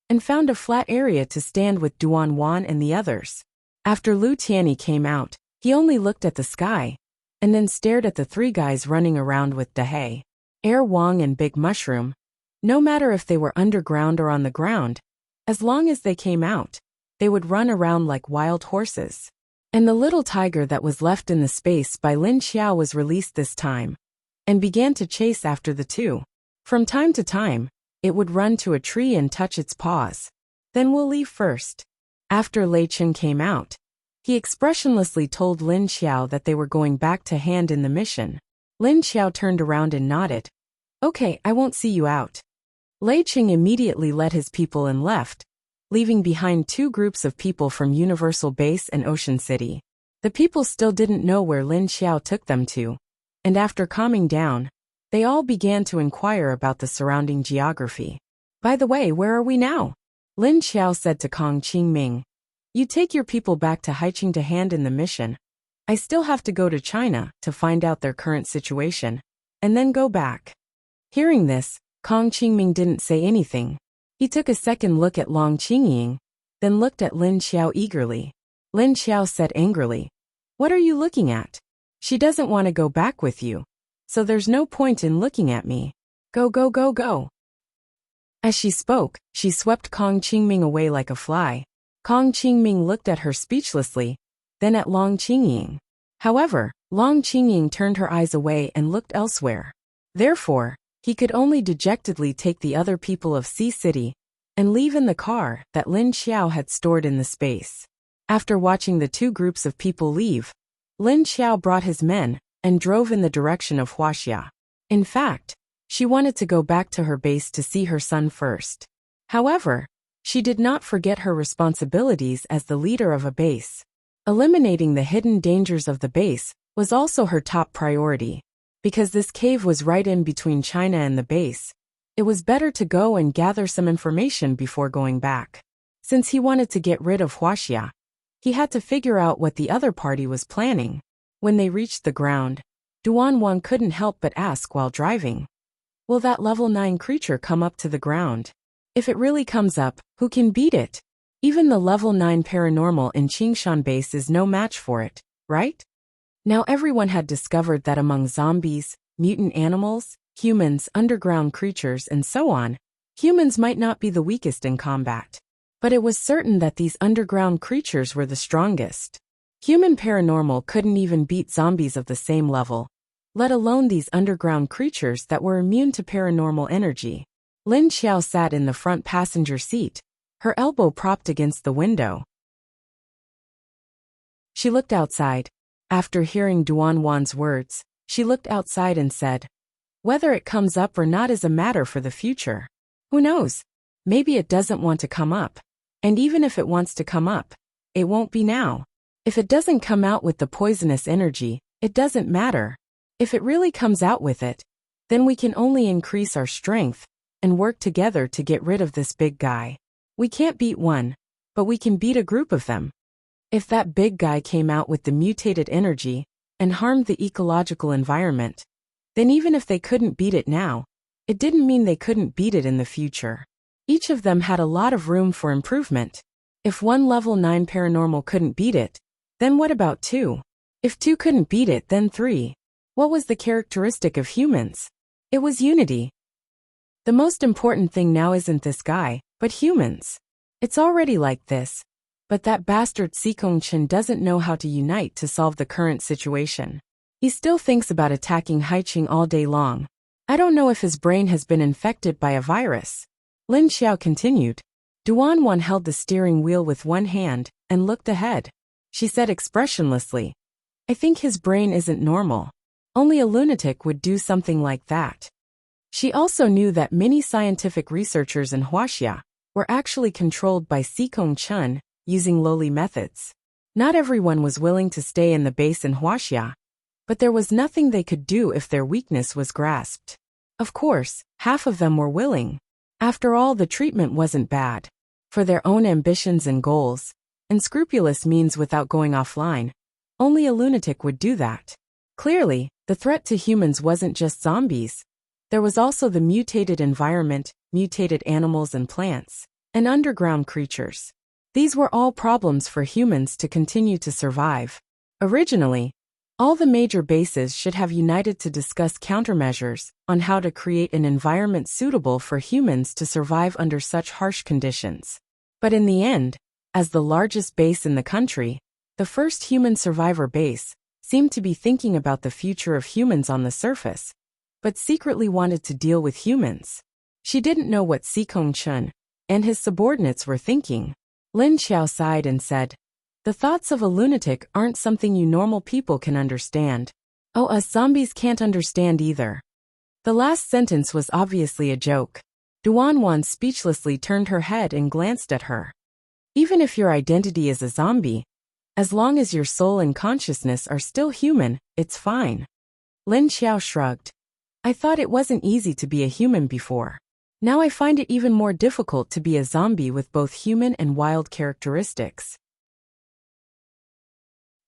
and found a flat area to stand with Duan Wan and the others. After Lu Tianyi came out, he only looked at the sky and then stared at the 3 guys running around with Dehei, Air Wang and Big Mushroom. No matter if they were underground or on the ground, as long as they came out, they would run around like wild horses. And the little tiger that was left in the space by Lin Xiao was released this time and began to chase after the 2. From time to time, it would run to a tree and touch its paws. Then we'll leave first. After Lei Chen came out, he expressionlessly told Lin Xiao that they were going back to hand in the mission. Lin Xiao turned around and nodded. Okay, I won't see you out. Lei Ching immediately led his people and left, leaving behind 2 groups of people from Universal Base and Ocean City. The people still didn't know where Lin Xiao took them to, and after calming down, they all began to inquire about the surrounding geography. By the way, where are we now? Lin Xiao said to Kong Qingming. You take your people back to Haiqing to hand in the mission. I still have to go to China to find out their current situation, and then go back. Hearing this, Kong Qingming didn't say anything. He took a second look at Long Qingying, then looked at Lin Xiao eagerly. Lin Xiao said angrily, What are you looking at? She doesn't want to go back with you, so there's no point in looking at me. Go, go, go, go. As she spoke, she swept Kong Qingming away like a fly. Kong Qingming looked at her speechlessly, then at Long Qingying. However, Long Qingying turned her eyes away and looked elsewhere. Therefore, he could only dejectedly take the other people of Sea City and leave in the car that Lin Xiao had stored in the space. After watching the 2 groups of people leave, Lin Xiao brought his men and drove in the direction of Wuxia. In fact, she wanted to go back to her base to see her son first. However, she did not forget her responsibilities as the leader of a base. Eliminating the hidden dangers of the base was also her top priority. Because this cave was right in between China and the base, it was better to go and gather some information before going back. Since he wanted to get rid of Wuxia, He had to figure out what the other party was planning. When they reached the ground, Duan couldn't help but ask while driving. Will that level 9 creature come up to the ground? If it really comes up, who can beat it? Even the level 9 paranormal in Qingshan base is no match for it, right? Now everyone had discovered that among zombies, mutant animals, humans, underground creatures, and so on, humans might not be the weakest in combat. But it was certain that these underground creatures were the strongest. Human paranormal couldn't even beat zombies of the same level, let alone these underground creatures that were immune to paranormal energy. Lin Xiao sat in the front passenger seat, her elbow propped against the window. She looked outside. After hearing Duan's words, she looked outside and said, whether it comes up or not is a matter for the future. Who knows? Maybe it doesn't want to come up. And even if it wants to come up, it won't be now. If it doesn't come out with the poisonous energy, it doesn't matter. If it really comes out with it, then we can only increase our strength and work together to get rid of this big guy. We can't beat one, but we can beat a group of them. If that big guy came out with the mutated energy and harmed the ecological environment, then even if they couldn't beat it now, it didn't mean they couldn't beat it in the future. Each of them had a lot of room for improvement. If one level 9 paranormal couldn't beat it, then what about 2? If 2 couldn't beat it, then 3. What was the characteristic of humans? It was unity. The most important thing now isn't this guy, but humans. It's already like this. But that bastard Sikongchen doesn't know how to unite to solve the current situation. He still thinks about attacking Haiqing all day long. I don't know if his brain has been infected by a virus. Lin Xiao continued. Duan held the steering wheel with one hand and looked ahead. She said expressionlessly, I think his brain isn't normal. Only a lunatic would do something like that. She also knew that many scientific researchers in Wuxia were actually controlled by Sikongchen using lowly methods. Not everyone was willing to stay in the base in Wuxia, but there was nothing they could do if their weakness was grasped. Of course, half of them were willing. After all, the treatment wasn't bad. For their own ambitions and goals, and scrupulous means without going offline, only a lunatic would do that. Clearly, the threat to humans wasn't just zombies. There was also the mutated environment, mutated animals and plants, and underground creatures. These were all problems for humans to continue to survive. Originally, all the major bases should have united to discuss countermeasures on how to create an environment suitable for humans to survive under such harsh conditions. But in the end, as the largest base in the country, the first human survivor base seemed to be thinking about the future of humans on the surface, but secretly wanted to deal with humans. She didn't know what Sikongchen and his subordinates were thinking. Lin Xiao sighed and said, the thoughts of a lunatic aren't something you normal people can understand. Oh, us zombies can't understand either. The last sentence was obviously a joke. Duan speechlessly turned her head and glanced at her. Even if your identity is a zombie, as long as your soul and consciousness are still human, it's fine. Lin Xiao shrugged. I thought it wasn't easy to be a human before. Now I find it even more difficult to be a zombie with both human and wild characteristics.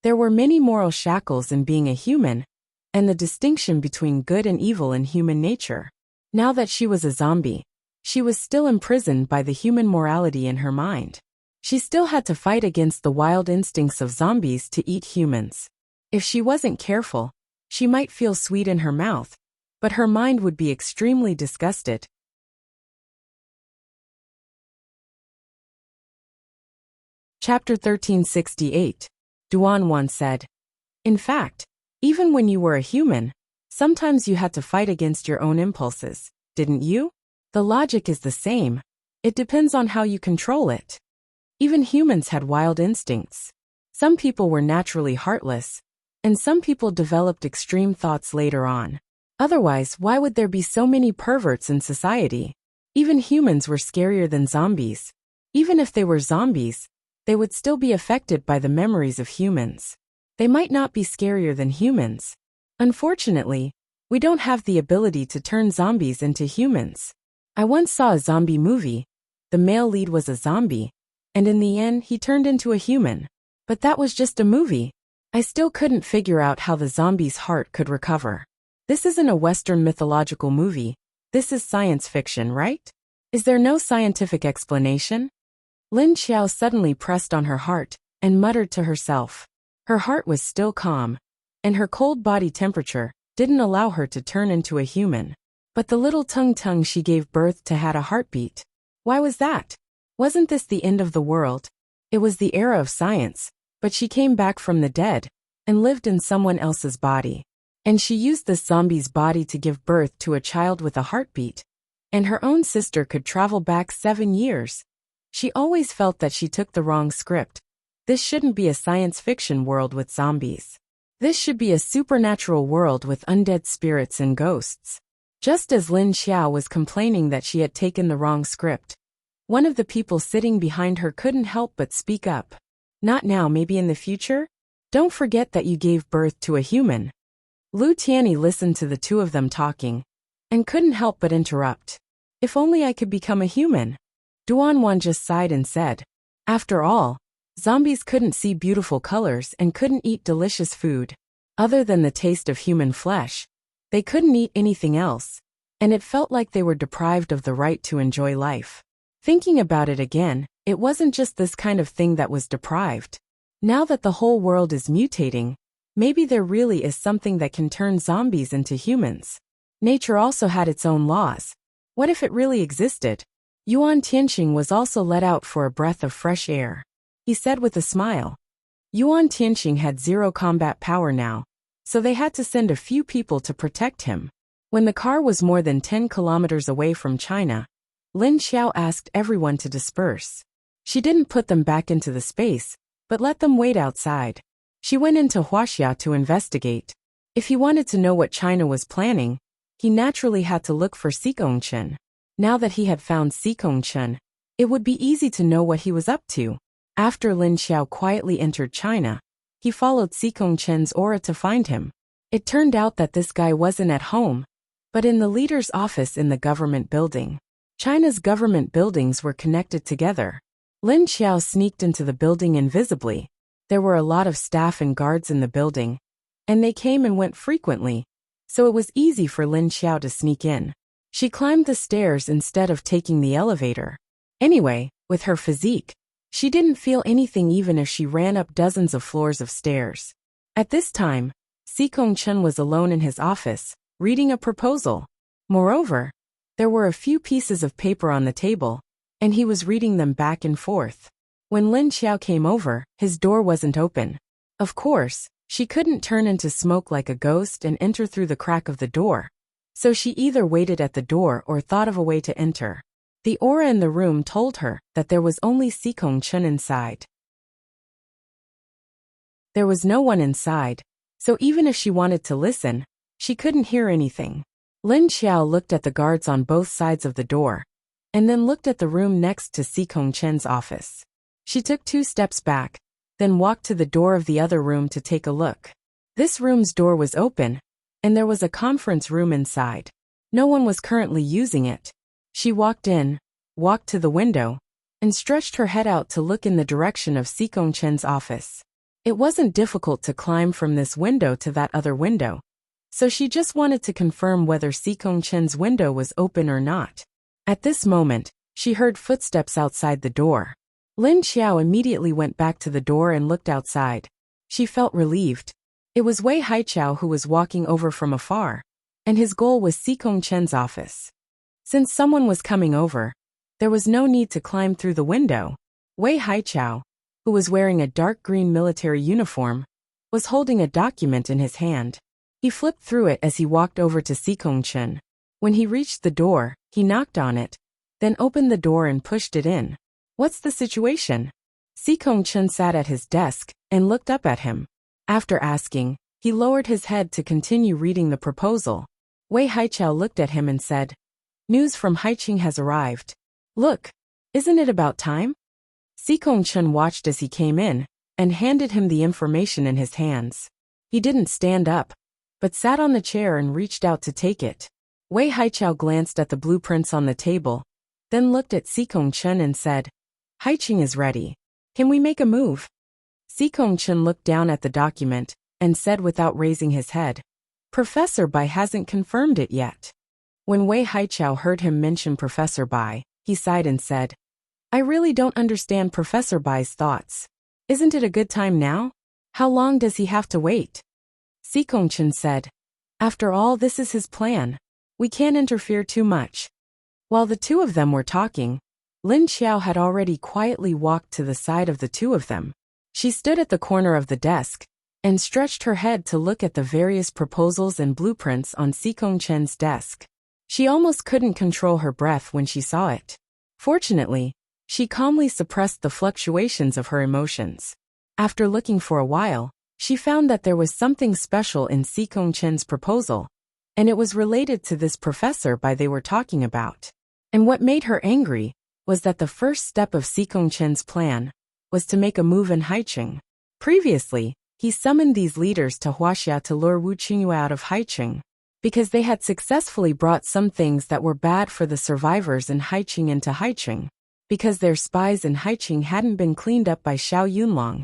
There were many moral shackles in being a human, and the distinction between good and evil in human nature. Now that she was a zombie, she was still imprisoned by the human morality in her mind. She still had to fight against the wild instincts of zombies to eat humans. If she wasn't careful, she might feel sweet in her mouth, but her mind would be extremely disgusted. Chapter 1368. Duan said. In fact, even when you were a human, sometimes you had to fight against your own impulses, didn't you? The logic is the same. It depends on how you control it. Even humans had wild instincts. Some people were naturally heartless, and some people developed extreme thoughts later on. Otherwise, why would there be so many perverts in society? Even humans were scarier than zombies. Even if they were zombies, they would still be affected by the memories of humans. They might not be scarier than humans. Unfortunately, we don't have the ability to turn zombies into humans. I once saw a zombie movie. The male lead was a zombie, and in the end he turned into a human. But that was just a movie. I still couldn't figure out how the zombie's heart could recover. This isn't a Western mythological movie. This is science fiction, right? Is there no scientific explanation? Lin Xiao suddenly pressed on her heart and muttered to herself. Her heart was still calm, and her cold body temperature didn't allow her to turn into a human. But the little tongue she gave birth to had a heartbeat. Why was that? Wasn't this the end of the world? It was the era of science, but she came back from the dead and lived in someone else's body. And she used this zombie's body to give birth to a child with a heartbeat. And her own sister could travel back 7 years. She always felt that she took the wrong script. This shouldn't be a science fiction world with zombies. This should be a supernatural world with undead spirits and ghosts. Just as Lin Xiao was complaining that she had taken the wrong script, one of the people sitting behind her couldn't help but speak up. Not now, maybe in the future? Don't forget that you gave birth to a human. Lu Tianyi listened to the two of them talking and couldn't help but interrupt. If only I could become a human. Duanwan just sighed and said, after all, zombies couldn't see beautiful colors and couldn't eat delicious food. Other than the taste of human flesh, they couldn't eat anything else, and it felt like they were deprived of the right to enjoy life. Thinking about it again, it wasn't just this kind of thing that was deprived. Now that the whole world is mutating, maybe there really is something that can turn zombies into humans. Nature also had its own laws. What if it really existed? Yuan Tianqing was also let out for a breath of fresh air. He said with a smile. Yuan Tianqing had zero combat power now, so they had to send a few people to protect him. When the car was more than 10 kilometers away from China, Lin Xiao asked everyone to disperse. She didn't put them back into the space, but let them wait outside. She went into Wuxia to investigate. If he wanted to know what China was planning, he naturally had to look for Xikongchen. Now that he had found Xikongchen, it would be easy to know what he was up to. After Lin Xiao quietly entered China, he followed Xikongchen's aura to find him. It turned out that this guy wasn't at home, but in the leader's office in the government building. China's government buildings were connected together. Lin Xiao sneaked into the building invisibly. There were a lot of staff and guards in the building, and they came and went frequently, so it was easy for Lin Xiao to sneak in. She climbed the stairs instead of taking the elevator. Anyway, with her physique, she didn't feel anything even if she ran up dozens of floors of stairs. At this time, Xikongchen was alone in his office, reading a proposal. Moreover, there were a few pieces of paper on the table, and he was reading them back and forth. When Lin Xiao came over, his door wasn't open. Of course, she couldn't turn into smoke like a ghost and enter through the crack of the door. So she either waited at the door or thought of a way to enter. The aura in the room told her that there was only Xikongchen inside. There was no one inside, so even if she wanted to listen, she couldn't hear anything. Lin Xiao looked at the guards on both sides of the door, and then looked at the room next to Xikongchen's office. She took 2 steps back, then walked to the door of the other room to take a look. This room's door was open, and there was a conference room inside. No one was currently using it. She walked in, walked to the window, and stretched her head out to look in the direction of Xikongchen's office. It wasn't difficult to climb from this window to that other window, so she just wanted to confirm whether Xikongchen's window was open or not. At this moment, she heard footsteps outside the door. Lin Xiao immediately went back to the door and looked outside. She felt relieved. It was Wei Haichao who was walking over from afar, and his goal was Xikongchen's office. Since someone was coming over, there was no need to climb through the window. Wei Haichao, who was wearing a dark green military uniform, was holding a document in his hand. He flipped through it as he walked over to Xikongchen. When he reached the door, he knocked on it, then opened the door and pushed it in. What's the situation? Xikongchen sat at his desk and looked up at him. After asking, he lowered his head to continue reading the proposal. Wei Haichao looked at him and said, "News from Haiqing has arrived. Look, isn't it about time?" Xikongchen watched as he came in and handed him the information in his hands. He didn't stand up, but sat on the chair and reached out to take it. Wei Haichao glanced at the blueprints on the table, then looked at Xikongchen and said, "Haiqing is ready. Can we make a move?" Chen looked down at the document and said without raising his head, "Professor Bai hasn't confirmed it yet." When Wei Haichao heard him mention Professor Bai, he sighed and said, "I really don't understand Professor Bai's thoughts. Isn't it a good time now? How long does he have to wait?" Chen said, "After all, this is his plan. We can't interfere too much." While the two of them were talking, Lin Xiao had already quietly walked to the side of the two of them. She stood at the corner of the desk and stretched her head to look at the various proposals and blueprints on Chen's desk. She almost couldn't control her breath when she saw it. Fortunately, she calmly suppressed the fluctuations of her emotions. After looking for a while, she found that there was something special in Chen's proposal, and it was related to this Professor Bai they were talking about. And what made her angry was that the first step of Chen's plan was to make a move in Haicheng. Previously, he summoned these leaders to Wuxia to lure Wu Qingyue out of Haicheng, because they had successfully brought some things that were bad for the survivors in Haicheng into Haicheng, because their spies in Haicheng hadn't been cleaned up by Xiao Yunlong.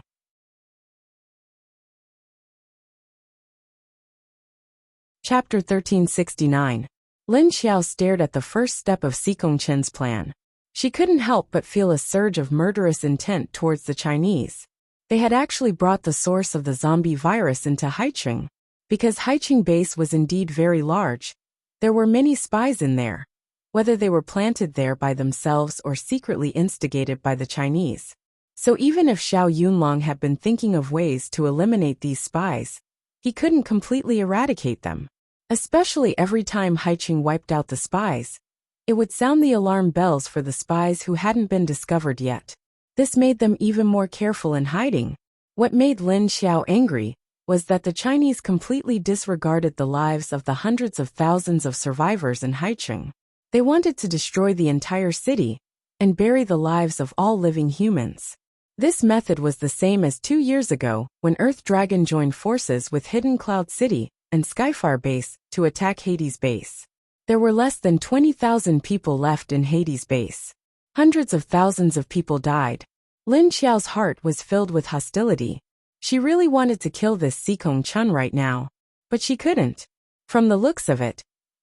Chapter 1369. Lin Xiao stared at the first step of Chen's plan. She couldn't help but feel a surge of murderous intent towards the Chinese. They had actually brought the source of the zombie virus into Haicheng. Because Haicheng base was indeed very large, there were many spies in there, whether they were planted there by themselves or secretly instigated by the Chinese. So even if Xiao Yunlong had been thinking of ways to eliminate these spies, he couldn't completely eradicate them. Especially every time Haicheng wiped out the spies, it would sound the alarm bells for the spies who hadn't been discovered yet. This made them even more careful in hiding. What made Lin Xiao angry was that the Chinese completely disregarded the lives of the hundreds of thousands of survivors in Haicheng. They wanted to destroy the entire city and bury the lives of all living humans. This method was the same as 2 years ago when Earth Dragon joined forces with Hidden Cloud City and Skyfire Base to attack Hades Base. There were less than 20,000 people left in Hades Base. Hundreds of thousands of people died. Lin Xiao's heart was filled with hostility. She really wanted to kill this Chen right now, but she couldn't. From the looks of it,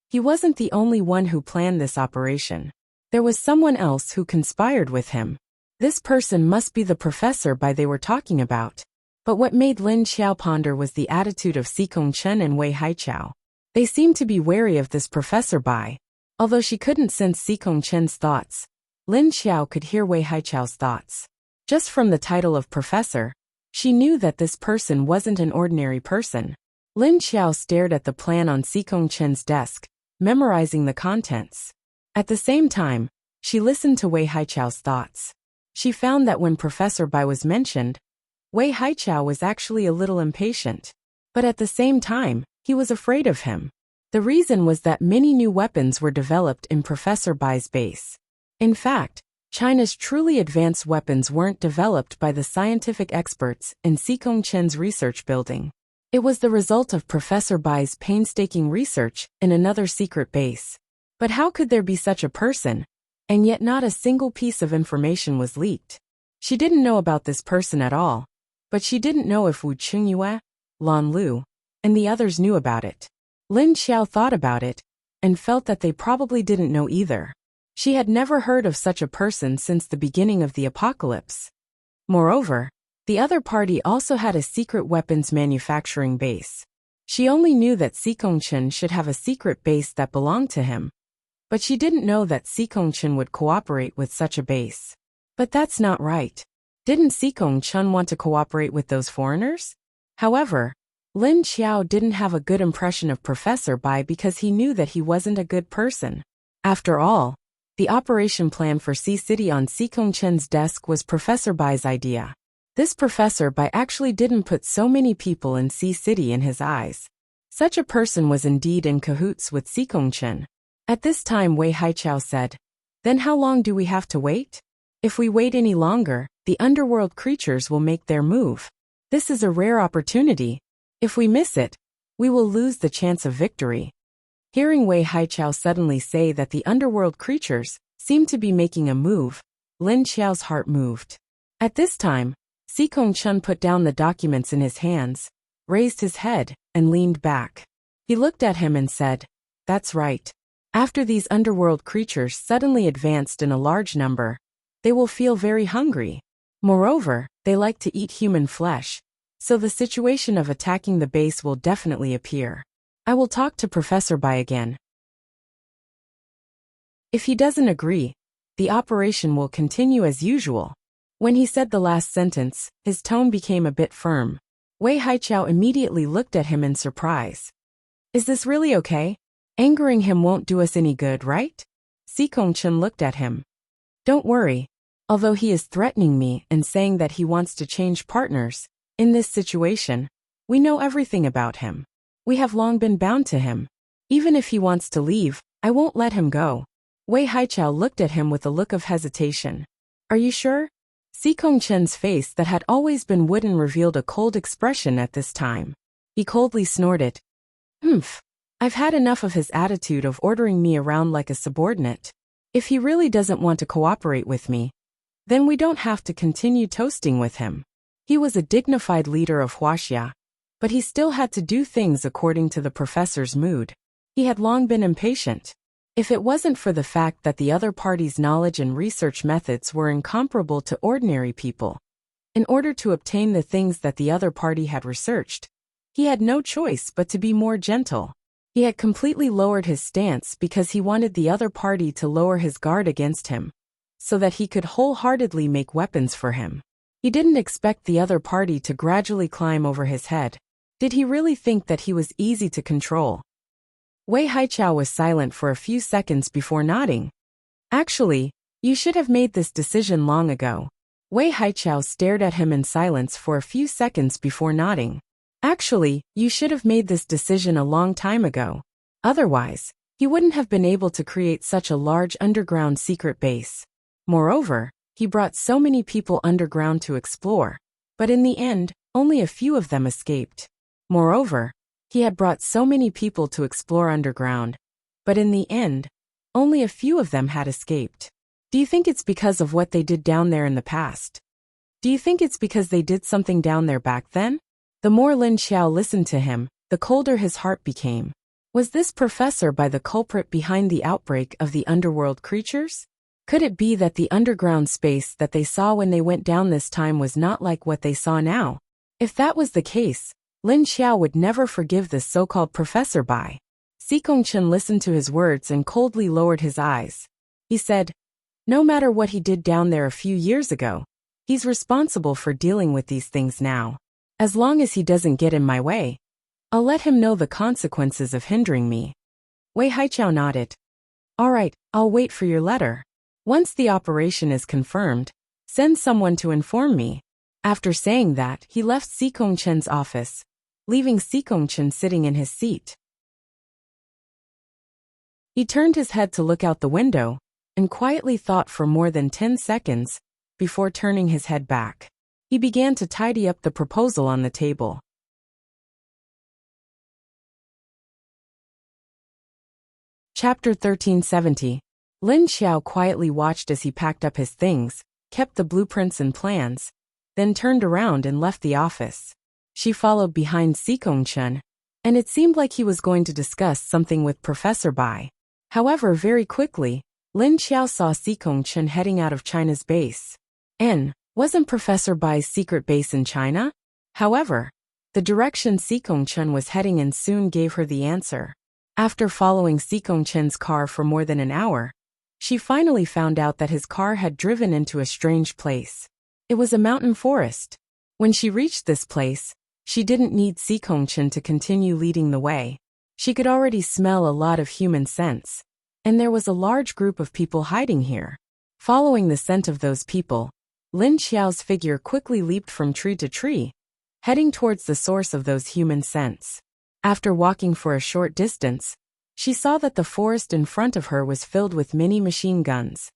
he wasn't the only one who planned this operation. There was someone else who conspired with him. This person must be the Professor Bai they were talking about. But what made Lin Xiao ponder was the attitude of Chen and Wei Haichao. They seemed to be wary of this Professor Bai. Although she couldn't sense Chen's thoughts, Lin Xiao could hear Wei Haichao's thoughts. Just from the title of Professor, she knew that this person wasn't an ordinary person. Lin Xiao stared at the plan on Chen's desk, memorizing the contents. At the same time, she listened to Wei Haichao's thoughts. She found that when Professor Bai was mentioned, Wei Haichao was actually a little impatient. But at the same time, he was afraid of him. The reason was that many new weapons were developed in Professor Bai's base. In fact, China's truly advanced weapons weren't developed by the scientific experts in Chen's research building. It was the result of Professor Bai's painstaking research in another secret base. But how could there be such a person, and yet not a single piece of information was leaked? She didn't know about this person at all, but she didn't know if Wu Qingyue, Lan Lu, and the others knew about it. Lin Xiao thought about it, and felt that they probably didn't know either. She had never heard of such a person since the beginning of the apocalypse. Moreover, the other party also had a secret weapons manufacturing base. She only knew that Chen should have a secret base that belonged to him, but she didn't know that Chen would cooperate with such a base. But that's not right. Didn't Chen want to cooperate with those foreigners? However, Lin Xiao didn't have a good impression of Professor Bai because he knew that he wasn't a good person. After all, the operation plan for C-City on Chen's desk was Professor Bai's idea. This Professor Bai actually didn't put so many people in C-City in his eyes. Such a person was indeed in cahoots with Chen. At this time Wei Haichao said, "Then how long do we have to wait? If we wait any longer, the underworld creatures will make their move. This is a rare opportunity. If we miss it, we will lose the chance of victory." Hearing Wei Haichao suddenly say that the underworld creatures seemed to be making a move, Lin Xiao's heart moved. At this time, Sikong Chun put down the documents in his hands, raised his head, and leaned back. He looked at him and said, "That's right. After these underworld creatures suddenly advanced in a large number, they will feel very hungry. Moreover, they like to eat human flesh, so the situation of attacking the base will definitely appear. I will talk to Professor Bai again. If he doesn't agree, the operation will continue as usual." When he said the last sentence, his tone became a bit firm. Wei Haichao immediately looked at him in surprise. "Is this really okay? Angering him won't do us any good, right?" Sikong Chun looked at him. "Don't worry. Although he is threatening me and saying that he wants to change partners, in this situation, we know everything about him. We have long been bound to him. Even if he wants to leave, I won't let him go." Wei Haichao looked at him with a look of hesitation. "Are you sure?" Sikong Chen's face that had always been wooden revealed a cold expression at this time. He coldly snorted. "Humph. I've had enough of his attitude of ordering me around like a subordinate. If he really doesn't want to cooperate with me, then we don't have to continue toasting with him." He was a dignified leader of Wuxia, but he still had to do things according to the professor's mood. He had long been impatient. If it wasn't for the fact that the other party's knowledge and research methods were incomparable to ordinary people, in order to obtain the things that the other party had researched, he had no choice but to be more gentle. He had completely lowered his stance because he wanted the other party to lower his guard against him, so that he could wholeheartedly make weapons for him. He didn't expect the other party to gradually climb over his head. Did he really think that he was easy to control? Wei Haichao was silent for a few seconds before nodding. "Actually, you should have made this decision long ago." Wei Haichao stared at him in silence for a few seconds before nodding. "Actually, you should have made this decision a long time ago. Otherwise, he wouldn't have been able to create such a large underground secret base. Moreover, he brought so many people underground to explore, but in the end, only a few of them escaped. Moreover, he had brought so many people to explore underground, but in the end, only a few of them had escaped. Do you think it's because of what they did down there in the past? Do you think it's because they did something down there back then?" The more Lin Xiao listened to him, the colder his heart became. Was this professor Bai the culprit behind the outbreak of the underworld creatures? Could it be that the underground space that they saw when they went down this time was not like what they saw now? If that was the case, Lin Xiao would never forgive this so-called Professor Bai. Sikong Chun listened to his words and coldly lowered his eyes. He said, "No matter what he did down there a few years ago, he's responsible for dealing with these things now. As long as he doesn't get in my way, I'll let him know the consequences of hindering me." Wei Haichao nodded. "All right, I'll wait for your letter. Once the operation is confirmed, send someone to inform me." After saying that, he left Sikong Chen's office, leaving Sikong Chen sitting in his seat. He turned his head to look out the window, and quietly thought for more than 10 seconds, before turning his head back. He began to tidy up the proposal on the table. Chapter 1370. Lin Xiao quietly watched as he packed up his things, kept the blueprints and plans, then turned around and left the office. She followed behind Sikong Chen, and it seemed like he was going to discuss something with Professor Bai. However, very quickly, Lin Xiao saw Sikong Chen heading out of China's base. Wasn't Professor Bai's secret base in China? However, the direction Sikong Chen was heading in soon gave her the answer. After following Sikong Chen's car for more than an hour, she finally found out that his car had driven into a strange place. It was a mountain forest. When she reached this place, she didn't need Sikong Chen to continue leading the way. She could already smell a lot of human scents, and there was a large group of people hiding here. Following the scent of those people, Lin Xiao's figure quickly leaped from tree to tree, heading towards the source of those human scents. After walking for a short distance, she saw that the forest in front of her was filled with mini machine guns.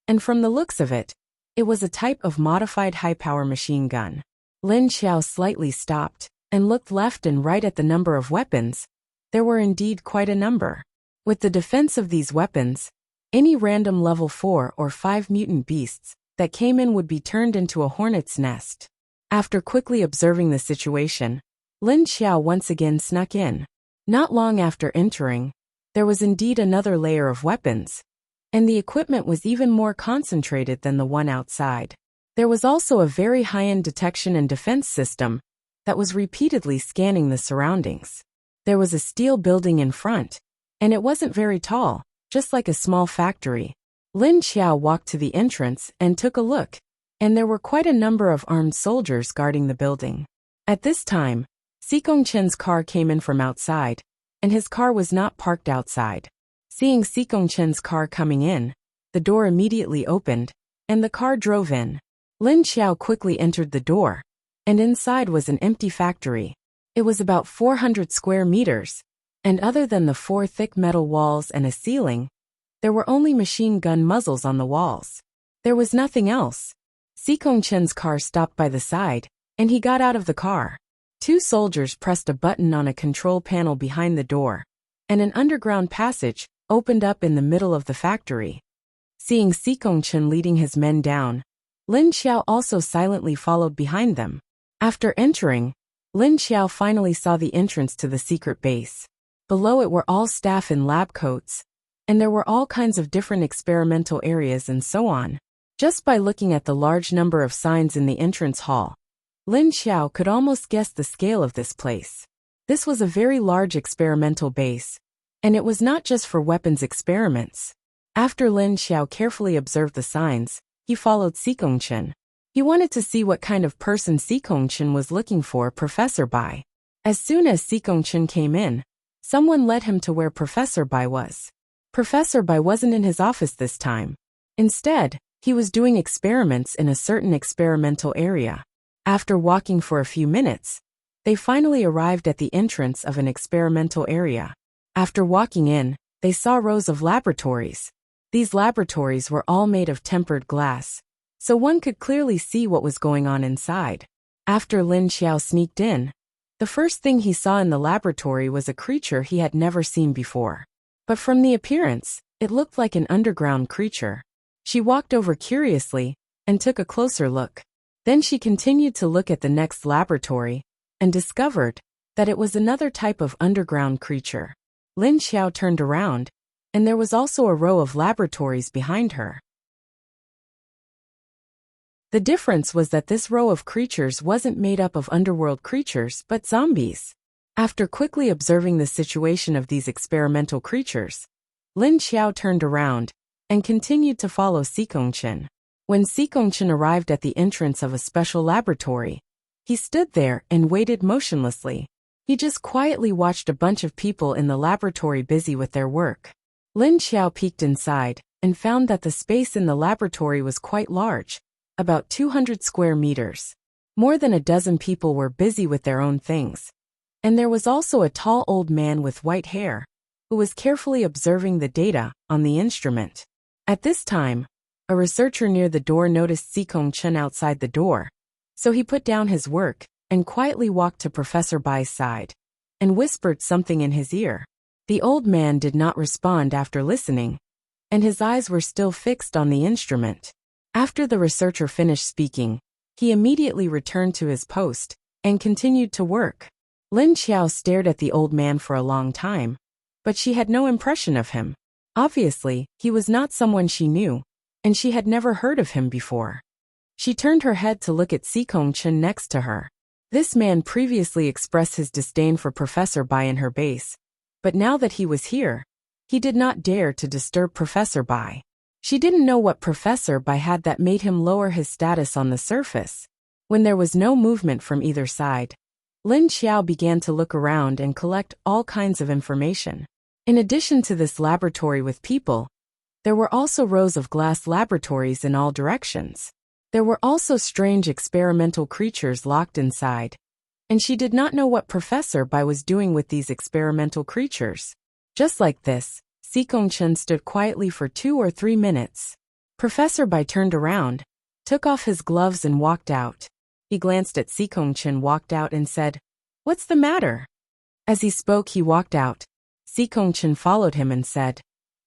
And from the looks of it, it was a type of modified high-power machine gun. Lin Xiao slightly stopped and looked left and right at the number of weapons. There were indeed quite a number. With the defense of these weapons, any random level 4 or 5 mutant beasts that came in would be turned into a hornet's nest. After quickly observing the situation, Lin Xiao once again snuck in. Not long after entering, there was indeed another layer of weapons, and the equipment was even more concentrated than the one outside. There was also a very high-end detection and defense system that was repeatedly scanning the surroundings. There was a steel building in front, and it wasn't very tall, just like a small factory. Lin Xiao walked to the entrance and took a look, and there were quite a number of armed soldiers guarding the building. At this time, Si Gongchen's car came in from outside, and his car was not parked outside. Seeing Si Gongchen's car coming in, the door immediately opened, and the car drove in. Lin Xiao quickly entered the door, and inside was an empty factory. It was about 400 square meters, and other than the 4 thick metal walls and a ceiling, there were only machine gun muzzles on the walls. There was nothing else. Si Gongchen's car stopped by the side, and he got out of the car. 2 soldiers pressed a button on a control panel behind the door, and an underground passage opened up in the middle of the factory. Seeing Si Gongchen leading his men down, Lin Xiao also silently followed behind them. After entering, Lin Xiao finally saw the entrance to the secret base. Below it were all staff in lab coats, and there were all kinds of different experimental areas and so on. Just by looking at the large number of signs in the entrance hall, Lin Xiao could almost guess the scale of this place. This was a very large experimental base, and it was not just for weapons experiments. After Lin Xiao carefully observed the signs, he followed Si Gongchen. He wanted to see what kind of person Si Gongchen was looking for Professor Bai. As soon as Si Gongchen came in, someone led him to where Professor Bai was. Professor Bai wasn't in his office this time. Instead, he was doing experiments in a certain experimental area. After walking for a few minutes, they finally arrived at the entrance of an experimental area. After walking in, they saw rows of laboratories. These laboratories were all made of tempered glass, so one could clearly see what was going on inside. After Lin Xiao sneaked in, the first thing he saw in the laboratory was a creature he had never seen before. But from the appearance, it looked like an underground creature. She walked over curiously and took a closer look. Then she continued to look at the next laboratory and discovered that it was another type of underground creature. Lin Xiao turned around, and there was also a row of laboratories behind her. The difference was that this row of creatures wasn't made up of underworld creatures but zombies. After quickly observing the situation of these experimental creatures, Lin Xiao turned around and continued to follow Si Gongchen. When Si Gongchen arrived at the entrance of a special laboratory, he stood there and waited motionlessly. He just quietly watched a bunch of people in the laboratory busy with their work. Lin Xiao peeked inside and found that the space in the laboratory was quite large, about 200 square meters. More than a dozen people were busy with their own things. And there was also a tall old man with white hair, who was carefully observing the data on the instrument. At this time, a researcher near the door noticed Si Gongchen outside the door, so he put down his work and quietly walked to Professor Bai's side and whispered something in his ear. The old man did not respond after listening, and his eyes were still fixed on the instrument. After the researcher finished speaking, he immediately returned to his post and continued to work. Lin Xiao stared at the old man for a long time, but she had no impression of him. Obviously, he was not someone she knew, and she had never heard of him before. She turned her head to look at Si Gongchen next to her. This man previously expressed his disdain for Professor Bai in her base, but now that he was here, he did not dare to disturb Professor Bai. She didn't know what Professor Bai had that made him lower his status on the surface. When there was no movement from either side, Lin Xiao began to look around and collect all kinds of information. In addition to this laboratory with people, there were also rows of glass laboratories in all directions. There were also strange experimental creatures locked inside, and she did not know what Professor Bai was doing with these experimental creatures. Just like this, Si Gongchen stood quietly for 2 or 3 minutes. Professor Bai turned around, took off his gloves and walked out. He glanced at Si Gongchen, walked out and said, "What's the matter?" As he spoke, he walked out. Si Gongchen followed him and said,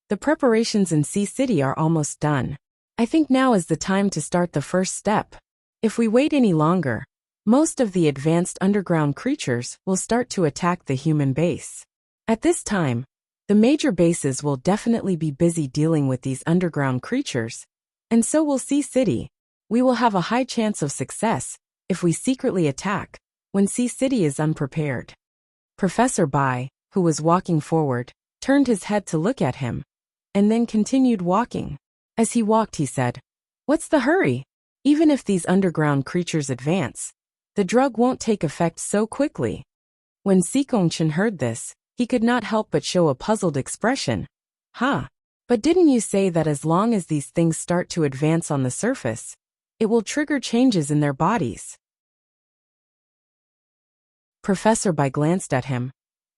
"The preparations in Sea City are almost done. I think now is the time to start the first step. If we wait any longer, most of the advanced underground creatures will start to attack the human base. At this time, the major bases will definitely be busy dealing with these underground creatures, and so will C City. We will have a high chance of success if we secretly attack when C City is unprepared. Professor Bai, who was walking forward, turned his head to look at him, and then continued walking. As he walked, he said, "What's the hurry? Even if these underground creatures advance, the drug won't take effect so quickly." When Sikongchen heard this, he could not help but show a puzzled expression. "Huh? But didn't you say that as long as these things start to advance on the surface, it will trigger changes in their bodies?" Professor Bai glanced at him.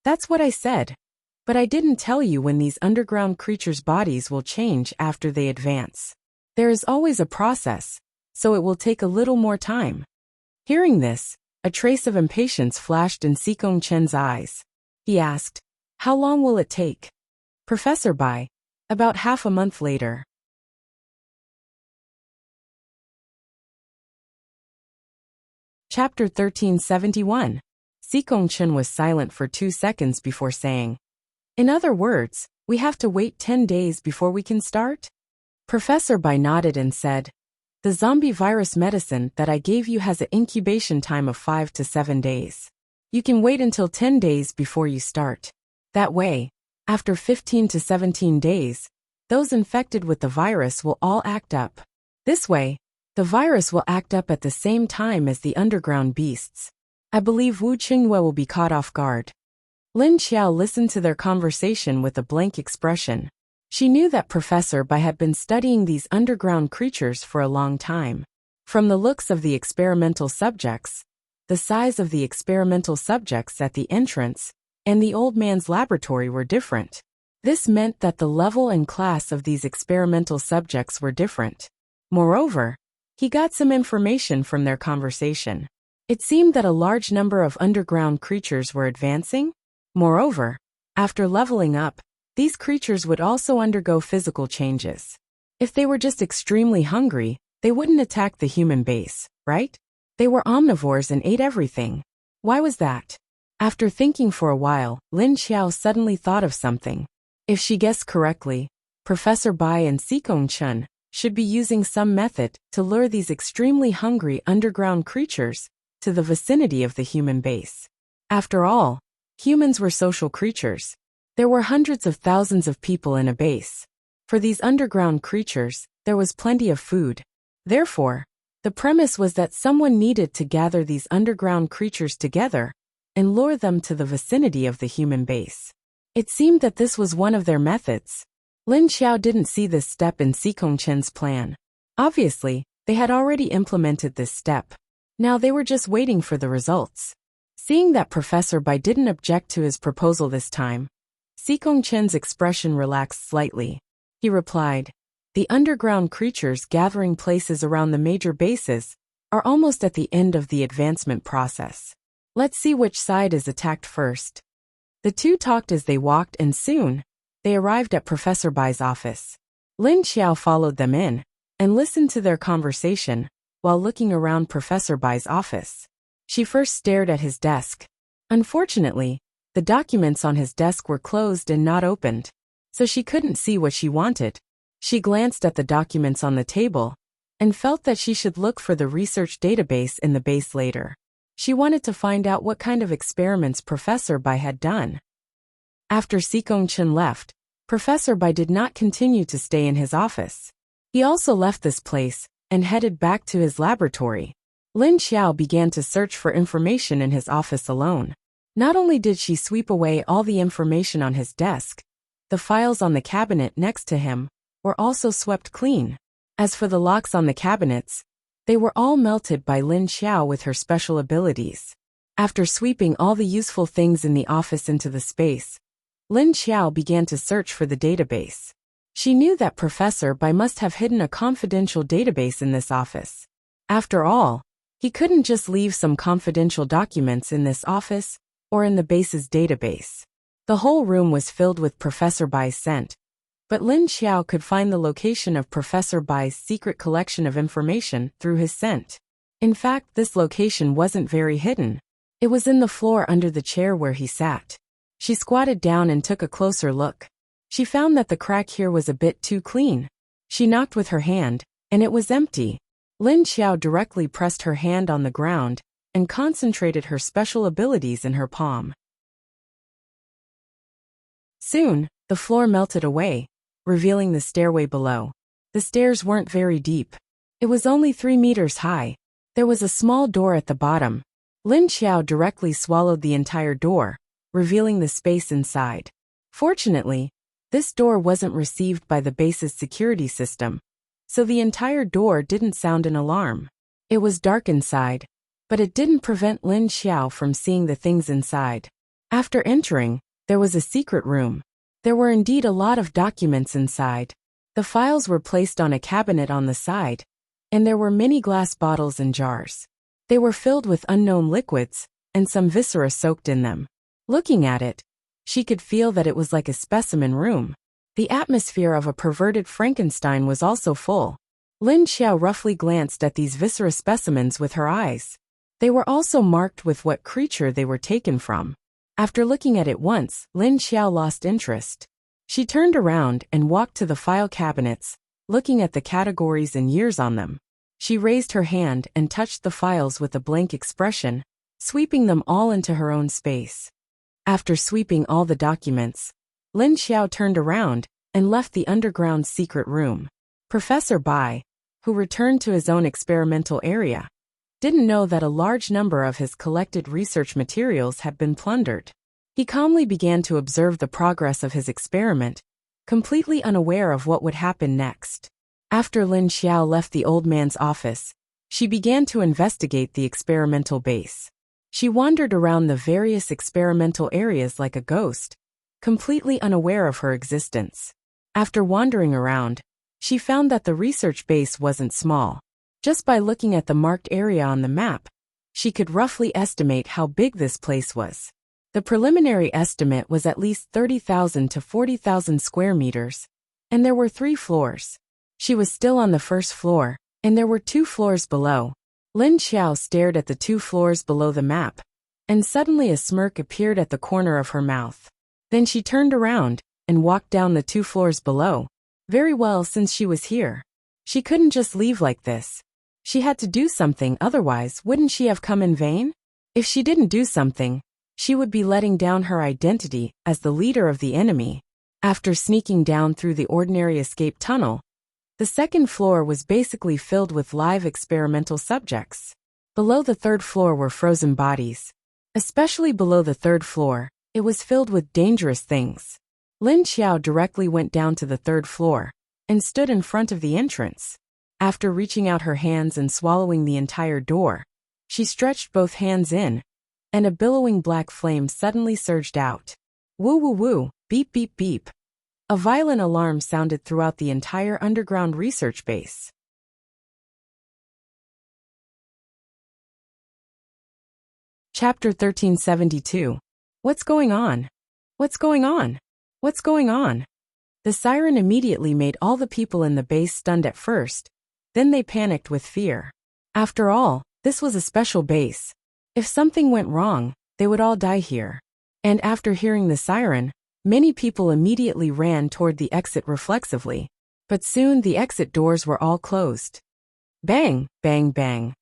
"That's what I said. But I didn't tell you when these underground creatures' bodies will change after they advance. There is always a process, so it will take a little more time." Hearing this, a trace of impatience flashed in Sikong Chen's eyes. He asked, "How long will it take?" Professor Bai, "About half a month later." Chapter 1371. Sikong Chen was silent for 2 seconds before saying, "In other words, we have to wait 10 days before we can start?" Professor Bai nodded and said, "The zombie virus medicine that I gave you has an incubation time of 5 to 7 days. You can wait until 10 days before you start. That way, after 15 to 17 days, those infected with the virus will all act up. This way, the virus will act up at the same time as the underground beasts. I believe Wu Qingyue will be caught off guard." Lin Xiao listened to their conversation with a blank expression. She knew that Professor Bai had been studying these underground creatures for a long time. From the looks of the experimental subjects, the size of the experimental subjects at the entrance, and the old man's laboratory were different. This meant that the level and class of these experimental subjects were different. Moreover, he got some information from their conversation. It seemed that a large number of underground creatures were advancing. Moreover, after leveling up, these creatures would also undergo physical changes. If they were just extremely hungry, they wouldn't attack the human base, right? They were omnivores and ate everything. Why was that? After thinking for a while, Lin Xiao suddenly thought of something. If she guessed correctly, Professor Bai and Sikong Chen should be using some method to lure these extremely hungry underground creatures to the vicinity of the human base. After all, humans were social creatures. There were hundreds of thousands of people in a base. For these underground creatures, there was plenty of food. Therefore, the premise was that someone needed to gather these underground creatures together and lure them to the vicinity of the human base. It seemed that this was one of their methods. Lin Xiao didn't see this step in Sikong Chen's plan. Obviously, they had already implemented this step. Now they were just waiting for the results. Seeing that Professor Bai didn't object to his proposal this time, Sikong Chen's expression relaxed slightly. He replied, "The underground creatures gathering places around the major bases are almost at the end of the advancement process. Let's see which side is attacked first." The two talked as they walked, and soon, they arrived at Professor Bai's office. Lin Xiao followed them in and listened to their conversation while looking around Professor Bai's office. She first stared at his desk. Unfortunately, the documents on his desk were closed and not opened, so she couldn't see what she wanted. She glanced at the documents on the table and felt that she should look for the research database in the base later. She wanted to find out what kind of experiments Professor Bai had done. After Sikong Chen left, Professor Bai did not continue to stay in his office. He also left this place and headed back to his laboratory. Lin Xiao began to search for information in his office alone. Not only did she sweep away all the information on his desk, the files on the cabinet next to him were also swept clean. As for the locks on the cabinets, they were all melted by Lin Xiao with her special abilities. After sweeping all the useful things in the office into the space, Lin Xiao began to search for the database. She knew that Professor Bai must have hidden a confidential database in this office. After all, he couldn't just leave some confidential documents in this office or in the base's database. The whole room was filled with Professor Bai's scent, but Lin Xiao could find the location of Professor Bai's secret collection of information through his scent. In fact, this location wasn't very hidden. It was in the floor under the chair where he sat. She squatted down and took a closer look. She found that the crack here was a bit too clean. She knocked with her hand, and it was empty. Lin Xiao directly pressed her hand on the ground and concentrated her special abilities in her palm. Soon, the floor melted away, revealing the stairway below. The stairs weren't very deep. It was only 3 meters high. There was a small door at the bottom. Lin Xiao directly swallowed the entire door, revealing the space inside. Fortunately, this door wasn't received by the base's security system, so the entire door didn't sound an alarm. It was dark inside, but it didn't prevent Lin Xiao from seeing the things inside. After entering, there was a secret room. There were indeed a lot of documents inside. The files were placed on a cabinet on the side, and there were many glass bottles and jars. They were filled with unknown liquids, and some viscera soaked in them. Looking at it, she could feel that it was like a specimen room. The atmosphere of a perverted Frankenstein was also full. Lin Xiao roughly glanced at these viscera specimens with her eyes. They were also marked with what creature they were taken from. After looking at it once, Lin Xiao lost interest. She turned around and walked to the file cabinets, looking at the categories and years on them. She raised her hand and touched the files with a blank expression, sweeping them all into her own space. After sweeping all the documents, Lin Xiao turned around and left the underground secret room. Professor Bai, who returned to his own experimental area, didn't know that a large number of his collected research materials had been plundered. He calmly began to observe the progress of his experiment, completely unaware of what would happen next. After Lin Xiao left the old man's office, she began to investigate the experimental base. She wandered around the various experimental areas like a ghost, completely unaware of her existence. After wandering around, she found that the research base wasn't small. Just by looking at the marked area on the map, she could roughly estimate how big this place was. The preliminary estimate was at least 30,000 to 40,000 square meters, and there were 3 floors. She was still on the first floor, and there were 2 floors below. Lin Xiao stared at the 2 floors below the map, and suddenly a smirk appeared at the corner of her mouth. Then she turned around and walked down the 2 floors below. Very well, since she was here, she couldn't just leave like this. She had to do something, otherwise wouldn't she have come in vain? If she didn't do something, she would be letting down her identity as the leader of the enemy. After sneaking down through the ordinary escape tunnel, the second floor was basically filled with live experimental subjects. Below the 3rd floor were frozen bodies. Especially below the 3rd floor, it was filled with dangerous things. Lin Xiao directly went down to the 3rd floor and stood in front of the entrance. After reaching out her hands and swallowing the entire door, she stretched both hands in, and a billowing black flame suddenly surged out. Woo woo woo, beep beep beep. A violent alarm sounded throughout the entire underground research base. Chapter 1372. What's going on? What's going on? What's going on? The siren immediately made all the people in the base stunned at first, then they panicked with fear. After all, this was a special base. If something went wrong, they would all die here. And after hearing the siren, many people immediately ran toward the exit reflexively. But soon the exit doors were all closed. Bang, bang, bang.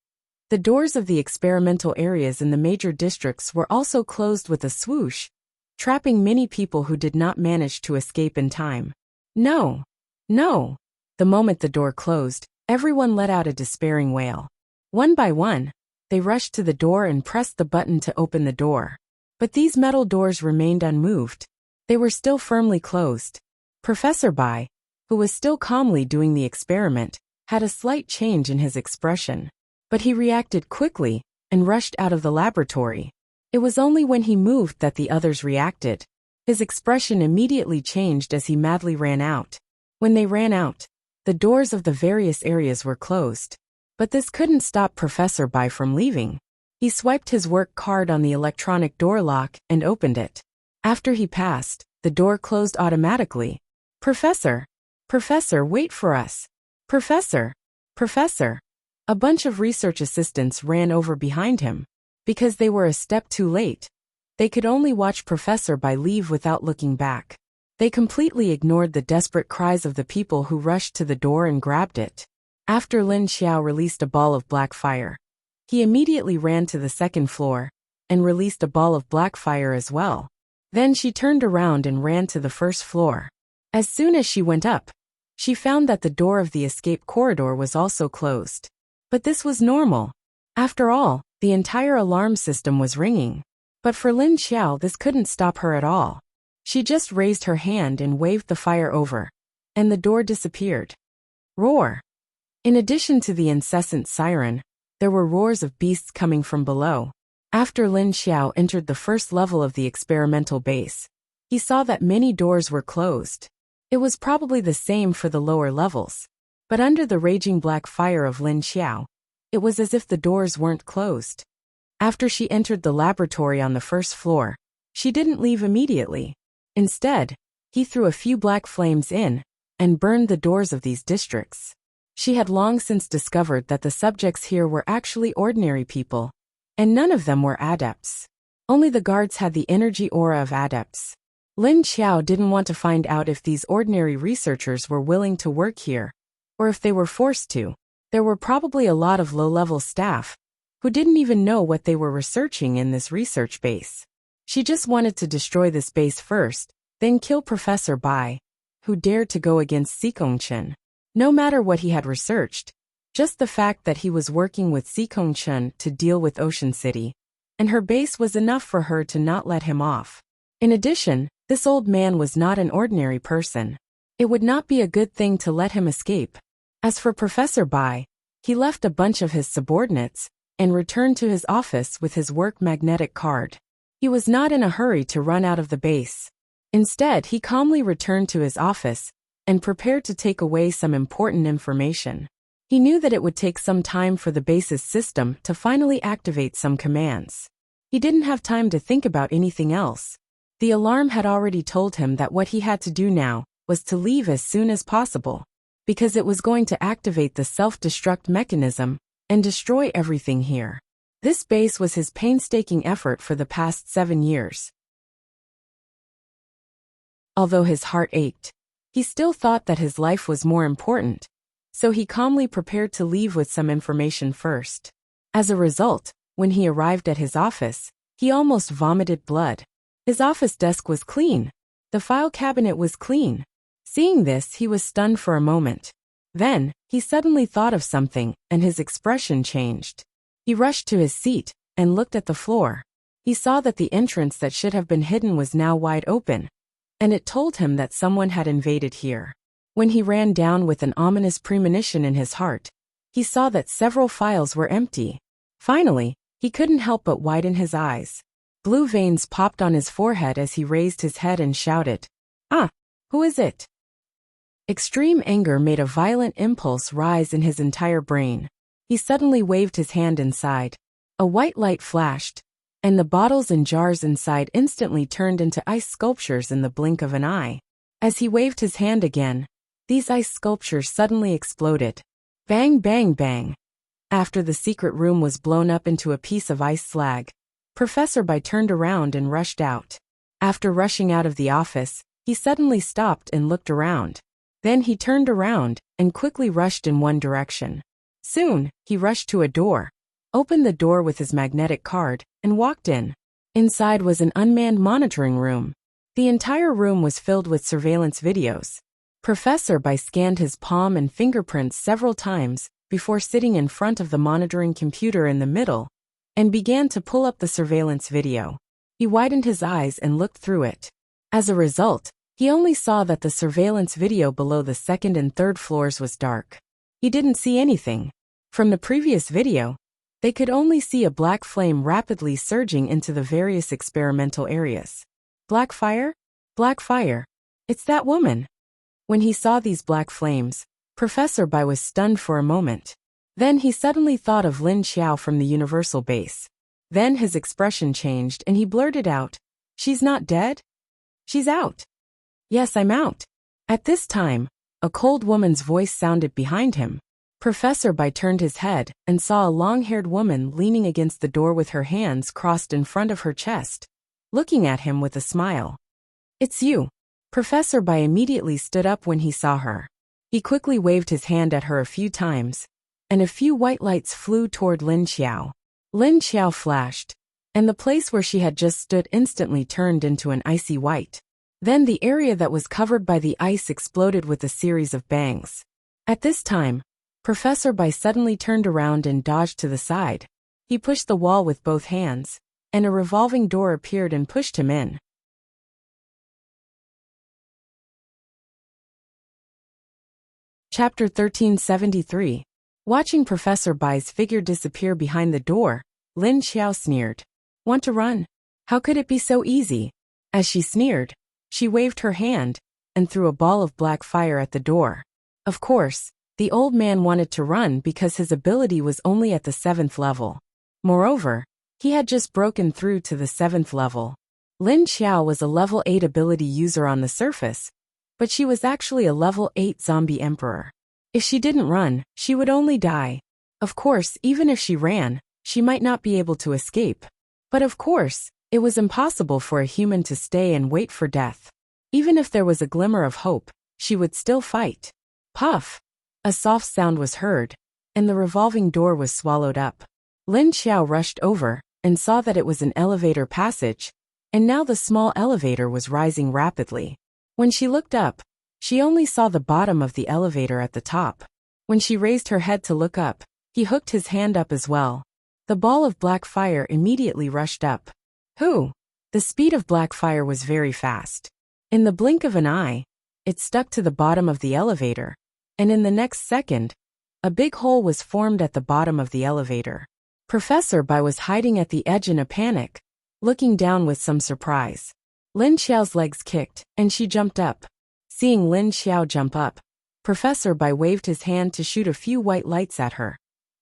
The doors of the experimental areas in the major districts were also closed with a swoosh, trapping many people who did not manage to escape in time. No! No! The moment the door closed, everyone let out a despairing wail. One by one, they rushed to the door and pressed the button to open the door. But these metal doors remained unmoved. They were still firmly closed. Professor Bai, who was still calmly doing the experiment, had a slight change in his expression. But he reacted quickly and rushed out of the laboratory. It was only when he moved that the others reacted. His expression immediately changed as he madly ran out. When they ran out, the doors of the various areas were closed. But this couldn't stop Professor Bai from leaving. He swiped his work card on the electronic door lock and opened it. After he passed, the door closed automatically. Professor! Professor, wait for us! Professor! Professor! A bunch of research assistants ran over behind him. Because they were a step too late, they could only watch Professor Bai leave without looking back. They completely ignored the desperate cries of the people who rushed to the door and grabbed it. After Lin Xiao released a ball of black fire, he immediately ran to the second floor and released a ball of black fire as well. Then she turned around and ran to the first floor. As soon as she went up, she found that the door of the escape corridor was also closed. But this was normal. After all, the entire alarm system was ringing. But for Lin Xiao, this couldn't stop her at all. She just raised her hand and waved the fire over, and the door disappeared. Roar! In addition to the incessant siren, there were roars of beasts coming from below. After Lin Xiao entered the first level of the experimental base, he saw that many doors were closed. It was probably the same for the lower levels. But under the raging black fire of Lin Xiao, it was as if the doors weren't closed. After she entered the laboratory on the first floor, she didn't leave immediately. Instead, he threw a few black flames in and burned the doors of these districts. She had long since discovered that the subjects here were actually ordinary people, and none of them were adepts. Only the guards had the energy aura of adepts. Lin Xiao didn't want to find out if these ordinary researchers were willing to work here, or if they were forced to. There were probably a lot of low-level staff who didn't even know what they were researching in this research base. She just wanted to destroy this base first, then kill Professor Bai, who dared to go against Xikongchen. No matter what he had researched, just the fact that he was working with Xikongchen to deal with Ocean City, and her base was enough for her to not let him off. In addition, this old man was not an ordinary person. It would not be a good thing to let him escape. As for Professor Bai, he left a bunch of his subordinates and returned to his office with his work magnetic card. He was not in a hurry to run out of the base. Instead, he calmly returned to his office and prepared to take away some important information. He knew that it would take some time for the base's system to finally activate some commands. He didn't have time to think about anything else. The alarm had already told him that what he had to do now was to leave as soon as possible, because it was going to activate the self-destruct mechanism and destroy everything here. This base was his painstaking effort for the past 7 years. Although his heart ached, he still thought that his life was more important, so he calmly prepared to leave with some information first. As a result, when he arrived at his office, he almost vomited blood. His office desk was clean. The file cabinet was clean. Seeing this, he was stunned for a moment. Then, he suddenly thought of something, and his expression changed. He rushed to his seat and looked at the floor. He saw that the entrance that should have been hidden was now wide open, and it told him that someone had invaded here. When he ran down with an ominous premonition in his heart, he saw that several files were empty. Finally, he couldn't help but widen his eyes. Blue veins popped on his forehead as he raised his head and shouted, "Ah, who is it?" Extreme anger made a violent impulse rise in his entire brain. He suddenly waved his hand inside. A white light flashed, and the bottles and jars inside instantly turned into ice sculptures in the blink of an eye. As he waved his hand again, these ice sculptures suddenly exploded. Bang, bang, bang. After the secret room was blown up into a piece of ice slag, Professor Bai turned around and rushed out. After rushing out of the office, he suddenly stopped and looked around. Then he turned around and quickly rushed in one direction. Soon, he rushed to a door, opened the door with his magnetic card, and walked in. Inside was an unmanned monitoring room. The entire room was filled with surveillance videos. Professor Bai scanned his palm and fingerprints several times before sitting in front of the monitoring computer in the middle and began to pull up the surveillance video. He widened his eyes and looked through it. As a result, he only saw that the surveillance video below the second and third floors was dark. He didn't see anything. From the previous video, they could only see a black flame rapidly surging into the various experimental areas. Black fire? Black fire. It's that woman. When he saw these black flames, Professor Bai was stunned for a moment. Then he suddenly thought of Lin Xiao from the Universal Base. Then his expression changed and he blurted out, "She's not dead? She's out." "Yes, I'm out." At this time, a cold woman's voice sounded behind him. Professor Bai turned his head and saw a long-haired woman leaning against the door with her hands crossed in front of her chest, looking at him with a smile. "It's you." Professor Bai immediately stood up when he saw her. He quickly waved his hand at her a few times, and a few white lights flew toward Lin Xiao. Lin Xiao flashed, and the place where she had just stood instantly turned into an icy white. Then the area that was covered by the ice exploded with a series of bangs. At this time, Professor Bai suddenly turned around and dodged to the side. He pushed the wall with both hands, and a revolving door appeared and pushed him in. Chapter 1373. Watching Professor Bai's figure disappear behind the door, Lin Xiao sneered. "Want to run? How could it be so easy?" As she sneered, she waved her hand and threw a ball of black fire at the door. Of course, the old man wanted to run because his ability was only at the 7th level. Moreover, he had just broken through to the 7th level. Lin Xiao was a level 8 ability user on the surface, but she was actually a level 8 zombie emperor. If she didn't run, she would only die. Of course, even if she ran, she might not be able to escape. But of course, it was impossible for a human to stay and wait for death. Even if there was a glimmer of hope, she would still fight. Puff! A soft sound was heard, and the revolving door was swallowed up. Lin Xiao rushed over and saw that it was an elevator passage, and now the small elevator was rising rapidly. When she looked up, she only saw the bottom of the elevator at the top. When she raised her head to look up, he hooked his hand up as well. The ball of black fire immediately rushed up. Who? The speed of black fire was very fast. In the blink of an eye, it stuck to the bottom of the elevator, and in the next second, a big hole was formed at the bottom of the elevator. Professor Bai was hiding at the edge in a panic, looking down with some surprise. Lin Xiao's legs kicked, and she jumped up. Seeing Lin Xiao jump up, Professor Bai waved his hand to shoot a few white lights at her,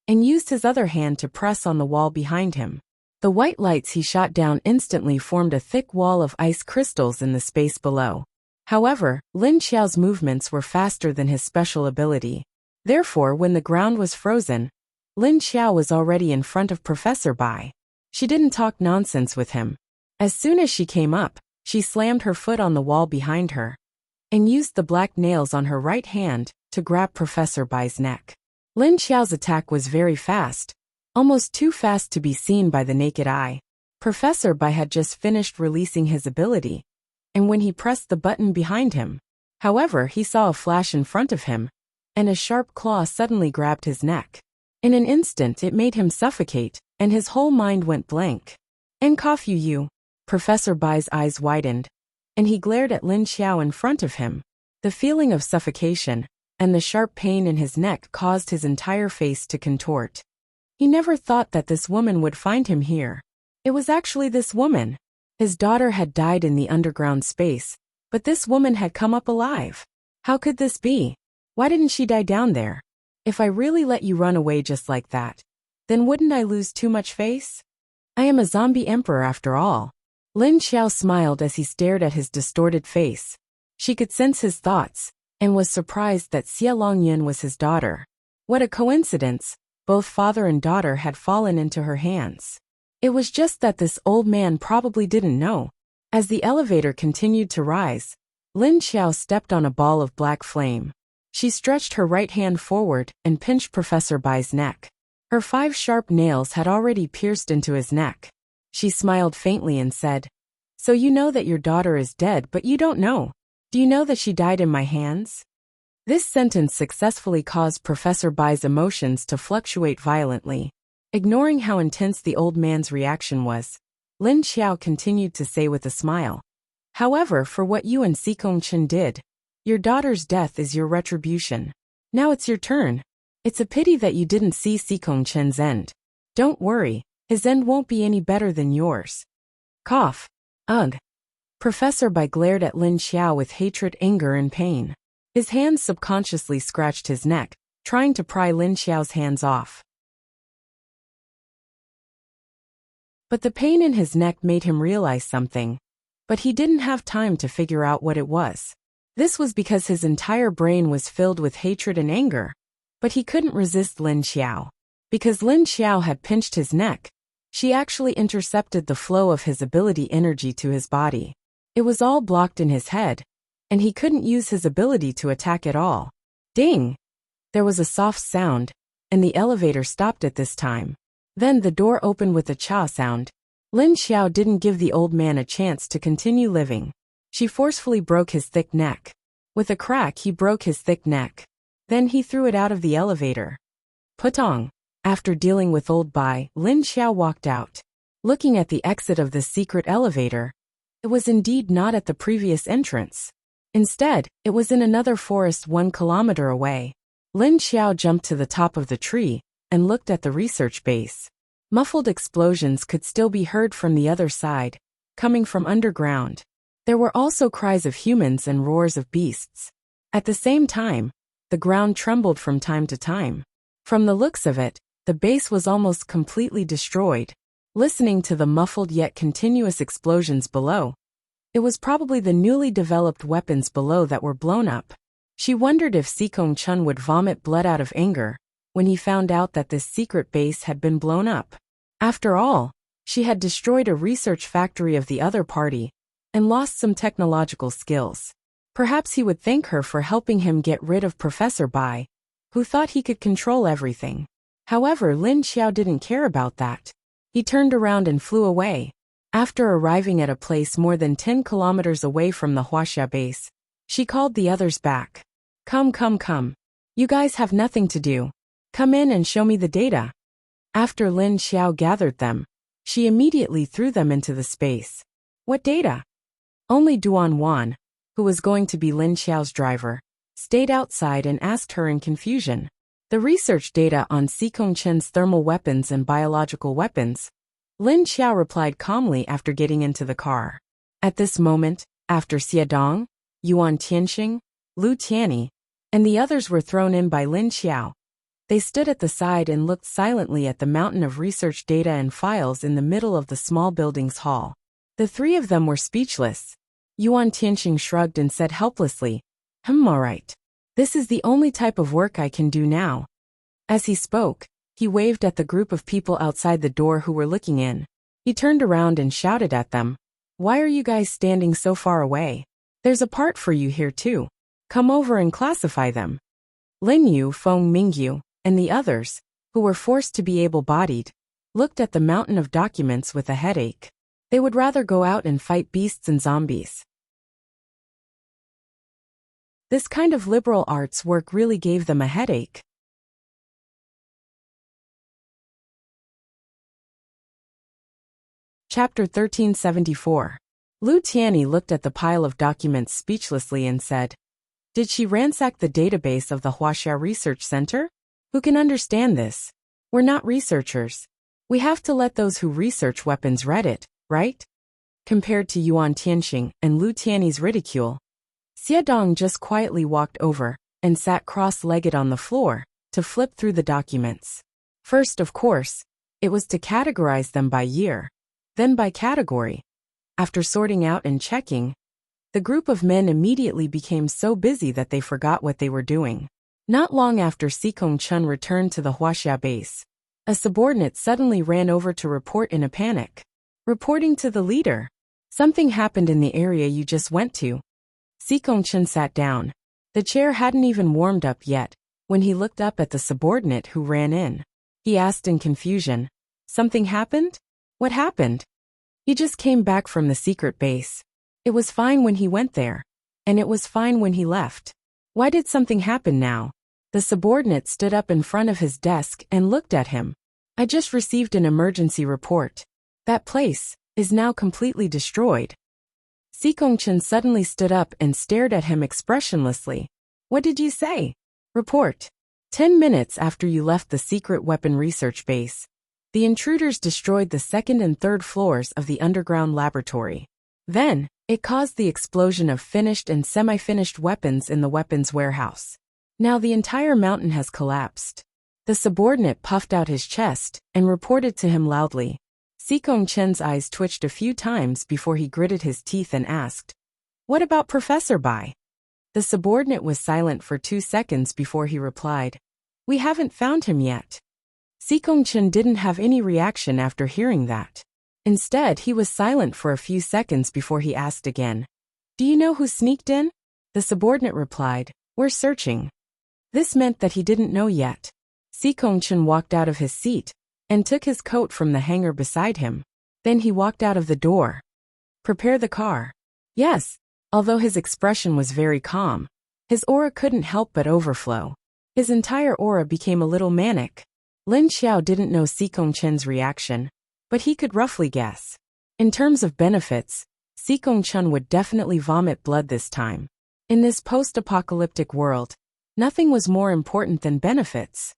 and used his other hand to press on the wall behind him. The white lights he shot down instantly formed a thick wall of ice crystals in the space below. However, Lin Xiao's movements were faster than his special ability. Therefore, when the ground was frozen, Lin Xiao was already in front of Professor Bai. She didn't talk nonsense with him. As soon as she came up, she slammed her foot on the wall behind her, and used the black nails on her right hand to grab Professor Bai's neck. Lin Xiao's attack was very fast, almost too fast to be seen by the naked eye. Professor Bai had just finished releasing his ability, and when he pressed the button behind him, however, he saw a flash in front of him, and a sharp claw suddenly grabbed his neck. In an instant it made him suffocate, and his whole mind went blank. "Encoff you." Professor Bai's eyes widened, and he glared at Lin Xiao in front of him. The feeling of suffocation and the sharp pain in his neck caused his entire face to contort. He never thought that this woman would find him here. It was actually this woman. His daughter had died in the underground space, but this woman had come up alive. How could this be? Why didn't she die down there? If I really let you run away just like that, then wouldn't I lose too much face? I am a zombie emperor after all. Lin Xiao smiled as he stared at his distorted face. She could sense his thoughts, and was surprised that Xie Longyun was his daughter. What a coincidence, both father and daughter had fallen into her hands. It was just that this old man probably didn't know. As the elevator continued to rise, Lin Xiao stepped on a ball of black flame. She stretched her right hand forward and pinched Professor Bai's neck. Her 5 sharp nails had already pierced into his neck. She smiled faintly and said, "So you know that your daughter is dead, but you don't know. Do you know that she died in my hands?" This sentence successfully caused Professor Bai's emotions to fluctuate violently. Ignoring how intense the old man's reaction was, Lin Xiao continued to say with a smile, "However, for what you and Sikong Chen did, your daughter's death is your retribution. Now it's your turn. It's a pity that you didn't see Sikong Chen's end. Don't worry, his end won't be any better than yours." Cough. Ugh. Professor Bai glared at Lin Xiao with hatred, anger, and pain. His hands subconsciously scratched his neck, trying to pry Lin Xiao's hands off. But the pain in his neck made him realize something. But he didn't have time to figure out what it was. This was because his entire brain was filled with hatred and anger. But he couldn't resist Lin Xiao. Because Lin Xiao had pinched his neck, she actually intercepted the flow of his ability energy to his body. It was all blocked in his head, and he couldn't use his ability to attack at all. Ding! There was a soft sound, and the elevator stopped at this time. Then the door opened with a cha sound. Lin Xiao didn't give the old man a chance to continue living. She forcefully broke his thick neck. With a crack, he broke his thick neck. Then he threw it out of the elevator. Putong. After dealing with old Bai, Lin Xiao walked out. Looking at the exit of this secret elevator, it was indeed not at the previous entrance. Instead, it was in another forest 1 kilometer away. Lin Xiao jumped to the top of the tree and looked at the research base. Muffled explosions could still be heard from the other side, coming from underground. There were also cries of humans and roars of beasts. At the same time, the ground trembled from time to time. From the looks of it, the base was almost completely destroyed. Listening to the muffled yet continuous explosions below, it was probably the newly developed weapons below that were blown up. She wondered if Sikong Chun would vomit blood out of anger when he found out that this secret base had been blown up. After all, she had destroyed a research factory of the other party and lost some technological skills. Perhaps he would thank her for helping him get rid of Professor Bai, who thought he could control everything. However, Lin Xiao didn't care about that. He turned around and flew away. After arriving at a place more than 10 kilometers away from the Wuxia base, she called the others back. Come, come, come. You guys have nothing to do. Come in and show me the data. After Lin Xiao gathered them, she immediately threw them into the space. What data? Only Duan Wan, who was going to be Lin Xiao's driver, stayed outside and asked her in confusion. The research data on Sikong Chen's thermal weapons and biological weapons. Lin Xiao replied calmly after getting into the car. At this moment, after Xie Dong, Yuan Tianxing, Lu Tianyi, and the others were thrown in by Lin Xiao, they stood at the side and looked silently at the mountain of research data and files in the middle of the small building's hall. The three of them were speechless. Yuan Tianxing shrugged and said helplessly, all right. This is the only type of work I can do now. As he spoke, he waved at the group of people outside the door who were looking in. He turned around and shouted at them. Why are you guys standing so far away? There's a part for you here too. Come over and classify them. Lin Yu, Feng Mingyu, and the others, who were forced to be able-bodied, looked at the mountain of documents with a headache. They would rather go out and fight beasts and zombies. This kind of liberal arts work really gave them a headache. Chapter 1374. Lu Tianyi looked at the pile of documents speechlessly and said, Did she ransack the database of the Wuxia Research Center? Who can understand this? We're not researchers. We have to let those who research weapons read it, right? Compared to Yuan Tianxing and Lu Tianyi's ridicule, Xie Dong just quietly walked over and sat cross-legged on the floor to flip through the documents. First, of course, it was to categorize them by year, then by category. After sorting out and checking, the group of men immediately became so busy that they forgot what they were doing. Not long after Sikong Chun returned to the Wuxia base, a subordinate suddenly ran over to report in a panic. Reporting to the leader. Something happened in the area you just went to. Sikong Chun sat down. The chair hadn't even warmed up yet when he looked up at the subordinate who ran in. He asked in confusion, Something happened? What happened? He just came back from the secret base. It was fine when he went there, and it was fine when he left. Why did something happen now? The subordinate stood up in front of his desk and looked at him. I just received an emergency report. That place is now completely destroyed. Sikong Chun suddenly stood up and stared at him expressionlessly. What did you say? Report. 10 minutes after you left the secret weapon research base, the intruders destroyed the second and third floors of the underground laboratory. Then, it caused the explosion of finished and semi-finished weapons in the weapons warehouse. Now the entire mountain has collapsed. The subordinate puffed out his chest and reported to him loudly. Sikong Chen's eyes twitched a few times before he gritted his teeth and asked, What about Professor Bai? The subordinate was silent for 2 seconds before he replied, We haven't found him yet. Sikongchen didn't have any reaction after hearing that. Instead, he was silent for a few seconds before he asked again. Do you know who sneaked in? The subordinate replied, We're searching. This meant that he didn't know yet. Sikongchen walked out of his seat and took his coat from the hanger beside him. Then he walked out of the door. Prepare the car. Yes, although his expression was very calm, his aura couldn't help but overflow. His entire aura became a little manic. Lin Xiao didn't know Sikongchen's reaction, but he could roughly guess. In terms of benefits, Sikongchen would definitely vomit blood this time. In this post-apocalyptic world, nothing was more important than benefits.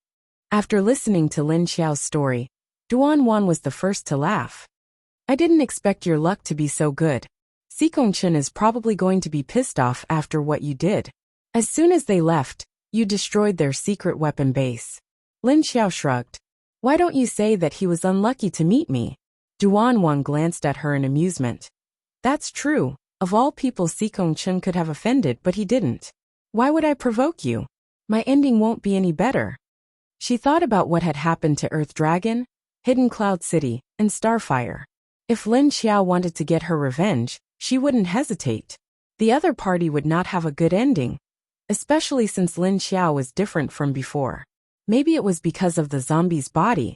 After listening to Lin Xiao's story, Duan Wan was the first to laugh. I didn't expect your luck to be so good. Sikongchen is probably going to be pissed off after what you did. As soon as they left, you destroyed their secret weapon base. Lin Xiao shrugged. Why don't you say that he was unlucky to meet me? Duan Wan glanced at her in amusement. That's true. Of all people Sikongchen could have offended, but he didn't. Why would I provoke you? My ending won't be any better. She thought about what had happened to Earth Dragon, Hidden Cloud City, and Starfire. If Lin Xiao wanted to get her revenge, she wouldn't hesitate. The other party would not have a good ending, especially since Lin Xiao was different from before. Maybe it was because of the zombie's body,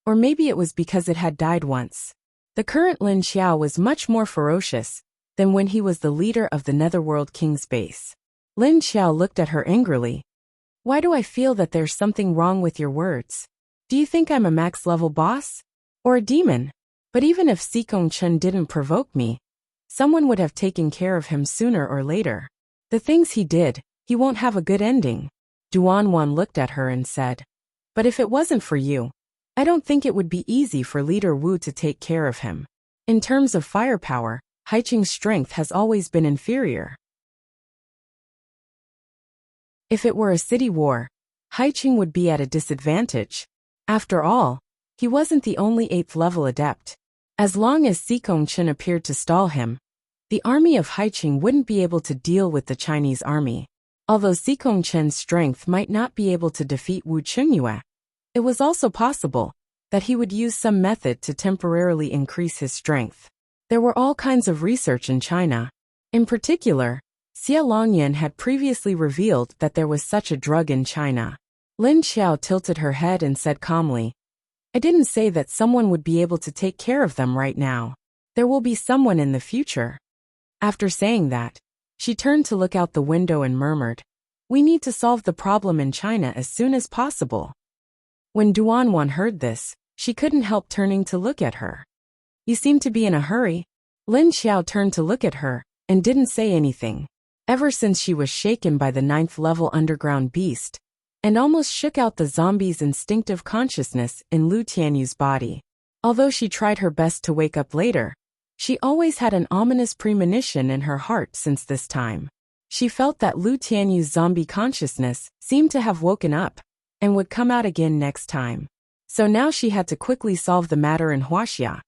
or maybe it was because it had died once. The current Lin Xiao was much more ferocious than when he was the leader of the Netherworld King's base. Lin Xiao looked at her angrily. Why do I feel that there's something wrong with your words? Do you think I'm a max-level boss? Or a demon? But even if Sikongchen didn't provoke me, someone would have taken care of him sooner or later. The things he did, he won't have a good ending. Duan Wan looked at her and said, But if it wasn't for you, I don't think it would be easy for Leader Wu to take care of him. In terms of firepower, Haiqing's strength has always been inferior. If it were a city war, Haiqing would be at a disadvantage. After all, he wasn't the only 8th level adept. As long as Sikongchen appeared to stall him, the army of Haiqing wouldn't be able to deal with the Chinese army. Although Sikongchen's strength might not be able to defeat Wu Chengyue, it was also possible that he would use some method to temporarily increase his strength. There were all kinds of research in China. In particular, Xia Longyan had previously revealed that there was such a drug in China. Lin Xiao tilted her head and said calmly, I didn't say that someone would be able to take care of them right now. There will be someone in the future. After saying that, she turned to look out the window and murmured, We need to solve the problem in China as soon as possible. When Duan Wan heard this, she couldn't help turning to look at her. You seem to be in a hurry. Lin Xiao turned to look at her and didn't say anything. Ever since she was shaken by the 9th level underground beast, and almost shook out the zombie's instinctive consciousness in Lu Tianyu's body. Although she tried her best to wake up later, she always had an ominous premonition in her heart since this time. She felt that Lu Tianyu's zombie consciousness seemed to have woken up and would come out again next time. So now she had to quickly solve the matter in Wuxia,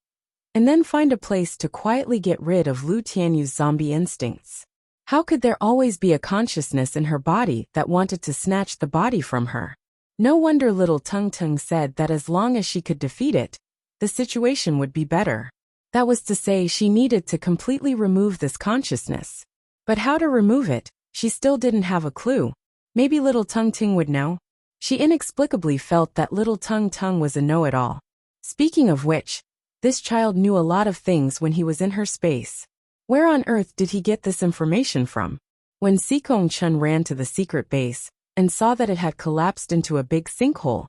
and then find a place to quietly get rid of Lu Tianyu's zombie instincts. How could there always be a consciousness in her body that wanted to snatch the body from her? No wonder little Tung Tung said that as long as she could defeat it, the situation would be better. That was to say, she needed to completely remove this consciousness. But how to remove it, she still didn't have a clue. Maybe little Tung Tung would know? She inexplicably felt that little Tung Tung was a know-it-all. Speaking of which, this child knew a lot of things when he was in her space. Where on earth did he get this information from? When Sikongchen ran to the secret base and saw that it had collapsed into a big sinkhole,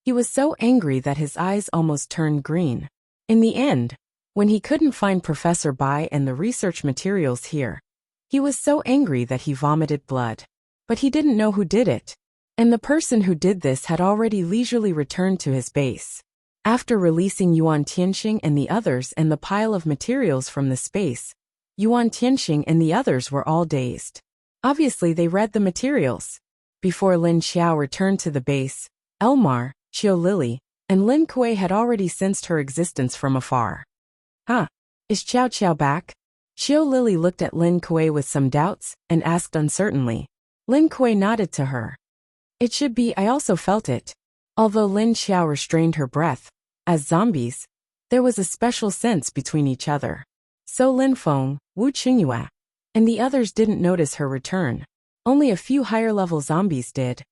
he was so angry that his eyes almost turned green. In the end, when he couldn't find Professor Bai and the research materials here, he was so angry that he vomited blood. But he didn't know who did it. And the person who did this had already leisurely returned to his base. After releasing Yuan Tianxing and the others and the pile of materials from the space, Yuan Tianxing and the others were all dazed. Obviously they read the materials. Before Lin Xiao returned to the base, Elmar, Qiu Lily, and Lin Kuei had already sensed her existence from afar. Huh? Is Qiao Qiao back? Qiu Lily looked at Lin Kuei with some doubts and asked uncertainly. Lin Kuei nodded to her. It should be, I also felt it. Although Lin Xiao restrained her breath, as zombies, there was a special sense between each other. So Lin Feng, Wu Qingyue, and the others didn't notice her return. Only a few higher-level zombies did.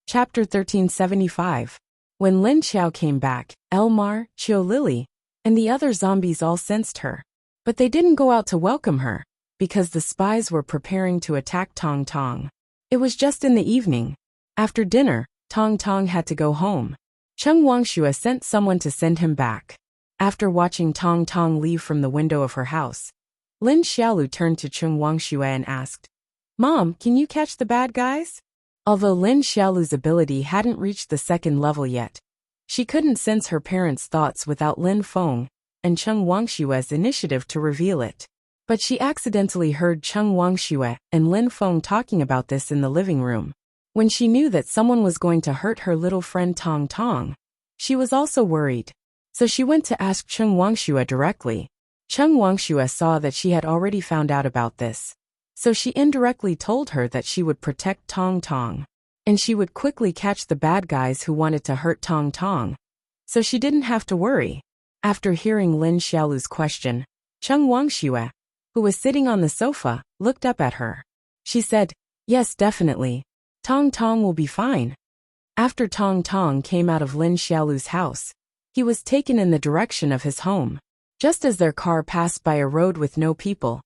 Chapter 1375. When Lin Xiao came back, Elmar, Qiu Lily, and the other zombies all sensed her. But they didn't go out to welcome her, because the spies were preparing to attack Tong Tong. It was just in the evening. After dinner, Tong Tong had to go home. Cheng Wangxue sent someone to send him back. After watching Tong Tong leave from the window of her house, Lin Xiaolu turned to Cheng Wangxue and asked, "Mom, can you catch the bad guys?" Although Lin Xiaolu's ability hadn't reached the second level yet, she couldn't sense her parents' thoughts without Lin Feng and Cheng Wangshue's initiative to reveal it. But she accidentally heard Cheng Wangxue and Lin Feng talking about this in the living room. When she knew that someone was going to hurt her little friend Tong Tong, she was also worried. So she went to ask Cheng Wangxue directly. Cheng Wangxue saw that she had already found out about this. So she indirectly told her that she would protect Tong Tong, and she would quickly catch the bad guys who wanted to hurt Tong Tong. So she didn't have to worry. After hearing Lin Xiaolu's question, Cheng Wangxue, who was sitting on the sofa, looked up at her. She said, "Yes, definitely. Tong Tong will be fine." After Tong Tong came out of Lin Xiaolu's house, he was taken in the direction of his home. Just as their car passed by a road with no people,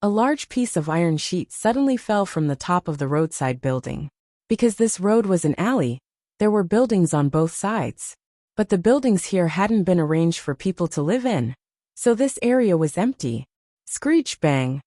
a large piece of iron sheet suddenly fell from the top of the roadside building. Because this road was an alley, there were buildings on both sides. But the buildings here hadn't been arranged for people to live in, so this area was empty. Screech bang!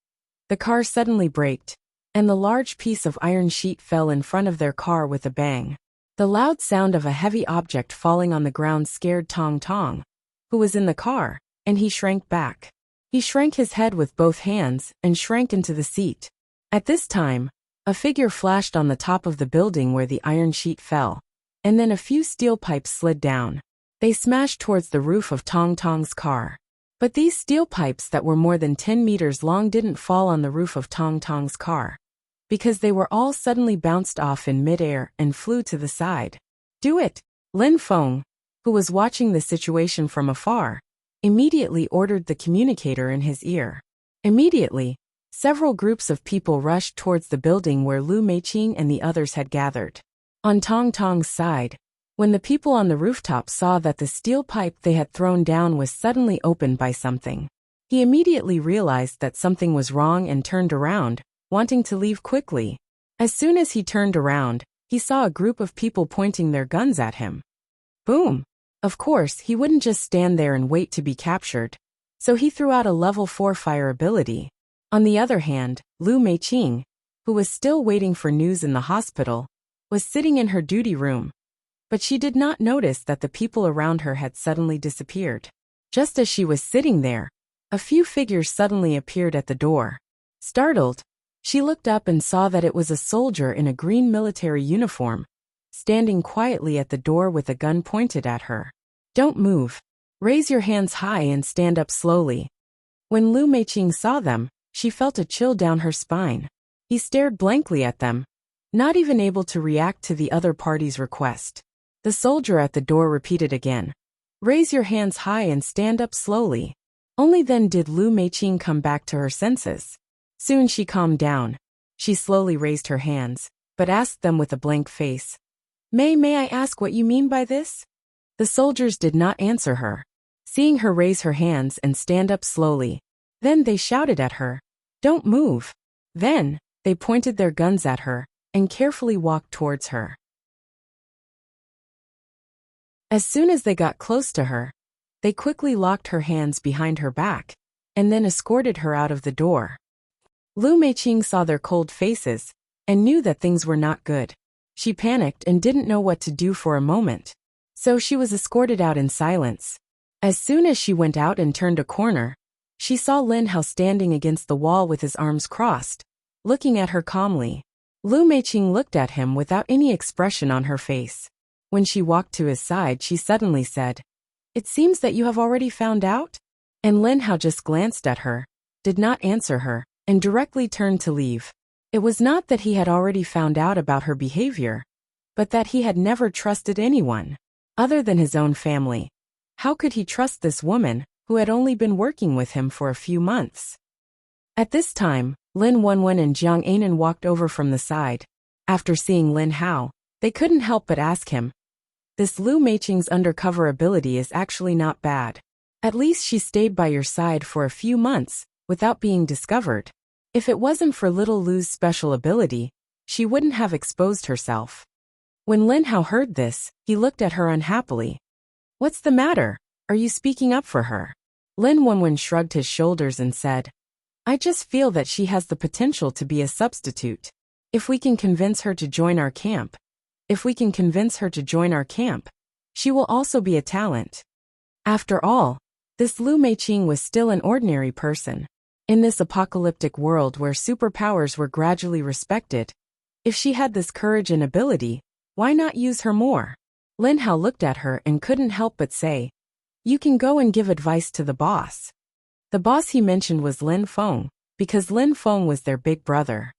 The car suddenly braked, and the large piece of iron sheet fell in front of their car with a bang. The loud sound of a heavy object falling on the ground scared Tong Tong, who was in the car, and he shrank back. He shrank his head with both hands and shrank into the seat. At this time, a figure flashed on the top of the building where the iron sheet fell, and then a few steel pipes slid down. They smashed towards the roof of Tong Tong's car. But these steel pipes that were more than 10 meters long didn't fall on the roof of Tong Tong's car, because they were all suddenly bounced off in midair and flew to the side. "Do it!" Lin Feng, who was watching the situation from afar, immediately ordered the communicator in his ear. Immediately, several groups of people rushed towards the building where Lu Meiqing and the others had gathered. On Tong Tong's side, when the people on the rooftop saw that the steel pipe they had thrown down was suddenly opened by something, he immediately realized that something was wrong and turned around, wanting to leave quickly. As soon as he turned around, he saw a group of people pointing their guns at him. Boom! Of course, he wouldn't just stand there and wait to be captured, so he threw out a level 4 fire ability. On the other hand, Lu Meiqing, who was still waiting for news in the hospital, was sitting in her duty room. But she did not notice that the people around her had suddenly disappeared. Just as she was sitting there, a few figures suddenly appeared at the door. Startled, she looked up and saw that it was a soldier in a green military uniform, standing quietly at the door with a gun pointed at her. "Don't move. Raise your hands high and stand up slowly." When Lu Meiqing saw them, she felt a chill down her spine. He stared blankly at them, not even able to react to the other party's request. The soldier at the door repeated again, "Raise your hands high and stand up slowly." Only then did Lu Meiqing come back to her senses. Soon she calmed down. She slowly raised her hands, but asked them with a blank face, May I ask what you mean by this?" The soldiers did not answer her, seeing her raise her hands and stand up slowly. Then they shouted at her, "Don't move." Then, they pointed their guns at her and carefully walked towards her. As soon as they got close to her, they quickly locked her hands behind her back, and then escorted her out of the door. Lu Meiqing saw their cold faces, and knew that things were not good. She panicked and didn't know what to do for a moment. So she was escorted out in silence. As soon as she went out and turned a corner, she saw Lin Hao standing against the wall with his arms crossed, looking at her calmly. Lu Meiqing looked at him without any expression on her face. When she walked to his side, she suddenly said, "It seems that you have already found out?" And Lin Hao just glanced at her, did not answer her, and directly turned to leave. It was not that he had already found out about her behavior, but that he had never trusted anyone, other than his own family. How could he trust this woman, who had only been working with him for a few months? At this time, Lin Wenwen and Jiang Anan walked over from the side. After seeing Lin Hao, they couldn't help but ask him, "This Lu Meiqing's undercover ability is actually not bad. At least she stayed by your side for a few months, without being discovered. If it wasn't for little Lu's special ability, she wouldn't have exposed herself." When Lin Hao heard this, he looked at her unhappily. "What's the matter? Are you speaking up for her?" Lin Wenwen shrugged his shoulders and said, "I just feel that she has the potential to be a substitute. If we can convince her to join our camp, she will also be a talent. After all, this Lu Meiqing was still an ordinary person. In this apocalyptic world where superpowers were gradually respected, if she had this courage and ability, why not use her more?" Lin Hao looked at her and couldn't help but say, "You can go and give advice to the boss." The boss he mentioned was Lin Feng, because Lin Feng was their big brother.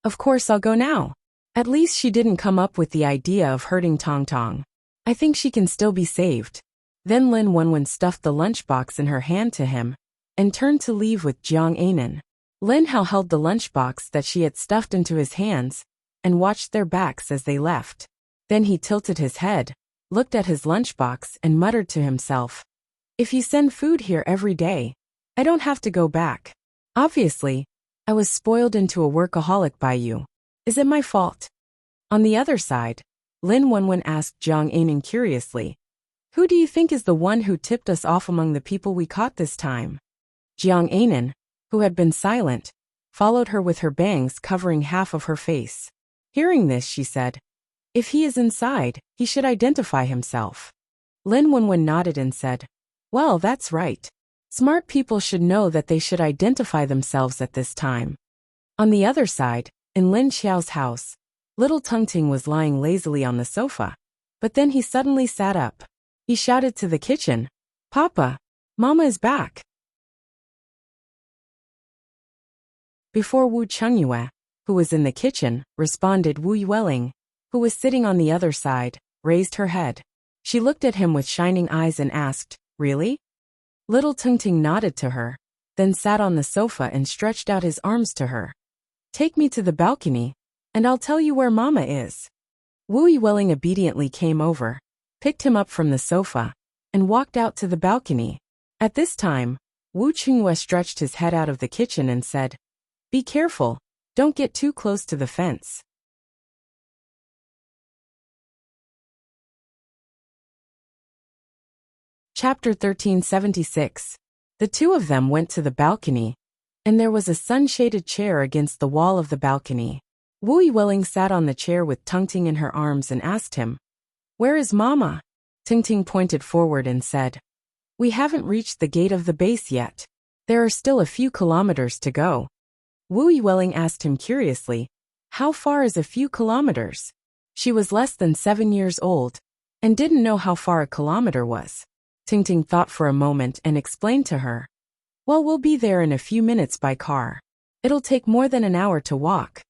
"Of course I'll go now. At least she didn't come up with the idea of hurting Tong Tong. I think she can still be saved." Then Lin Wenwen stuffed the lunchbox in her hand to him, and turned to leave with Jiang Anan. Lin Hao held the lunchbox that she had stuffed into his hands, and watched their backs as they left. Then he tilted his head, looked at his lunchbox and muttered to himself, "If you send food here every day, I don't have to go back. Obviously, I was spoiled into a workaholic by you. Is it my fault?" On the other side, Lin Wenwen asked Jiang Anan curiously, "Who do you think is the one who tipped us off among the people we caught this time?" Jiang Anan, who had been silent, followed her with her bangs covering half of her face. Hearing this, she said, "If he is inside, he should identify himself." Lin Wenwen nodded and said, "Well, that's right. Smart people should know that they should identify themselves at this time." On the other side, in Lin Xiao's house, little Tungting was lying lazily on the sofa, but then he suddenly sat up. He shouted to the kitchen, "Papa, Mama is back." Before Wu Chengyue, who was in the kitchen, responded, Wu Yueling, who was sitting on the other side, raised her head. She looked at him with shining eyes and asked, "Really?" Little Tungting nodded to her, then sat on the sofa and stretched out his arms to her. "Take me to the balcony, and I'll tell you where Mama is." Wu Yueling obediently came over, picked him up from the sofa, and walked out to the balcony. At this time, Wu Chengyue stretched his head out of the kitchen and said, "Be careful, don't get too close to the fence." Chapter 1376. The two of them went to the balcony, and there was a sun-shaded chair against the wall of the balcony. Wu Yueling sat on the chair with Tungting in her arms and asked him, "Where is Mama?" Tungting pointed forward and said, "We haven't reached the gate of the base yet. There are still a few kilometers to go." Wu Yueling asked him curiously, "How far is a few kilometers?" She was less than 7 years old, and didn't know how far a kilometer was. Tungting thought for a moment and explained to her, "Well, we'll be there in a few minutes by car. It'll take more than an hour to walk."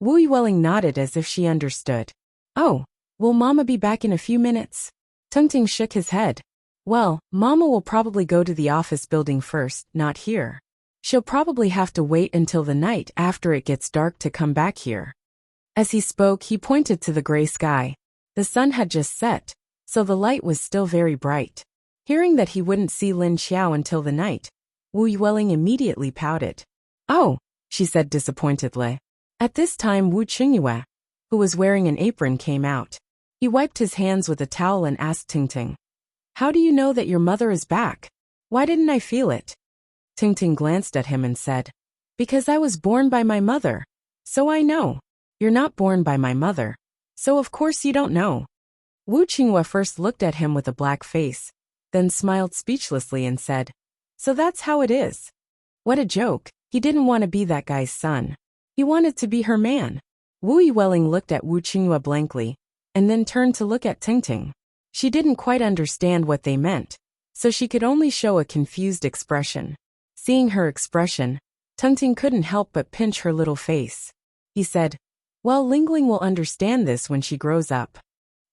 Wu Yueling nodded as if she understood. "Oh, will Mama be back in a few minutes?" Tungting shook his head. "Well, Mama will probably go to the office building first, not here. She'll probably have to wait until the night after it gets dark to come back here." As he spoke, he pointed to the gray sky. The sun had just set, so the light was still very bright. Hearing that he wouldn't see Lin Xiao until the night, Wu Yueling immediately pouted. "Oh," she said disappointedly. At this time Wu Chengyue, who was wearing an apron, came out. He wiped his hands with a towel and asked Tungting, "How do you know that your mother is back? Why didn't I feel it?" Tungting glanced at him and said, "Because I was born by my mother, so I know. You're not born by my mother, so of course you don't know." Wu Chengyue first looked at him with a black face, then smiled speechlessly and said, "So that's how it is." What a joke. He didn't want to be that guy's son. He wanted to be her man. Wu Yueling looked at Wu Chengyue blankly, and then turned to look at Tungting. She didn't quite understand what they meant, so she could only show a confused expression. Seeing her expression, Tungting couldn't help but pinch her little face. He said, "Well, Lingling will understand this when she grows up."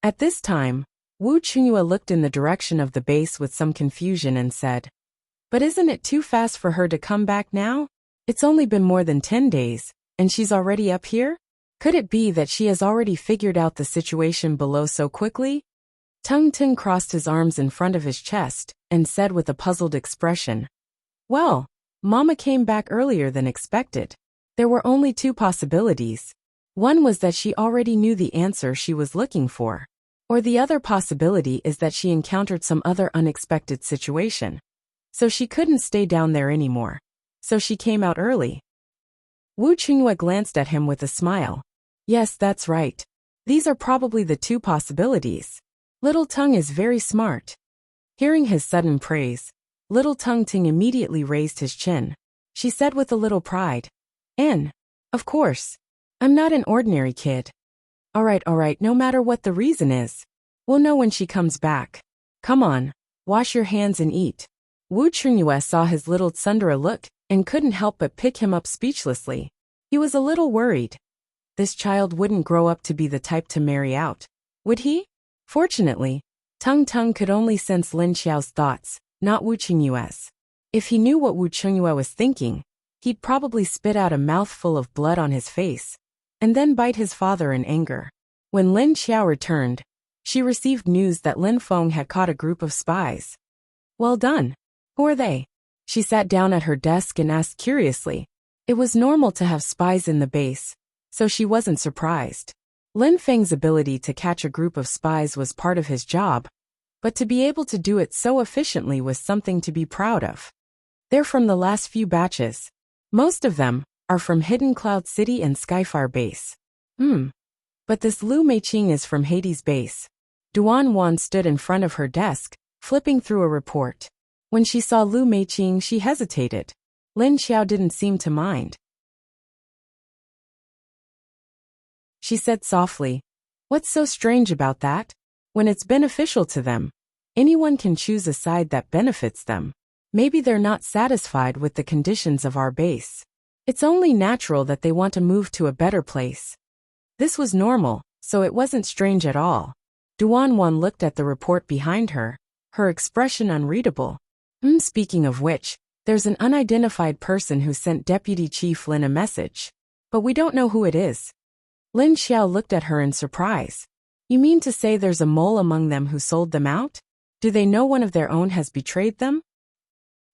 At this time, Wu Chunhua looked in the direction of the base with some confusion and said, "But isn't it too fast for her to come back now? It's only been more than 10 days, and she's already up here? Could it be that she has already figured out the situation below so quickly?" Tungting crossed his arms in front of his chest and said with a puzzled expression, "Well, Mama came back earlier than expected. There were only two possibilities. One was that she already knew the answer she was looking for. Or the other possibility is that she encountered some other unexpected situation. So she couldn't stay down there anymore. So she came out early." Wu Chunhua glanced at him with a smile. "Yes, that's right. These are probably the two possibilities. Little Tongue is very smart." Hearing his sudden praise, Little Tungting immediately raised his chin. She said with a little pride, Of course. I'm not an ordinary kid. All right, no matter what the reason is. We'll know when she comes back. Come on, wash your hands and eat." Wu Chunhua saw his little tsundere look and couldn't help but pick him up speechlessly. He was a little worried. This child wouldn't grow up to be the type to marry out, would he? Fortunately, Tung Tung could only sense Lin Xiao's thoughts, not Wu Chunhua's. If he knew what Wu Chunhua was thinking, he'd probably spit out a mouthful of blood on his face, and then bite his father in anger. When Lin Xiao returned, she received news that Lin Feng had caught a group of spies. "Well done. Who are they?" She sat down at her desk and asked curiously. It was normal to have spies in the base, so she wasn't surprised. Lin Feng's ability to catch a group of spies was part of his job, but to be able to do it so efficiently was something to be proud of. They're from the last few batches. Most of them are from Hidden Cloud City and Skyfire Base. But this Lu Meiqing is from Hades Base. Duan Wan stood in front of her desk, flipping through a report. When she saw Lu Meiqing, she hesitated. Lin Xiao didn't seem to mind. She said softly, "What's so strange about that? When it's beneficial to them, anyone can choose a side that benefits them. Maybe they're not satisfied with the conditions of our base. It's only natural that they want to move to a better place." This was normal, so it wasn't strange at all. Duan Wan looked at the report behind her, her expression unreadable. Speaking of which, there's an unidentified person who sent Deputy Chief Lin a message. But we don't know who it is. Lin Xiao looked at her in surprise. "You mean to say there's a mole among them who sold them out? Do they know one of their own has betrayed them?"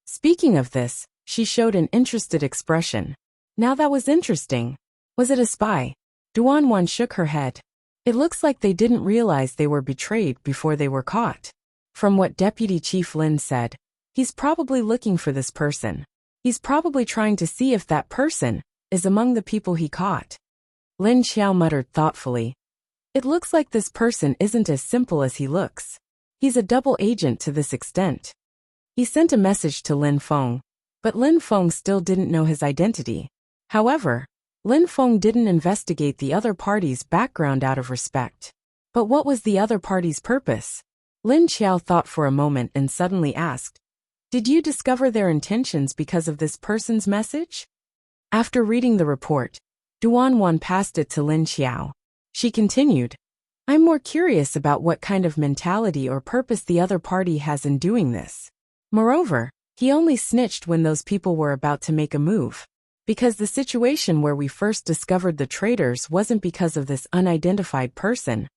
Speaking of this, she showed an interested expression. "Now that was interesting. Was it a spy?" Duan Wan shook her head. "It looks like they didn't realize they were betrayed before they were caught. From what Deputy Chief Lin said, he's probably looking for this person. He's probably trying to see if that person is among the people he caught." Lin Xiao muttered thoughtfully. "It looks like this person isn't as simple as he looks. He's a double agent to this extent." He sent a message to Lin Feng, but Lin Feng still didn't know his identity. However, Lin Feng didn't investigate the other party's background out of respect. But what was the other party's purpose? Lin Xiao thought for a moment and suddenly asked, "Did you discover their intentions because of this person's message?" After reading the report, Duan Wan passed it to Lin Xiao. She continued, "I'm more curious about what kind of mentality or purpose the other party has in doing this. Moreover, he only snitched when those people were about to make a move. Because the situation where we first discovered the traitors wasn't because of this unidentified person,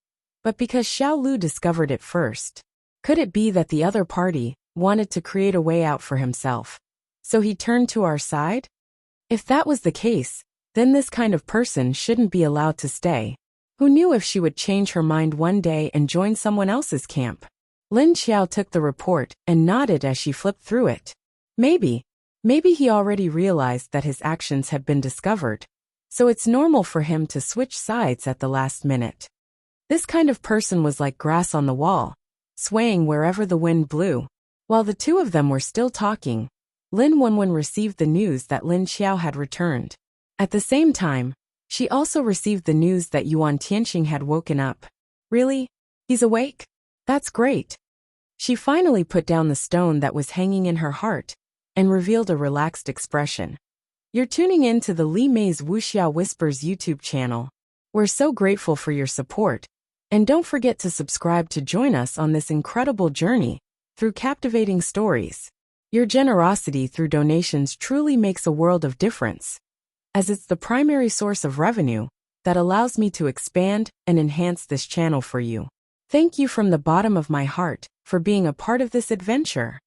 but because Xiao Lu discovered it first. Could it be that the other party wanted to create a way out for himself, so he turned to our side? If that was the case, then this kind of person shouldn't be allowed to stay. Who knew if she would change her mind one day and join someone else's camp?" Lin Xiao took the report and nodded as she flipped through it. Maybe he already realized that his actions had been discovered, so it's normal for him to switch sides at the last minute. This kind of person was like grass on the wall, swaying wherever the wind blew. While the two of them were still talking, Lin Wenwen received the news that Lin Xiao had returned. At the same time, she also received the news that Yuan Tianxing had woken up. "Really? He's awake? That's great." She finally put down the stone that was hanging in her heart and revealed a relaxed expression. You're tuning in to the Li Mei's Wuxia Whispers YouTube channel. We're so grateful for your support, and don't forget to subscribe to join us on this incredible journey through captivating stories. Your generosity through donations truly makes a world of difference, as it's the primary source of revenue that allows me to expand and enhance this channel for you. Thank you from the bottom of my heart for being a part of this adventure.